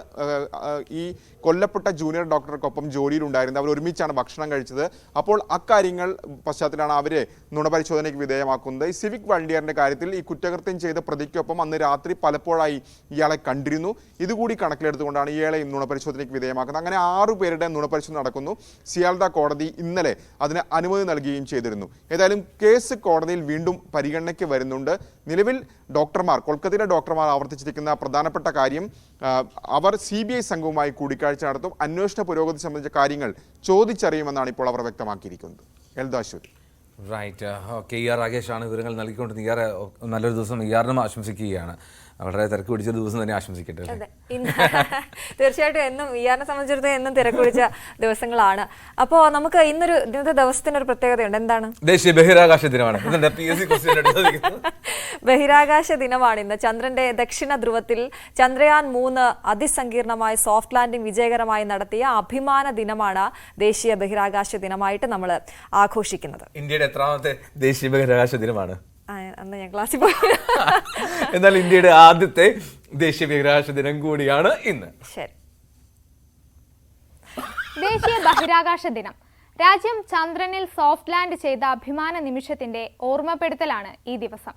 ഈ കൊല്ലപ്പെട്ട ജൂനിയർ ഡോക്ടർക്കൊപ്പം ജോലിയിലുണ്ടായിരുന്നത്. അവർ ഒരുമിച്ചാണ് ഭക്ഷണം കഴിച്ചത്. അപ്പോൾ അക്കാര്യങ്ങൾ പശ്ചാത്തലമാണ് അവരെ നുണപരിശോധനയ്ക്ക് വിധേയമാക്കുന്നത്. ഈ സിവിക് വളണ്ടിയറിന്റെ കാര്യത്തിൽ ഈ കുറ്റകൃത്യം ചെയ്ത പ്രതിക്കൊപ്പം അന്ന് രാത്രി പലപ്പോഴായി ഇയാളെ കണ്ടിരുന്നു. ഇതുകൂടി കണക്കിലെടുത്തുകൊണ്ടാണ് ഇയാളെ നുണപരിശോധനയ്ക്ക് വിധേയമാക്കുന്നത്. അങ്ങനെ 6 പേരുടെ നുണപരിശോധന നടക്കുന്നു. സിയാൽദ കോടതി ഇന്നലെ അതിന് അനുമതി നൽകുകയും ചെയ്തിരുന്നു. ഏതായാലും കേസ് കോടതിയിൽ വീണ്ടും പരിഗണനയ്ക്ക് വരുന്നുണ്ട്. നിലവിൽ കൊൽക്കത്തയിലെ ഡോക്ടർമാർ ആവർത്തിച്ചിരിക്കുന്ന പ്രധാനപ്പെട്ട കാര്യം, അവർ CBI സംഘവുമായി കൂടിക്കാഴ്ച നടത്തും. അന്വേഷണ പുരോഗതി സംബന്ധിച്ച കാര്യങ്ങൾ ചോദിച്ചറിയുമെന്നാണ് ഇപ്പോൾ അവർ വ്യക്തമാക്കിയിരിക്കുന്നത്. എൽദാശ്വതി. Right, okay. രാകേഷാണ് വിവരങ്ങൾ നൽകിക്കൊണ്ടിരുന്നത്. നല്ലൊരു ദിവസം ഇയാറിനും ആശംസിക്കുകയാണ്. വളരെ തിരക്ക് പിടിച്ച ദിവസം തന്നെ ആശംസിക്കട്ടെ. തീർച്ചയായിട്ടും എന്നും ഇയാറിനെ സംബന്ധിച്ചിടത്തോളം എന്നും തിരക്ക് പിടിച്ച ദിവസങ്ങളാണ്. അപ്പോൾ നമുക്ക് ഇന്നത്തെ ദിവസത്തിനൊരു പ്രത്യേകതയുണ്ട്. എന്താണ്? ദേശീയ ബഹിരാകാശ ദിനമാണ്. ബഹിരാകാശ ദിനമാണ് ഇന്ന്. ചന്ദ്രന്റെ ദക്ഷിണ ധ്രുവത്തിൽ ചന്ദ്രയാൻ 3 അതിസങ്കീർണമായ സോഫ്റ്റ് ലാൻഡിംഗ് വിജയകരമായി നടത്തിയ അഭിമാന ദിനമാണ് ദേശീയ ബഹിരാകാശ ദിനമായിട്ട് നമ്മൾ ആഘോഷിക്കുന്നത്. ഇന്ത്യയുടെ എത്രാമത്തെ ദേശീയ ബഹിരാകാശ ദിനമാണ്? അന്ന് ഞാൻ ക്ലാസ്സിൽ പോയി. എന്നാൽ ഇന്ത്യയുടെ ആദ്യത്തെ ദേശീയ ബഹിരാകാശ ദിനം കൂടിയാണ് ഇന്ന്. ശരി. ദേശീയ ബഹിരാകാശ ദിനം രാജ്യം ചന്ദ്രനിൽ സോഫ്റ്റ് ലാൻഡ് ചെയ്ത അഭിമാന നിമിഷത്തിന്റെ ഓർമ്മപ്പെടുത്തലാണ് ഈ ദിവസം.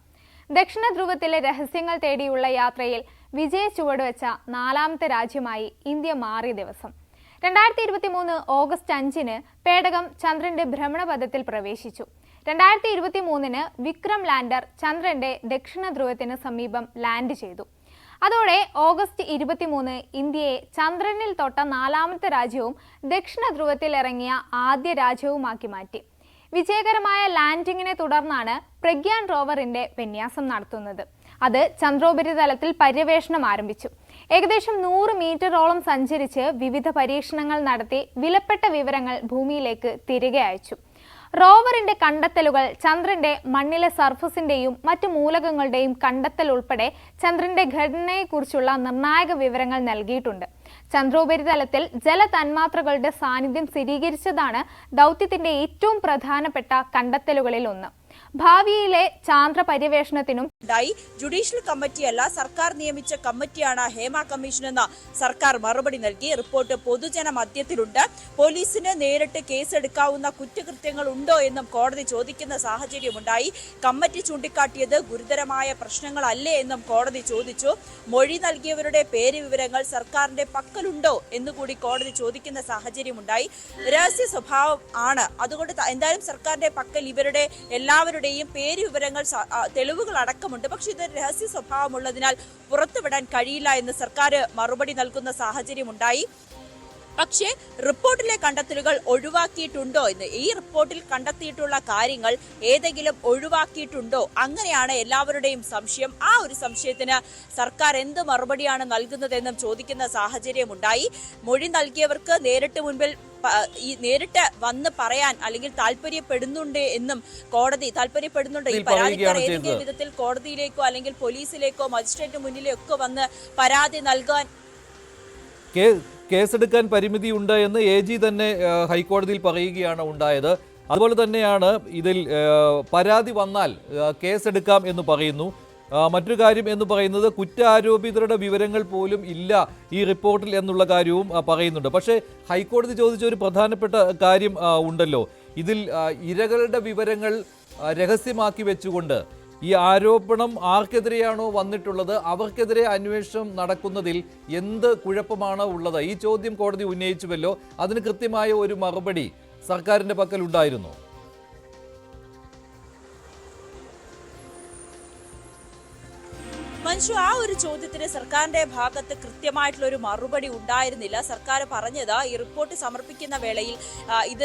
ദക്ഷിണ ധ്രുവത്തിലെ രഹസ്യങ്ങൾ തേടിയുള്ള യാത്രയിൽ വിജയ ചുവടുവെച്ച 4ാമത്തെ രാജ്യമായി ഇന്ത്യ മാറിയ ദിവസം. 2023 ഓഗസ്റ്റ് 5-ന് പേടകം ചന്ദ്രന്റെ ഭ്രമണപഥത്തിൽ പ്രവേശിച്ചു. 2023-ന് വിക്രം ലാൻഡർ ചന്ദ്രന്റെ ദക്ഷിണ ധ്രുവത്തിന് സമീപം ലാൻഡ് ചെയ്തു. അതോടെ ഓഗസ്റ്റ് 23 ഇന്ത്യയെ ചന്ദ്രനിൽ തൊട്ട 4ാമത്തെ രാജ്യവും ദക്ഷിണ ധ്രുവത്തിൽ ഇറങ്ങിയ ആദ്യ രാജ്യവുമാക്കി മാറ്റി. വിജയകരമായ ലാൻഡിങ്ങിനെ തുടർന്നാണ് പ്രഗ്യാൻ റോവറിന്റെ വിന്യാസം നടത്തുന്നത്. അത് ചന്ദ്രോപരിതലത്തിൽ പര്യവേഷണം ആരംഭിച്ചു. ഏകദേശം 100 മീറ്ററോളം സഞ്ചരിച്ച് വിവിധ പരീക്ഷണങ്ങൾ നടത്തി വിലപ്പെട്ട വിവരങ്ങൾ ഭൂമിയിലേക്ക് തിരികെ അയച്ചു. റോവറിന്റെ കണ്ടെത്തലുകൾ ചന്ദ്രന്റെ മണ്ണിലെ സർഫസിന്റെയും മറ്റു മൂലകങ്ങളുടെയും കണ്ടെത്തൽ ഉൾപ്പെടെ ചന്ദ്രന്റെ ഘടനയെക്കുറിച്ചുള്ള നിർണായക വിവരങ്ങൾ നൽകിയിട്ടുണ്ട്. ചന്ദ്രോപരിതലത്തിൽ ജലതന്മാത്രകളുടെ സാന്നിധ്യം സ്ഥിരീകരിച്ചതാണ് ദൗത്യത്തിന്റെ ഏറ്റവും പ്രധാനപ്പെട്ട കണ്ടെത്തലുകളിൽ ഒന്ന്. ഭാവിയിലെ ചാന്ദ്ര പര്യവേഷണത്തിനും ജുഡീഷ്യൽ കമ്മിറ്റിയല്ല, സർക്കാർ നിയമിച്ച കമ്മിറ്റിയാണ് ഹേമ കമ്മീഷൻ എന്ന സർക്കാർ മറുപടി നൽകി. റിപ്പോർട്ട് പൊതുജന മധ്യത്തിലുണ്ട്. പോലീസിന് നേരിട്ട് കേസെടുക്കാവുന്ന കുറ്റകൃത്യങ്ങൾ ഉണ്ടോ എന്നും കോടതി ചോദിക്കുന്ന സാഹചര്യമുണ്ടായി. കമ്മിറ്റി ചൂണ്ടിക്കാട്ടിയത് ഗുരുതരമായ പ്രശ്നങ്ങളല്ലേ എന്നും കോടതി ചോദിച്ചു. മൊഴി നൽകിയവരുടെ പേര് വിവരങ്ങൾ സർക്കാരിന്റെ പക്കലുണ്ടോ എന്നുകൂടി കോടതി ചോദിക്കുന്ന സാഹചര്യമുണ്ടായി. രഹസ്യ സ്വഭാവം ആണ്, അതുകൊണ്ട് എന്തായാലും സർക്കാരിന്റെ പക്കൽ ഇവരുടെ എല്ലാവരുടെയും പേര് വിവരങ്ങൾ തെളിവുകൾ അടക്കമുണ്ട്. പക്ഷെ ഇത് രഹസ്യ സ്വഭാവമുള്ളതിനാൽ പുറത്തുവിടാൻ കഴിയില്ല എന്ന് സർക്കാർ മറുപടി നൽകുന്ന സാഹചര്യമുണ്ടായി. പക്ഷേ റിപ്പോർട്ടിലെ കണ്ടെത്തലുകൾ ഒഴിവാക്കിയിട്ടുണ്ടോ എന്ന്, ഈ റിപ്പോർട്ടിൽ കണ്ടെത്തിയിട്ടുള്ള കാര്യങ്ങൾ ഏതെങ്കിലും ഒഴിവാക്കിയിട്ടുണ്ടോ, അങ്ങനെയാണ് എല്ലാവരുടെയും സംശയം. ആ ഒരു സംശയത്തിന് സർക്കാർ എന്ത് മറുപടിയാണ് നൽകുന്നതെന്നും ചോദിക്കുന്ന സാഹചര്യമുണ്ടായി. മൊഴി നൽകിയവർക്ക് നേരിട്ട് വന്ന് പറയാൻ അല്ലെങ്കിൽ താല്പര്യപ്പെടുന്നുണ്ട് എന്നും കോടതി താല്പര്യപ്പെടുന്നുണ്ട്. ഈ പരാതിക്കാർ ഏതെങ്കിലും വിധത്തിൽ കോടതിയിലേക്കോ അല്ലെങ്കിൽ പോലീസിലേക്കോ മജിസ്ട്രേറ്റ് മുന്നിലേക്കോ വന്ന് പരാതി നൽകാൻ കേസെടുക്കാൻ പരിമിതിയുണ്ട് എന്ന് AG തന്നെ ഹൈക്കോടതിയിൽ പറയുകയാണ് ഉണ്ടായത്. അതുപോലെ തന്നെയാണ് ഇതിൽ പരാതി വന്നാൽ കേസെടുക്കാം എന്ന് പറയുന്നു. മറ്റൊരു കാര്യം എന്ന് പറയുന്നത് കുറ്റാരോപിതരുടെ വിവരങ്ങൾ പോലും ഇല്ല ഈ റിപ്പോർട്ടിൽ എന്നുള്ള കാര്യവും പറയുന്നുണ്ട്. പക്ഷേ ഹൈക്കോടതി ചോദിച്ച ഒരു പ്രധാനപ്പെട്ട കാര്യം ഉണ്ടല്ലോ, ഇതിൽ ഇരകളുടെ വിവരങ്ങൾ രഹസ്യമാക്കി വെച്ചുകൊണ്ട് ഈ ആരോപണം ആർക്കെതിരെയാണോ വന്നിട്ടുള്ളത് അവർക്കെതിരെ അന്വേഷണം നടക്കുന്നതിൽ എന്ത് കുഴപ്പമാണ് ഉള്ളത്? ഈ ചോദ്യം കോടതി ഉന്നയിച്ചുവല്ലോ, അതിന് കൃത്യമായ ഒരു മറുപടി സർക്കാരിൻ്റെ പക്കൽ ഉണ്ടായിരുന്നു. മഞ്ജു, ആ ഒരു ചോദ്യത്തിന് സർക്കാരിന്റെ ഭാഗത്ത് കൃത്യമായിട്ടുള്ള ഒരു മറുപടി ഉണ്ടായിരുന്നില്ല. സർക്കാർ പറഞ്ഞത് ഈ റിപ്പോർട്ട് സമർപ്പിക്കുന്ന വേളയിൽ ഇത്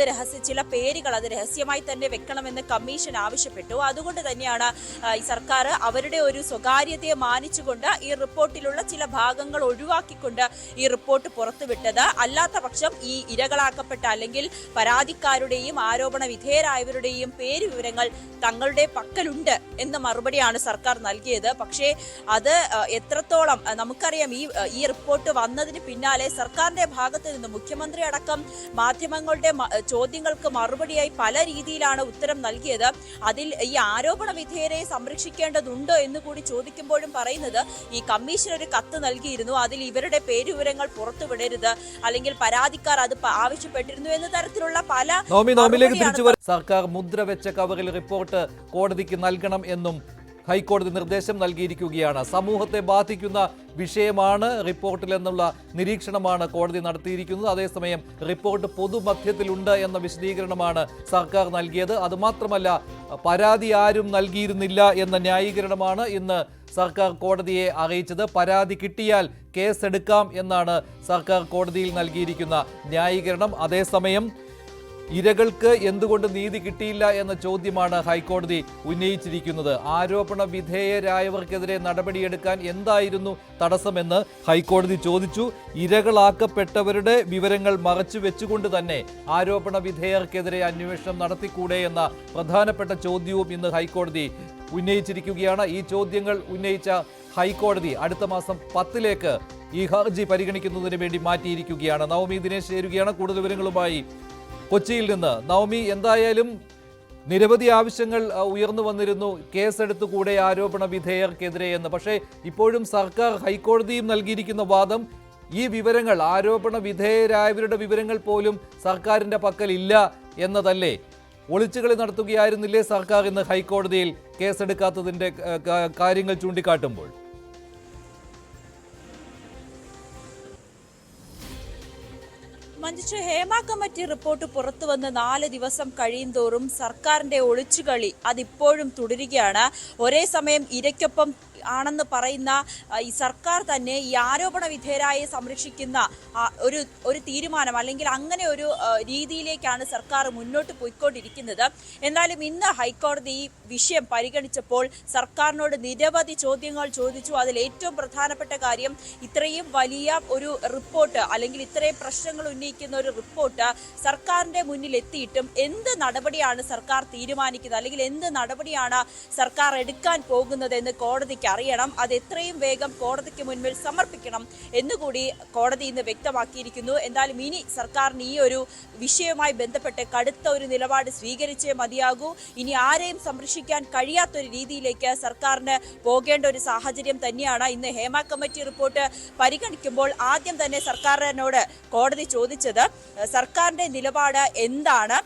ചില പേരുകൾ അത് രഹസ്യമായി തന്നെ വെക്കണമെന്ന് കമ്മീഷൻ ആവശ്യപ്പെട്ടു. അതുകൊണ്ട് തന്നെയാണ് ഈ സർക്കാർ അവരുടെ ഒരു സ്വകാര്യതയെ മാനിച്ചുകൊണ്ട് ഈ റിപ്പോർട്ടിലുള്ള ചില ഭാഗങ്ങൾ ഒഴിവാക്കിക്കൊണ്ട് ഈ റിപ്പോർട്ട് പുറത്തുവിട്ടത്. അല്ലാത്ത പക്ഷം ഈ ഇരകളാക്കപ്പെട്ട അല്ലെങ്കിൽ പരാതിക്കാരുടെയും ആരോപണ വിധേയരായവരുടെയും പേര് വിവരങ്ങൾ തങ്ങളുടെ പക്കലുണ്ട് എന്ന മറുപടിയാണ് സർക്കാർ നൽകിയത്. പക്ഷേ അത് എത്രത്തോളം നമുക്കറിയാം, ഈ റിപ്പോർട്ട് വന്നതിന് പിന്നാലെ സർക്കാരിന്റെ ഭാഗത്ത് നിന്ന് മുഖ്യമന്ത്രി അടക്കം മാധ്യമങ്ങളുടെ ചോദ്യങ്ങൾക്ക് മറുപടിയായി പല രീതിയിലാണ് ഉത്തരം നൽകിയത്. അതിൽ ഈ ആരോപണ വിധേയരെ സംരക്ഷിക്കേണ്ടതുണ്ടോ എന്ന് കൂടി ചോദിക്കുമ്പോഴും പറയുന്നത് ഈ കമ്മീഷൻ ഒരു കത്ത് നൽകിയിരുന്നു, അതിൽ ഇവരുടെ പേരുവിവരങ്ങൾ പുറത്തുവിടരുത് അല്ലെങ്കിൽ പരാതിക്കാർ അത് ആവശ്യപ്പെട്ടിരുന്നു എന്ന തരത്തിലുള്ള പല. സർക്കാർ മുദ്ര വെച്ച കവറിൽ റിപ്പോർട്ട് കോടതിക്ക് നൽകണം എന്നും ഹൈക്കോടതി നിർദ്ദേശം നൽകിയിരിക്കുകയാണ്. സമൂഹത്തെ ബാധിക്കുന്ന വിഷയമാണ് റിപ്പോർട്ടിൽ എന്നുള്ള നിരീക്ഷണമാണ് കോടതി നടത്തിയിരിക്കുന്നത്. അതേസമയം റിപ്പോർട്ട് പൊതുമധ്യത്തിലുണ്ട് എന്ന വിശദീകരണമാണ് സർക്കാർ നൽകിയത്. അതുമാത്രമല്ല, പരാതി ആരും നൽകിയിരുന്നില്ല എന്ന ന്യായീകരണമാണ് ഇന്ന് സർക്കാർ കോടതിയെ അറിയിച്ചത്. പരാതി കിട്ടിയാൽ കേസെടുക്കാം എന്നാണ് സർക്കാർ കോടതിയിൽ നൽകിയിരിക്കുന്ന ന്യായീകരണം. അതേസമയം ഇരകൾക്ക് എന്തുകൊണ്ട് നീതി കിട്ടിയില്ല എന്ന ചോദ്യമാണ് ഹൈക്കോടതി ഉന്നയിച്ചിരിക്കുന്നത്. ആരോപണ വിധേയരായവർക്കെതിരെ നടപടിയെടുക്കാൻ എന്തായിരുന്നു തടസ്സമെന്ന് ഹൈക്കോടതി ചോദിച്ചു. ഇരകളാക്കപ്പെട്ടവരുടെ വിവരങ്ങൾ മറച്ചു വെച്ചുകൊണ്ട് തന്നെ ആരോപണ വിധേയർക്കെതിരെ അന്വേഷണം നടത്തിക്കൂടെ എന്ന പ്രധാനപ്പെട്ട ചോദ്യവും ഇന്ന് ഹൈക്കോടതി ഉന്നയിച്ചിരിക്കുകയാണ്. ഈ ചോദ്യങ്ങൾ ഉന്നയിച്ച ഹൈക്കോടതി അടുത്ത മാസം 10 ഈ ഹർജി പരിഗണിക്കുന്നതിന് വേണ്ടി മാറ്റിയിരിക്കുകയാണ്. നവമി ദിനേശ് ചേരുകയാണ് കൂടുതൽ വിവരങ്ങളുമായി കൊച്ചിയിൽ നിന്ന്. നവമി, എന്തായാലും നിരവധി ആവശ്യങ്ങൾ ഉയർന്നു വന്നിരുന്നു, കേസെടുത്തുകൂടെ ആരോപണ വിധേയർക്കെതിരെ എന്ന്. പക്ഷേ ഇപ്പോഴും സർക്കാർ ഹൈക്കോടതിയും നൽകിയിരിക്കുന്ന വാദം ഈ വിവരങ്ങൾ, ആരോപണ വിധേയരായവരുടെ വിവരങ്ങൾ പോലും സർക്കാരിൻ്റെ പക്കൽ ഇല്ല എന്നതല്ലേ? ഒളിച്ചുകളി നടത്തുകയായിരുന്നില്ലേ സർക്കാർ ഇന്ന് ഹൈക്കോടതിയിൽ കേസെടുക്കാത്തതിൻ്റെ കാര്യങ്ങൾ ചൂണ്ടിക്കാട്ടുമ്പോൾ? മഞ്ജുഷ, ഹേമ കമ്മിറ്റി റിപ്പോർട്ട് പുറത്തു വന്ന് 4 ദിവസം കഴിയും തോറും സർക്കാരിന്റെ ഒളിച്ചുകളി അതിപ്പോഴും തുടരുകയാണ്. ഒരേ സമയം ഇരയ്ക്കൊപ്പം ആണെന്ന് പറയുന്ന ഈ സർക്കാർ തന്നെ ഈ ആരോപണ വിധേയരായെ സംരക്ഷിക്കുന്ന ഒരു തീരുമാനം അല്ലെങ്കിൽ അങ്ങനെ ഒരു രീതിയിലേക്കാണ് സർക്കാർ മുന്നോട്ട് പോയിക്കൊണ്ടിരിക്കുന്നത്. എന്നാലും ഇന്ന് ഹൈക്കോടതി ഈ വിഷയം പരിഗണിച്ചപ്പോൾ സർക്കാരിനോട് നിരവധി ചോദ്യങ്ങൾ ചോദിച്ചു. അതിൽ ഏറ്റവും പ്രധാനപ്പെട്ട കാര്യം, ഇത്രയും വലിയ ഒരു റിപ്പോർട്ട് അല്ലെങ്കിൽ ഇത്രയും പ്രശ്നങ്ങൾ ഉന്നയിക്കുന്ന ഒരു റിപ്പോർട്ട് സർക്കാരിന്റെ മുന്നിൽ എത്തിയിട്ടും എന്ത് നടപടിയാണ് സർക്കാർ തീരുമാനിക്കുന്നത് അല്ലെങ്കിൽ എന്ത് നടപടിയാണ് സർക്കാർ എടുക്കാൻ പോകുന്നതെന്ന് കോടതിക്ക് തനിക്ക് അറിയണം. അത് എത്രയും വേഗം കോടതിക്ക് മുൻപിൽ സമർപ്പിക്കണം എന്നുകൂടി കോടതി ഇന്ന് വ്യക്തമാക്കിയിരിക്കുന്നു. എന്തായാലും ഇനി സർക്കാരിന് ഈ ഒരു വിഷയവുമായി ബന്ധപ്പെട്ട് കടുത്ത ഒരു നിലപാട് സ്വീകരിച്ചേ മതിയാകൂ. ഇനി ആരെയും സംരക്ഷിക്കാൻ കഴിയാത്തൊരു രീതിയിലേക്ക് സർക്കാരിന് പോകേണ്ട ഒരു സാഹചര്യം തന്നെയാണ്. ഇന്ന് ഹേമ കമ്മിറ്റി റിപ്പോർട്ട് പരിഗണിക്കുമ്പോൾ ആദ്യം തന്നെ സർക്കാരിനോട് കോടതി ചോദിച്ചത് സർക്കാരിന്റെ നിലപാട് എന്താണ്.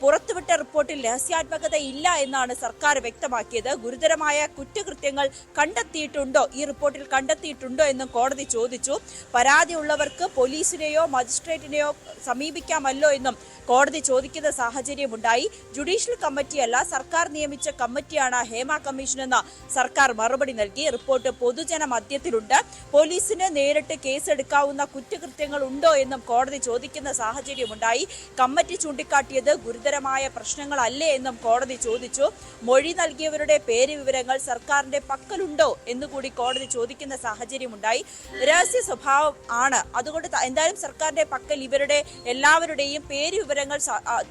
പുറത്തുവിട്ട റിപ്പോർട്ടിൽ രഹസ്യാത്മകത ഇല്ല എന്നാണ് സർക്കാർ വ്യക്തമാക്കിയത്. ഗുരുതരമായ കുറ്റകൃത്യങ്ങൾ കണ്ടെത്തിയിട്ടുണ്ടോ, ഈ റിപ്പോർട്ടിൽ കണ്ടെത്തിയിട്ടുണ്ടോ എന്നും കോടതി ചോദിച്ചു. പരാതിയുള്ളവർക്ക് പോലീസിനെയോ മജിസ്ട്രേറ്റിനെയോ സമീപിക്കാമല്ലോ എന്നും കോടതി ചോദിക്കുന്ന സാഹചര്യമുണ്ടായി. ജുഡീഷ്യൽ കമ്മിറ്റിയല്ല, സർക്കാർ നിയമിച്ച കമ്മിറ്റിയാണ് ഹേമ കമ്മീഷൻ എന്ന സർക്കാർ മറുപടി നൽകി. റിപ്പോർട്ട് പൊതുജന മധ്യത്തിലുണ്ട്. പോലീസിന് നേരിട്ട് കേസെടുക്കാവുന്ന കുറ്റകൃത്യങ്ങൾ ഉണ്ടോ എന്നും കോടതി ചോദിക്കുന്ന സാഹചര്യമുണ്ടായി. കമ്മിറ്റി ചൂണ്ടിക്കാട്ടിയത് ഗുരുതരമായ പ്രശ്നങ്ങളല്ലേ എന്നും കോടതി ചോദിച്ചു. മൊഴി നൽകിയവരുടെ പേര് വിവരങ്ങൾ സർക്കാരിന്റെ പക്കലുണ്ടോ എന്നുകൂടി കോടതി ചോദിക്കുന്ന സാഹചര്യമുണ്ടായി. രഹസ്യ സ്വഭാവം ആണ്, അതുകൊണ്ട് എന്തായാലും സർക്കാരിന്റെ പക്കൽ ഇവരുടെ എല്ലാവരുടെയും പേര് വിവരങ്ങൾ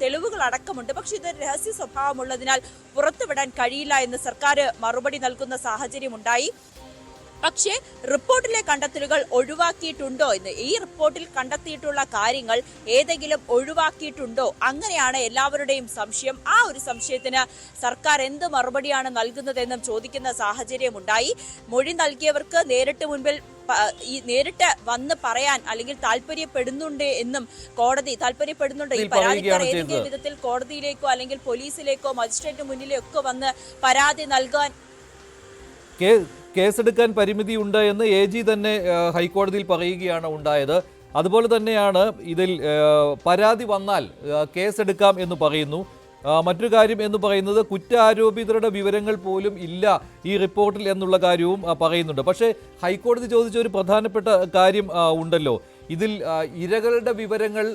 തെളിവുകൾ അടക്കമുണ്ട്. പക്ഷെ ഇത് രഹസ്യ സ്വഭാവമുള്ളതിനാൽ പുറത്തുവിടാൻ കഴിയില്ല എന്ന് സർക്കാർ മറുപടി നൽകുന്ന സാഹചര്യമുണ്ടായി. പക്ഷേ റിപ്പോർട്ടിലെ കണ്ടെത്തലുകൾ ഒഴിവാക്കിയിട്ടുണ്ടോ എന്ന്, ഈ റിപ്പോർട്ടിൽ കണ്ടെത്തിയിട്ടുള്ള കാര്യങ്ങൾ ഏതെങ്കിലും ഒഴിവാക്കിയിട്ടുണ്ടോ, അങ്ങനെയാണ് എല്ലാവരുടെയും സംശയം. ആ ഒരു സംശയത്തിന് സർക്കാർ എന്ത് മറുപടിയാണ് നൽകുന്നതെന്നും ചോദിക്കുന്ന സാഹചര്യമുണ്ടായി. മൊഴി നൽകിയവർക്ക് നേരിട്ട് വന്ന് പറയാൻ അല്ലെങ്കിൽ താല്പര്യപ്പെടുന്നുണ്ട് എന്നും കോടതി താല്പര്യപ്പെടുന്നുണ്ട്. ഈ പരാതിക്കാർ ഏതെങ്കിലും വിധത്തിൽ കോടതിയിലേക്കോ അല്ലെങ്കിൽ പോലീസിലേക്കോ മജിസ്ട്രേറ്റ് മുന്നിലേക്കോ വന്ന് പരാതി നൽകാൻ കേസെടുക്കാൻ പരിമിതിയുണ്ട് എന്ന് AG തന്നെ ഹൈക്കോടതിയിൽ പറയുകയാണ് ഉണ്ടായത്. അതുപോലെ തന്നെയാണ് ഇതിൽ പരാതി വന്നാൽ കേസെടുക്കാം എന്ന് പറയുന്നു. മറ്റൊരു കാര്യം എന്ന് പറയുന്നത് കുറ്റാരോപിതരുടെ വിവരങ്ങൾ പോലും ഇല്ല ഈ റിപ്പോർട്ടിൽ എന്നുള്ള കാര്യവും പറയുന്നുണ്ട്. പക്ഷേ ഹൈക്കോടതി ചോദിച്ച ഒരു പ്രധാനപ്പെട്ട കാര്യം ഉണ്ടല്ലോ, ഇതിൽ ഇരകളുടെ വിവരങ്ങൾ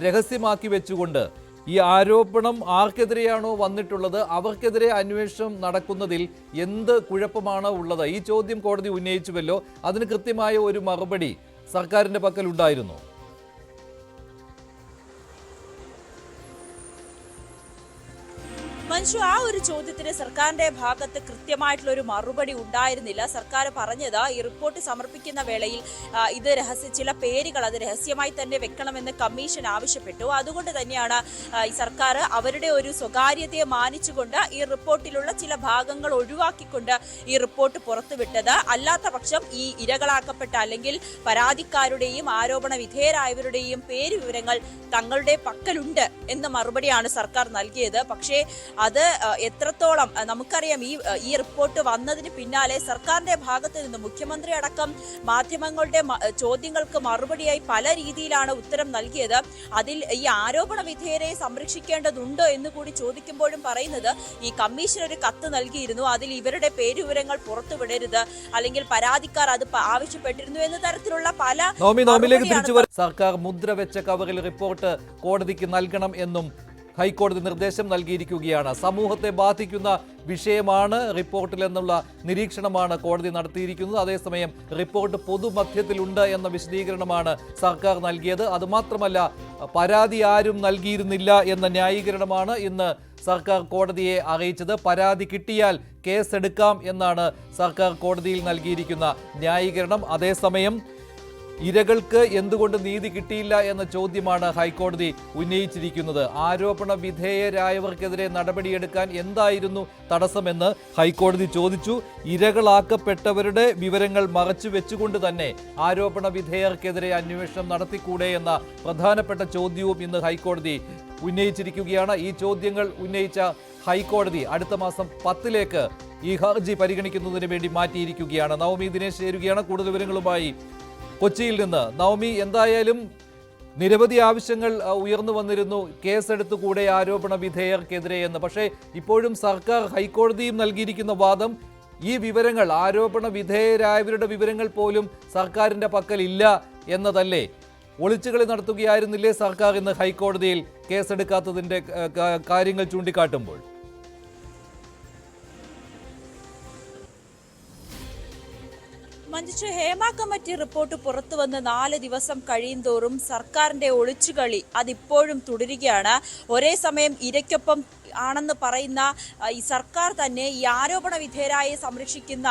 രഹസ്യമാക്കി വെച്ചുകൊണ്ട് ഈ ആരോപണം ആർക്കെതിരെയാണോ വന്നിട്ടുള്ളത് അവർക്കെതിരെ അന്വേഷണം നടക്കുന്നതിൽ എന്ത് കുഴപ്പമാണ് ഉള്ളത്? ഈ ചോദ്യം കോടതി ഉന്നയിച്ചുവല്ലോ, അതിന് കൃത്യമായ ഒരു മറുപടി സർക്കാരിന്റെ പക്കൽ ഉണ്ടായിരുന്നു. മഞ്ജു, ആ ഒരു ചോദ്യത്തിന് സർക്കാരിന്റെ ഭാഗത്ത് കൃത്യമായിട്ടുള്ള ഒരു മറുപടി ഉണ്ടായിരുന്നില്ല. സർക്കാർ പറഞ്ഞത് ഈ റിപ്പോർട്ട് സമർപ്പിക്കുന്ന വേളയിൽ ഇത് ചില പേരുകൾ അത് രഹസ്യമായി തന്നെ വെക്കണമെന്ന് കമ്മീഷൻ ആവശ്യപ്പെട്ടു. അതുകൊണ്ട് തന്നെയാണ് ഈ സർക്കാർ അവരുടെ ഒരു സ്വകാര്യതയെ മാനിച്ചുകൊണ്ട് ഈ റിപ്പോർട്ടിലുള്ള ചില ഭാഗങ്ങൾ ഒഴിവാക്കിക്കൊണ്ട് ഈ റിപ്പോർട്ട് പുറത്തുവിട്ടത്. അല്ലാത്ത പക്ഷം ഈ ഇരകളാക്കപ്പെട്ട അല്ലെങ്കിൽ പരാതിക്കാരുടെയും ആരോപണ വിധേയരായവരുടെയും പേര് വിവരങ്ങൾ തങ്ങളുടെ പക്കലുണ്ട് എന്ന മറുപടിയാണ് സർക്കാർ നൽകിയത്. പക്ഷേ അത് എത്രത്തോളം നമുക്കറിയാം, ഈ റിപ്പോർട്ട് വന്നതിന് പിന്നാലെ സർക്കാരിന്റെ ഭാഗത്ത് നിന്ന് മുഖ്യമന്ത്രി അടക്കം മാധ്യമങ്ങളുടെ ചോദ്യങ്ങൾക്ക് മറുപടിയായി പല രീതിയിലാണ് ഉത്തരം നൽകിയത്. അതിൽ ഈ ആരോപണ വിധേയരെ സംരക്ഷിക്കേണ്ടതുണ്ടോ എന്ന് കൂടി ചോദിക്കുമ്പോഴും പറയുന്നത് ഈ കമ്മീഷൻ ഒരു കത്ത് നൽകിയിരുന്നു, അതിൽ ഇവരുടെ പേരുവിവരങ്ങൾ പുറത്തുവിടരുത് അല്ലെങ്കിൽ പരാതിക്കാർ അത് ആവശ്യപ്പെട്ടിരുന്നു എന്ന തരത്തിലുള്ള പല. സർക്കാർ മുദ്ര വെച്ച കവറിൽ റിപ്പോർട്ട് കോടതിക്ക് നൽകണം എന്നും ഹൈക്കോടതി നിർദ്ദേശം നൽകിയിരിക്കുകയാണ്. സമൂഹത്തെ ബാധിക്കുന്ന വിഷയമാണ് റിപ്പോർട്ടിൽ എന്നുള്ള നിരീക്ഷണമാണ് കോടതി നടത്തിയിരിക്കുന്നത്. അതേസമയം റിപ്പോർട്ട് പൊതുമധ്യത്തിലുണ്ട് എന്ന വിശദീകരണമാണ് സർക്കാർ നൽകിയത്. അതുമാത്രമല്ല, പരാതി ആരും നൽകിയിരുന്നില്ല എന്ന ന്യായീകരണമാണ് ഇന്ന് സർക്കാർ കോടതിയെ അറിയിച്ചത്. പരാതി കിട്ടിയാൽ കേസെടുക്കാം എന്നാണ് സർക്കാർ കോടതിയിൽ നൽകിയിരിക്കുന്ന ന്യായീകരണം. അതേസമയം ഇരകൾക്ക് എന്തുകൊണ്ട് നീതി കിട്ടിയില്ല എന്ന ചോദ്യമാണ് ഹൈക്കോടതി ഉന്നയിച്ചിരിക്കുന്നത്. ആരോപണ വിധേയരായവർക്കെതിരെ നടപടിയെടുക്കാൻ എന്തായിരുന്നു തടസ്സമെന്ന് ഹൈക്കോടതി ചോദിച്ചു. ഇരകളാക്കപ്പെട്ടവരുടെ വിവരങ്ങൾ മറച്ചു വെച്ചുകൊണ്ട് തന്നെ ആരോപണ വിധേയർക്കെതിരെ അന്വേഷണം നടത്തിക്കൂടെ എന്ന പ്രധാനപ്പെട്ട ചോദ്യവും ഇന്ന് ഹൈക്കോടതി ഉന്നയിച്ചിരിക്കുകയാണ്. ഈ ചോദ്യങ്ങൾ ഉന്നയിച്ച ഹൈക്കോടതി അടുത്ത മാസം 10 ഈ ഹർജി പരിഗണിക്കുന്നതിന് വേണ്ടി മാറ്റിയിരിക്കുകയാണ്. നവമി ദിനേശ് ചേരുകയാണ് കൂടുതൽ വിവരങ്ങളുമായി കൊച്ചിയിൽ നിന്ന്. നവമി, എന്തായാലും നിരവധി ആവശ്യങ്ങൾ ഉയർന്നു വന്നിരുന്നു, കേസെടുത്തുകൂടെ ആരോപണ വിധേയർക്കെതിരെ എന്ന്. പക്ഷേ ഇപ്പോഴും സർക്കാർ ഹൈക്കോടതിയും നൽകിയിരിക്കുന്ന വാദം ഈ വിവരങ്ങൾ, ആരോപണ വിധേയരായവരുടെ വിവരങ്ങൾ പോലും സർക്കാരിൻ്റെ പക്കൽ ഇല്ല എന്നതല്ലേ? ഒളിച്ചുകളി നടത്തുകയായിരുന്നില്ലേ സർക്കാർ ഇന്ന് ഹൈക്കോടതിയിൽ കേസെടുക്കാത്തതിൻ്റെ കാര്യങ്ങൾ ചൂണ്ടിക്കാട്ടുമ്പോൾ? മഞ്ജു, ഹേമ കമ്മിറ്റി റിപ്പോർട്ട് പുറത്തു വന്ന് 4 ദിവസം കഴിയുന്തോറും സർക്കാരിന്റെ ഒളിച്ചുകളി അതിപ്പോഴും തുടരുകയാണ്. ഒരേ സമയം ഇരയ്ക്കൊപ്പം ആണെന്ന് പറയുന്ന ഈ സർക്കാർ തന്നെ ഈ ആരോപണ വിധേയരായെ സംരക്ഷിക്കുന്ന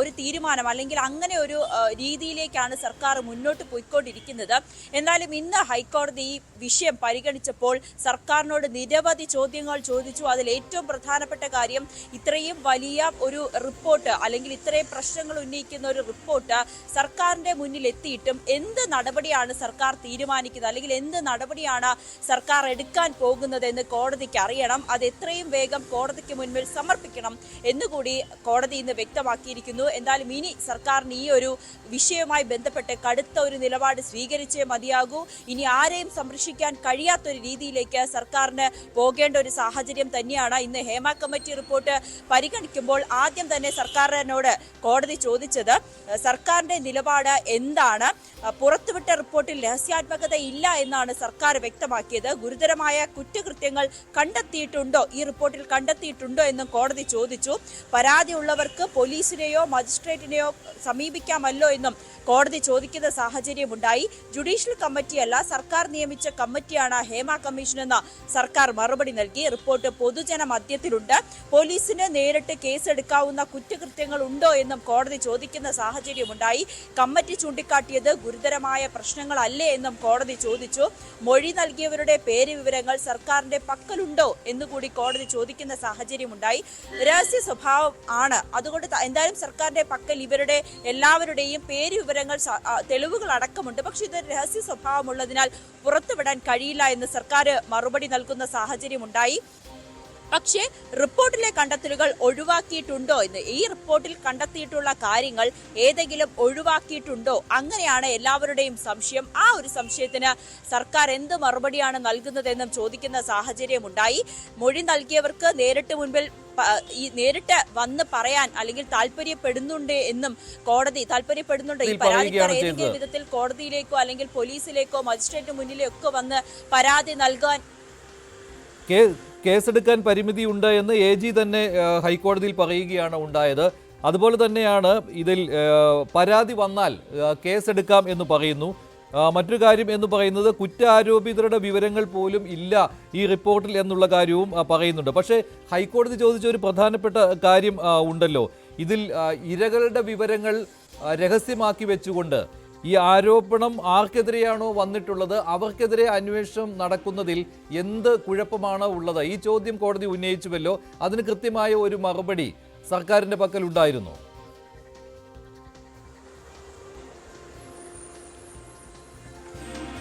ഒരു തീരുമാനം അല്ലെങ്കിൽ അങ്ങനെ ഒരു രീതിയിലേക്കാണ് സർക്കാർ മുന്നോട്ട് പോയിക്കൊണ്ടിരിക്കുന്നത്. എന്നാലും ഇന്ന് ഹൈക്കോടതി ഈ വിഷയം പരിഗണിച്ചപ്പോൾ സർക്കാരിനോട് നിരവധി ചോദ്യങ്ങൾ ചോദിച്ചു. അതിൽ ഏറ്റവും പ്രധാനപ്പെട്ട കാര്യം, ഇത്രയും വലിയ ഒരു റിപ്പോർട്ട് അല്ലെങ്കിൽ ഇത്രയും പ്രശ്നങ്ങൾ ഉന്നയിക്കുന്ന ഒരു റിപ്പോർട്ട് സർക്കാരിന്റെ മുന്നിൽ എത്തിയിട്ടും എന്ത് നടപടിയാണ് സർക്കാർ തീരുമാനിക്കുന്നത് അല്ലെങ്കിൽ എന്ത് നടപടിയാണ് സർക്കാർ എടുക്കാൻ പോകുന്നത് എന്ന് കോടതിക്ക് അറിയണം. അത് എത്രയും വേഗം കോടതിക്ക് മുൻപിൽ സമർപ്പിക്കണം എന്നുകൂടി കോടതി ഇന്ന് വ്യക്തമാക്കിയിരിക്കുന്നു. എന്തായാലും ഇനി സർക്കാരിന് ഈ ഒരു വിഷയവുമായി ബന്ധപ്പെട്ട് കടുത്ത ഒരു നിലപാട് സ്വീകരിച്ചേ മതിയാകൂ. ഇനി ആരെയും സംരക്ഷിക്കാൻ കഴിയാത്തൊരു രീതിയിലേക്ക് സർക്കാരിന് പോകേണ്ട ഒരു സാഹചര്യം തന്നെയാണ്. ഇന്ന് ഹേമ കമ്മിറ്റി റിപ്പോർട്ട് പരിഗണിക്കുമ്പോൾ ആദ്യം തന്നെ സർക്കാരിനോട് കോടതി ചോദിച്ചത് സർക്കാരിന്റെ നിലപാട് എന്താണ്. പുറത്തുവിട്ട റിപ്പോർട്ടിൽ രഹസ്യാത്മകത ഇല്ല എന്നാണ് സർക്കാർ വ്യക്തമാക്കിയത്. ഗുരുതരമായ കുറ്റകൃത്യങ്ങൾ കണ്ടെത്തിയിട്ടുണ്ടോ, ഈ റിപ്പോർട്ടിൽ കണ്ടെത്തിയിട്ടുണ്ടോ എന്നും കോടതി ചോദിച്ചു. പരാതിയുള്ളവർക്ക് പോലീസിനെയോ മജിസ്ട്രേറ്റിനെയോ സമീപിക്കാമല്ലോ എന്നും കോടതി ചോദിക്കുന്ന സാഹചര്യമുണ്ടായി. ജുഡീഷ്യൽ കമ്മിറ്റിയല്ല, സർക്കാർ നിയമിച്ച കമ്മിറ്റിയാണ് ഹേമ കമ്മീഷൻ എന്ന സർക്കാർ മറുപടി നൽകി. റിപ്പോർട്ട് പൊതുജന മധ്യത്തിലുണ്ട്. പോലീസിന് നേരിട്ട് കേസെടുക്കാവുന്ന കുറ്റകൃത്യങ്ങൾ ഉണ്ടോ എന്നും കോടതി ചോദിക്കുന്ന സാഹചര്യമുണ്ടായി. കമ്മിറ്റി ചൂണ്ടിക്കാട്ടിയത് ഗുരുതരമായ പ്രശ്നങ്ങളല്ലേ എന്നും കോടതി ചോദിച്ചു. മൊഴി നൽകിയവരുടെ പേര് വിവരങ്ങൾ സർക്കാരിന്റെ പക്കലുണ്ടോ എന്നുകൂടി കോടതി ചോദിക്കുന്ന സാഹചര്യമുണ്ടായി. രഹസ്യ സ്വഭാവം ആണ്, അതുകൊണ്ട് എന്തായാലും സർക്കാരിന്റെ പക്കൽ ഇവരുടെ എല്ലാവരുടെയും പേര് വിവരങ്ങൾ തെളിവുകൾ അടക്കമുണ്ട്. പക്ഷെ ഇത് രഹസ്യ സ്വഭാവമുള്ളതിനാൽ പുറത്തുവിടാൻ കഴിയില്ല എന്ന് സർക്കാർ മറുപടി നൽകുന്ന സാഹചര്യമുണ്ടായി. പക്ഷേ റിപ്പോർട്ടിലെ കണ്ടെത്തലുകൾ ഒഴിവാക്കിയിട്ടുണ്ടോ എന്ന്, ഈ റിപ്പോർട്ടിൽ കണ്ടെത്തിയിട്ടുള്ള കാര്യങ്ങൾ ഏതെങ്കിലും ഒഴിവാക്കിയിട്ടുണ്ടോ, അങ്ങനെയാണ് എല്ലാവരുടെയും സംശയം. ആ ഒരു സംശയത്തിന് സർക്കാർ എന്ത് മറുപടിയാണ് നൽകുന്നതെന്നും ചോദിക്കുന്ന സാഹചര്യമുണ്ടായി. മൊഴി നൽകിയവർക്ക് നേരിട്ട് വന്ന് പറയാൻ അല്ലെങ്കിൽ താല്പര്യപ്പെടുന്നുണ്ട് എന്നും കോടതി താല്പര്യപ്പെടുന്നുണ്ട്. ഈ പരാതിക്കാർ ഏതെങ്കിലും വിധത്തിൽ കോടതിയിലേക്കോ അല്ലെങ്കിൽ പോലീസിലേക്കോ മജിസ്ട്രേറ്റ് മുന്നിലേക്കോ വന്ന് പരാതി നൽകാൻ കേസെടുക്കാൻ പരിമിതിയുണ്ട് എന്ന് AG തന്നെ ഹൈക്കോടതിയിൽ പറയുകയാണ് ഉണ്ടായത്. അതുപോലെ തന്നെയാണ് ഇതിൽ പരാതി വന്നാൽ കേസെടുക്കാം എന്ന് പറയുന്നു. മറ്റൊരു കാര്യം എന്ന് പറയുന്നത് കുറ്റാരോപിതരുടെ വിവരങ്ങൾ പോലും ഇല്ല ഈ റിപ്പോർട്ടിൽ എന്നുള്ള കാര്യവും പറയുന്നുണ്ട്. പക്ഷേ ഹൈക്കോടതി ചോദിച്ച ഒരു പ്രധാനപ്പെട്ട കാര്യം ഉണ്ടല്ലോ, ഇതിൽ ഇരകളുടെ വിവരങ്ങൾ രഹസ്യമാക്കി വെച്ചുകൊണ്ട് ഈ ആരോപണം ആർക്കെതിരെയാണോ വന്നിട്ടുള്ളത് അവർക്കെതിരെ അന്വേഷണം നടക്കുന്നതിൽ എന്ത് കുഴപ്പമാണ് ഉള്ളത്? ഈ ചോദ്യം കോടതി ഉന്നയിച്ചുവല്ലോ, അതിന് കൃത്യമായ ഒരു മറുപടി സർക്കാരിന്റെ പക്കൽ ഉണ്ടായിരുന്നു.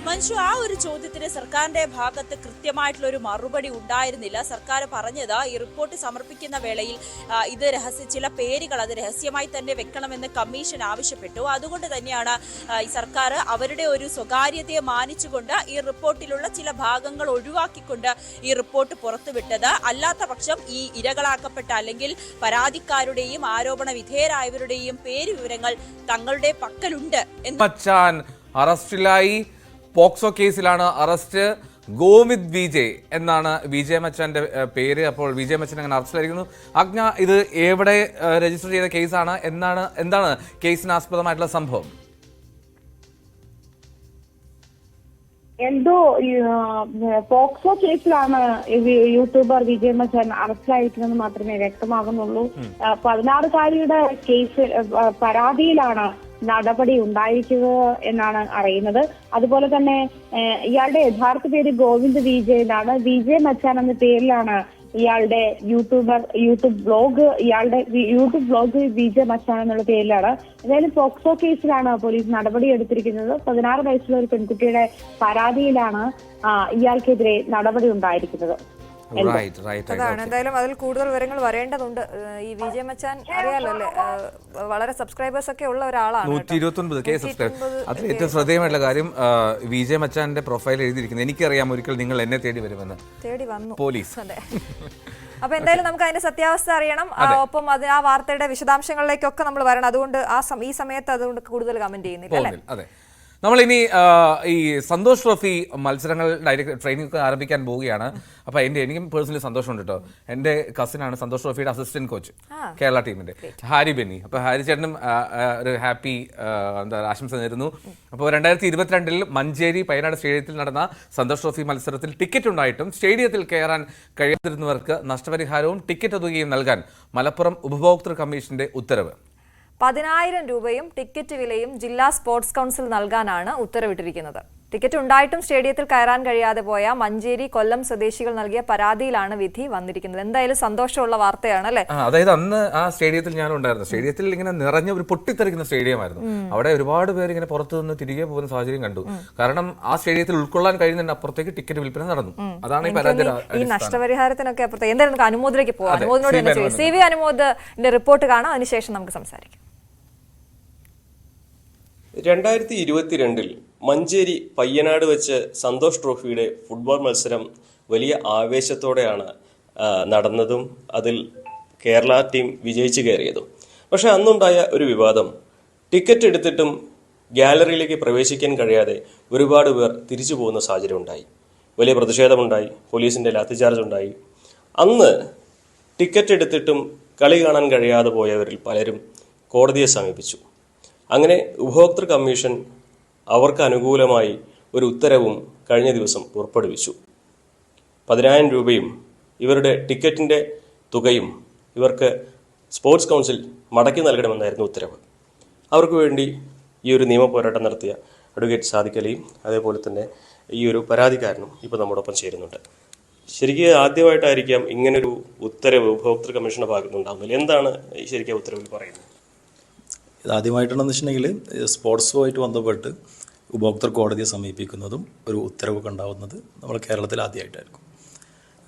മഞ്ജു, ആ ഒരു ചോദ്യത്തിന് സർക്കാരിന്റെ ഭാഗത്ത് കൃത്യമായിട്ടുള്ള ഒരു മറുപടി ഉണ്ടായിരുന്നില്ല. സർക്കാർ പറഞ്ഞത് ഈ റിപ്പോർട്ട് സമർപ്പിക്കുന്ന വേളയിൽ ഇത് ചില പേരുകൾ അത് രഹസ്യമായി തന്നെ വെക്കണമെന്ന് കമ്മീഷൻ ആവശ്യപ്പെട്ടു. അതുകൊണ്ട് തന്നെയാണ് ഈ സർക്കാർ അവരുടെ ഒരു സ്വകാര്യതയെ മാനിച്ചുകൊണ്ട് ഈ റിപ്പോർട്ടിലുള്ള ചില ഭാഗങ്ങൾ ഒഴിവാക്കിക്കൊണ്ട് ഈ റിപ്പോർട്ട് പുറത്തുവിട്ടത്. അല്ലാത്ത പക്ഷം ഈ ഇരകളാക്കപ്പെട്ട അല്ലെങ്കിൽ പരാതിക്കാരുടെയും ആരോപണ വിധേയരായവരുടെയും പേര് വിവരങ്ങൾ തങ്ങളുടെ പക്കലുണ്ട് എന്ന് അറസ്റ്റിലായി. പോക്സോ കേസിലാണ് അറസ്റ്റ്. ഗോവിന്ദ് വിജയ് എന്നാണ് വിജയ മച്ചാന്റെ പേര്. അപ്പോൾ വിജയ മച്ചൻ അങ്ങനെ അറസ്റ്റിലായിരിക്കുന്നു. ആജ്ഞ, ഇത് എവിടെ രജിസ്റ്റർ ചെയ്ത കേസാണ്? എന്താണ് കേസിന് ആസ്പദമായിട്ടുള്ള സംഭവം? എന്തോ പോക്സോ കേസിലാണ് യൂട്യൂബർ വിജയ മച്ചാൻ അറസ്റ്റിലായിരിക്കുമെന്ന് മാത്രമേ വ്യക്തമാകുന്നുള്ളൂ. 16-കാരിയുടെ കേസ് പരാതിയിലാണ് നടപടി ഉണ്ടായിരിക്കുക എന്നാണ് അറിയുന്നത്. അതുപോലെ തന്നെ ഇയാളുടെ യഥാർത്ഥ പേര് ഗോവിന്ദ് വിജയ് എന്നാണ്. വിജയ മച്ചാൻ എന്ന പേരിലാണ് ഇയാളുടെ യൂട്യൂബ് ബ്ലോഗ് വിജയ മച്ചാൻ എന്നുള്ള പേരിലാണ്. എന്തായാലും പോക്സോ കേസിലാണ് പോലീസ് നടപടി എടുത്തിരിക്കുന്നത്. 16 വയസ്സുള്ള ഒരു പെൺകുട്ടിയുടെ പരാതിയിലാണ് ഇയാൾക്കെതിരെ നടപടി ഉണ്ടായിരിക്കുന്നത്. അതാണ് എന്തായാലും അതിൽ കൂടുതൽ വിവരങ്ങൾ വരേണ്ടതുണ്ട്. ഈ വിജയ മച്ചാൻ അറിയാലോ അല്ലേ, വളരെ സബ്സ്ക്രൈബേഴ്സ് ഒക്കെ ഉള്ള ഒരാളാണ്. 129K subscriber. അതിൽ ഏറ്റവും ശ്രദ്ധേയമായിട്ടുള്ള കാര്യം വിജയ മച്ചാന്റെ പ്രൊഫൈൽ എഴുതിയിരിക്കുന്നത്, എനിക്കറിയാം ഒരിക്കൽ നിങ്ങൾ എന്നെ തേടി വരുമെന്ന്. തേടി വന്നു പോലീസ്. അതെ. അപ്പൊ എന്തായാലും നമുക്ക് അതിന്റെ സത്യാവസ്ഥ അറിയണം. ഒപ്പം ആ വാർത്തയുടെ വിശദാംശങ്ങളിലേക്കൊക്കെ നമ്മൾ വരണം. അതുകൊണ്ട് ഈ സമയത്ത് അതുകൊണ്ട് കൂടുതൽ കമന്റ് ചെയ്യുന്നില്ല അല്ലേ? അതെ. നമ്മളിനി ഈ സന്തോഷ് ട്രോഫി മത്സരങ്ങൾ ട്രെയിനിങ് ഒക്കെ ആരംഭിക്കാൻ പോവുകയാണ്. അപ്പൊ എനിക്കും പേഴ്സണലി സന്തോഷമുണ്ട് കേട്ടോ. എന്റെ കസിനാണ് സന്തോഷ് ട്രോഫിയുടെ അസിസ്റ്റന്റ് കോച്ച് കേരള ടീമിന്റെ ഹാരി ബെന്നി. അപ്പൊ ഹാരി ചേട്ടനും ഒരു ഹാപ്പി ആശംസ നേരുന്നു. അപ്പോൾ 2022 മഞ്ചേരി പയ്യനാട് സ്റ്റേഡിയത്തിൽ നടന്ന സന്തോഷ് ട്രോഫി മത്സരത്തിൽ ടിക്കറ്റ് ഉണ്ടായിട്ടും സ്റ്റേഡിയത്തിൽ കയറാൻ കഴിയാതിരുന്നവർക്ക് നഷ്ടപരിഹാരവും ടിക്കറ്റ് തുകയും നൽകാൻ മലപ്പുറം ഉപഭോക്തൃ കമ്മീഷന്റെ ഉത്തരവ്. 10,000 രൂപയും ടിക്കറ്റ് വിലയും ജില്ലാ സ്പോർട്സ് കൗൺസിൽ നൽകാനാണ് ഉത്തരവിട്ടിരിക്കുന്നത്. ടിക്കറ്റ് ഉണ്ടായിട്ടും സ്റ്റേഡിയത്തിൽ കയറാൻ കഴിയാതെ പോയ മഞ്ചേരി, കൊല്ലം സ്വദേശികൾ നൽകിയ പരാതിയിലാണ് വിധി വന്നിരിക്കുന്നത്. എന്തായാലും സന്തോഷമുള്ള വാർത്തയാണ് അല്ലേ? അതായത് അന്ന് ആ സ്റ്റേഡിയത്തിൽ ഞാനും ഉണ്ടായിരുന്നു. സ്റ്റേഡിയത്തിൽ ഇങ്ങനെ നിറഞ്ഞ ഒരു പൊട്ടിത്തെറിക്കുന്ന സ്റ്റേഡിയമായിരുന്നു. അവിടെ ഒരുപാട് പേര് ഇങ്ങനെ പുറത്തു നിന്ന് തിരികെ പോകുന്ന സാഹചര്യം കണ്ടു. കാരണം ആ സ്റ്റേഡിയത്തിൽ ഉൾക്കൊള്ളാൻ കഴിയുന്നതിന് അപ്പുറത്തേക്ക് ടിക്കറ്റ് വിൽപ്പന നടന്നു. അതാണ് ഈ പരാതി. ഈ നഷ്ടപരിഹാരത്തിനൊക്കെ അപ്പുറത്തേക്ക് എന്തായാലും നമുക്ക് അനുമോദിലേക്ക് പോകാം. അനുമോദിനോട് തന്നെ ചെയ്യും. CV അനുമോദിന്റെ റിപ്പോർട്ട് കാണാം, അതിനുശേഷം നമുക്ക് സംസാരിക്കാം. 2022 മഞ്ചേരി പയ്യനാട് വെച്ച് സന്തോഷ് ട്രോഫിയുടെ ഫുട്ബോൾ മത്സരം വലിയ ആവേശത്തോടെയാണ് നടന്നതും അതിൽ കേരള ടീം വിജയിച്ചു കയറിയതും. പക്ഷെ അന്നുണ്ടായ ഒരു വിവാദം, ടിക്കറ്റ് എടുത്തിട്ടും ഗാലറിയിലേക്ക് പ്രവേശിക്കാൻ കഴിയാതെ ഒരുപാട് പേർ തിരിച്ചു പോകുന്ന സാഹചര്യം ഉണ്ടായി. വലിയ പ്രതിഷേധമുണ്ടായി, പോലീസിൻ്റെ ലാത്തിചാർജ് ഉണ്ടായി. അന്ന് ടിക്കറ്റ് എടുത്തിട്ടും കളി കാണാൻ കഴിയാതെ പോയവരിൽ പലരും കോടതിയെ സമീപിച്ചു. അങ്ങനെ ഉപഭോക്തൃ കമ്മീഷൻ അവർക്ക് അനുകൂലമായി ഒരു ഉത്തരവും കഴിഞ്ഞ ദിവസം പുറപ്പെടുവിച്ചു. 10,000 രൂപയും ഇവരുടെ ടിക്കറ്റിൻ്റെ തുകയും ഇവർക്ക് സ്പോർട്സ് കൗൺസിൽ മടക്കി നൽകണമെന്നായിരുന്നു ഉത്തരവ്. അവർക്ക് വേണ്ടി ഈ ഒരു നിയമ പോരാട്ടം നടത്തിയ അഡ്വക്കേറ്റ് സാദിഖ് അലിയും അതേപോലെ തന്നെ ഈ ഒരു പരാതിക്കാരനും ഇപ്പോൾ നമ്മോടൊപ്പം ചേരുന്നുണ്ട്. ശരിക്കും ആദ്യമായിട്ടായിരിക്കാം ഇങ്ങനൊരു ഉത്തരവ് ഉപഭോക്തൃ കമ്മീഷന്റെ ഭാഗത്തുനിന്നുണ്ടാകുന്നില്ല. എന്താണ് ശരിക്കും ഉത്തരവിൽ പറയുന്നത്? ഇതാദ്യമായിട്ടാണെന്ന് വെച്ചിട്ടുണ്ടെങ്കിൽ സ്പോർട്സുമായിട്ട് ബന്ധപ്പെട്ട് ഉപഭോക്തൃ കോടതിയെ സമീപിക്കുന്നതും ഒരു ഉത്തരവൊക്കെ ഉണ്ടാവുന്നത് നമ്മൾ കേരളത്തിൽ ആദ്യമായിട്ടായിരിക്കും.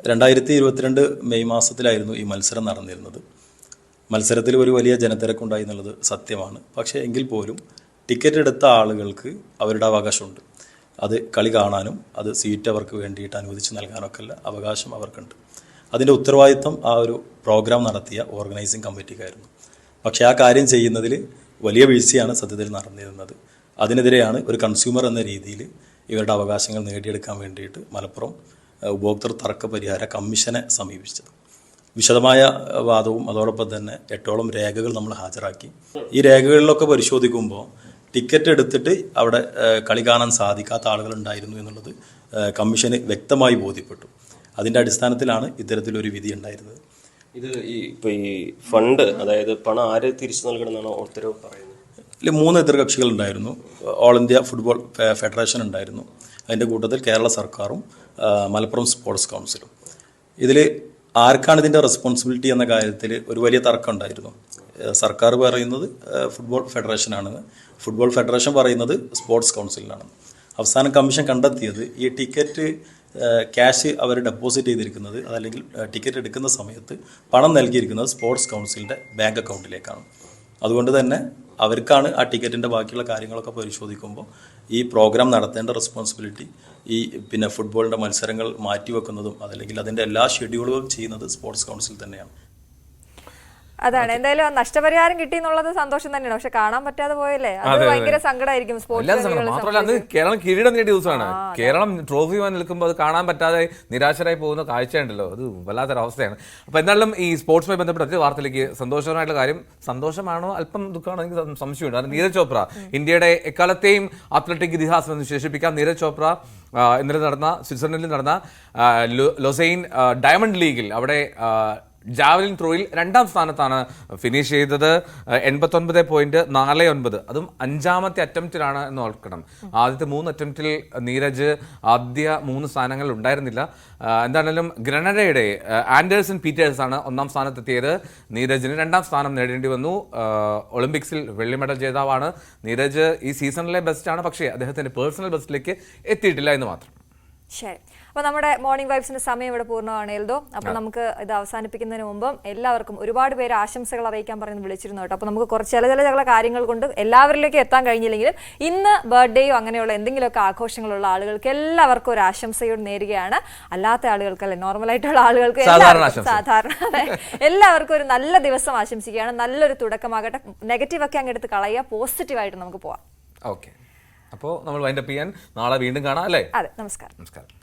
2022 മെയ് മാസത്തിലായിരുന്നു ഈ മത്സരം നടന്നിരുന്നത്. മത്സരത്തിൽ ഒരു വലിയ ജനത്തിരക്കുണ്ടായി എന്നുള്ളത് സത്യമാണ്. പക്ഷേ എങ്കിൽ പോലും ടിക്കറ്റ് എടുത്ത ആളുകൾക്ക് അവരുടെ അവകാശമുണ്ട്. അത് കളി കാണാനും അത് സീറ്റ് അവർക്ക് വേണ്ടിയിട്ട് അനുവദിച്ച് നൽകാനൊക്കെ ഉള്ള അവകാശം അവർക്കുണ്ട്. അതിൻ്റെ ഉത്തരവാദിത്വം ആ ഒരു പ്രോഗ്രാം നടത്തിയ ഓർഗനൈസിംഗ് കമ്മിറ്റിക്കായിരുന്നു. പക്ഷേ ആ കാര്യം ചെയ്യുന്നതിൽ വലിയ വീഴ്ചയാണ് സത്യത്തിൽ നടന്നിരുന്നത്. അതിനെതിരെയാണ് ഒരു കൺസ്യൂമർ എന്ന രീതിയിൽ ഇവരുടെ അവകാശങ്ങൾ നേടിയെടുക്കാൻ വേണ്ടിയിട്ട് മലപ്പുറം ഉപഭോക്തൃ തർക്ക പരിഹാര കമ്മീഷനെ സമീപിച്ചത്. വിശദമായ വാദവും അതോടൊപ്പം തന്നെ 8ഓളം രേഖകൾ നമ്മൾ ഹാജരാക്കി. ഈ രേഖകളിലൊക്കെ പരിശോധിക്കുമ്പോൾ ടിക്കറ്റ് എടുത്തിട്ട് അവിടെ കളി കാണാൻ സാധിക്കാത്ത ആളുകളുണ്ടായിരുന്നു എന്നുള്ളത് കമ്മീഷന് വ്യക്തമായി ബോധ്യപ്പെട്ടു. അതിൻ്റെ അടിസ്ഥാനത്തിലാണ് ഇത്തരത്തിലൊരു വിധി ഉണ്ടായിരുന്നത്. ഇത് ഈ ഫണ്ട്, അതായത് പണം ആര് തിരിച്ചു നൽകണമെന്നാണോ ഉത്തരവ് പറയുന്നത്? ഇതിൽ 3 എതിർകക്ഷികൾ ഉണ്ടായിരുന്നു. ഓൾ ഇന്ത്യ ഫുട്ബോൾ ഫെഡറേഷൻ ഉണ്ടായിരുന്നു, അതിൻ്റെ കൂട്ടത്തിൽ കേരള സർക്കാരും മലപ്പുറം സ്പോർട്സ് കൗൺസിലും. ഇതിൽ ആർക്കാണ് ഇതിൻ്റെ റെസ്പോൺസിബിലിറ്റി എന്ന കാര്യത്തിൽ ഒരു വലിയ തർക്കം ഉണ്ടായിരുന്നു. സർക്കാർ പറയുന്നത് ഫുട്ബോൾ ഫെഡറേഷനാണെന്ന്, ഫുട്ബോൾ ഫെഡറേഷൻ പറയുന്നത് സ്പോർട്സ് കൗൺസിലിനാണെന്ന്. അവസാനം കമ്മീഷൻ കണ്ടെത്തിയത് ഈ ടിക്കറ്റ് ക്യാഷ് അവർ ഡെപ്പോസിറ്റ് ചെയ്തിരിക്കുന്നത്, അതല്ലെങ്കിൽ ടിക്കറ്റ് എടുക്കുന്ന സമയത്ത് പണം നൽകിയിരിക്കുന്നത് സ്പോർട്സ് കൗൺസിലിൻ്റെ ബാങ്ക് അക്കൗണ്ടിലേക്കാണ്. അതുകൊണ്ട് തന്നെ അവർക്കാണ് ആ ടിക്കറ്റിൻ്റെ ബാക്കിയുള്ള കാര്യങ്ങളൊക്കെ പരിശോധിക്കുമ്പോൾ ഈ പ്രോഗ്രാം നടത്തേണ്ട റെസ്പോൺസിബിലിറ്റി, ഈ പിന്നെ ഫുട്ബോളിൻ്റെ മത്സരങ്ങൾ മാറ്റിവെക്കുന്നതും അതല്ലെങ്കിൽ അതിൻ്റെ എല്ലാ ഷെഡ്യൂളുകളും ചെയ്യുന്നത് സ്പോർട്സ് കൗൺസിൽ തന്നെയാണ്. അതാണ്. എന്തായാലും നഷ്ടപരിഹാരം കിട്ടി എന്നുള്ളത് സന്തോഷം തന്നെയാണ്. പക്ഷെ കാണാൻ പറ്റാതെ പോയല്ലേ, അത് ഭയങ്കര സങ്കടമായിരിക്കും. മാത്രമല്ല അന്ന് കേരളം കിരീടം നേടിയ ദിവസമാണ്. കേരളം ട്രോഫി നിൽക്കുമ്പോൾ അത് കാണാൻ പറ്റാതെ നിരാശരായി പോകുന്ന കാഴ്ചയുണ്ടല്ലോ, അത് വല്ലാത്തൊരവസ്ഥയാണ്. അപ്പൊ എന്നാലും ഈ സ്പോർട്സുമായി ബന്ധപ്പെട്ട വാർത്തയിലേക്ക്, സന്തോഷമായിട്ടുള്ള കാര്യം, സന്തോഷമാണോ അല്പം ദുഃഖമാണോ എനിക്ക് സംശയമുണ്ട്. കാരണം നീരജ് ചോപ്ര, ഇന്ത്യയുടെ എക്കാലത്തെയും അത്ലറ്റിക് ഇതിഹാസം എന്ന് വിശേഷിപ്പിക്കാം നീരജ് ചോപ്ര, ഇന്നലെ നടന്ന സ്വിറ്റ്സർലൻഡിൽ നടന്ന ലൊസൈൻ ഡയമണ്ട് ലീഗിൽ അവിടെ ജാവലിൻ ത്രോയിൽ 2ാം സ്ഥാനത്താണ് ഫിനിഷ് ചെയ്തത്. 89.49. അതും 5ാമത്തെ അറ്റംപ്റ്റിലാണ് എന്ന് ഓർക്കണം. ആദ്യത്തെ 3 അറ്റംപ്റ്റിൽ നീരജ് ആദ്യ 3 സ്ഥാനങ്ങളിൽ ഉണ്ടായിരുന്നില്ല. എന്താണെങ്കിലും ഗ്രനഡയുടെ ആൻഡേഴ്സൺ പീറ്റേഴ്സാണ് 1ാം സ്ഥാനത്തെത്തിയത്. നീരജിന് 2ാം സ്ഥാനം നേടേണ്ടി വന്നു. ഒളിമ്പിക്സിൽ വെള്ളി മെഡൽ ജേതാവാണ് നീരജ്. ഈ സീസണിലെ ബെസ്റ്റാണ്, പക്ഷേ അദ്ദേഹത്തിന്റെ പേഴ്സണൽ ബെസ്റ്റിലേക്ക് എത്തിയിട്ടില്ല എന്ന് മാത്രം. ശരി, അപ്പൊ നമ്മുടെ മോർണിംഗ് വൈബ്സിന്റെ സമയം ഇവിടെ പൂർണ്ണമാണ് എൽദോ. അപ്പൊ നമുക്ക് ഇത് അവസാനിപ്പിക്കുന്നതിന് മുമ്പ് എല്ലാവർക്കും ഒരുപാട് പേര് ആശംസകൾ അറിയിക്കാൻ പറയുന്നത് വിളിച്ചിരുന്നു കേട്ടോ. അപ്പൊ നമുക്ക് കുറച്ച് ചില കാര്യങ്ങൾ കൊണ്ട് എല്ലാവരിലേക്കും എത്താൻ കഴിഞ്ഞില്ലെങ്കിലും ഇന്ന് ബർത്ത്ഡേയോ അങ്ങനെയുള്ള എന്തെങ്കിലുമൊക്കെ ആഘോഷങ്ങളുള്ള ആളുകൾക്ക് എല്ലാവർക്കും ഒരു ആശംസയോട് നേരുകയാണ്. അല്ലാത്ത ആളുകൾക്കല്ലേ, നോർമലായിട്ടുള്ള ആളുകൾക്ക് സാധാരണ എല്ലാവർക്കും ഒരു നല്ല ദിവസം ആശംസിക്കുകയാണ്. നല്ലൊരു തുടക്കമാകട്ടെ. നെഗറ്റീവ് ഒക്കെ അങ്ങ് എടുത്ത് കളയുക, പോസിറ്റീവായിട്ട് നമുക്ക് പോവാം. ഓക്കെ. അപ്പോൾ നമ്മൾ വൈൻഡപ്പ് ചെയ്യാൻ നാളെ വീണ്ടും കാണാം അല്ലേ? അതെ, നമസ്കാരം. നമസ്കാരം.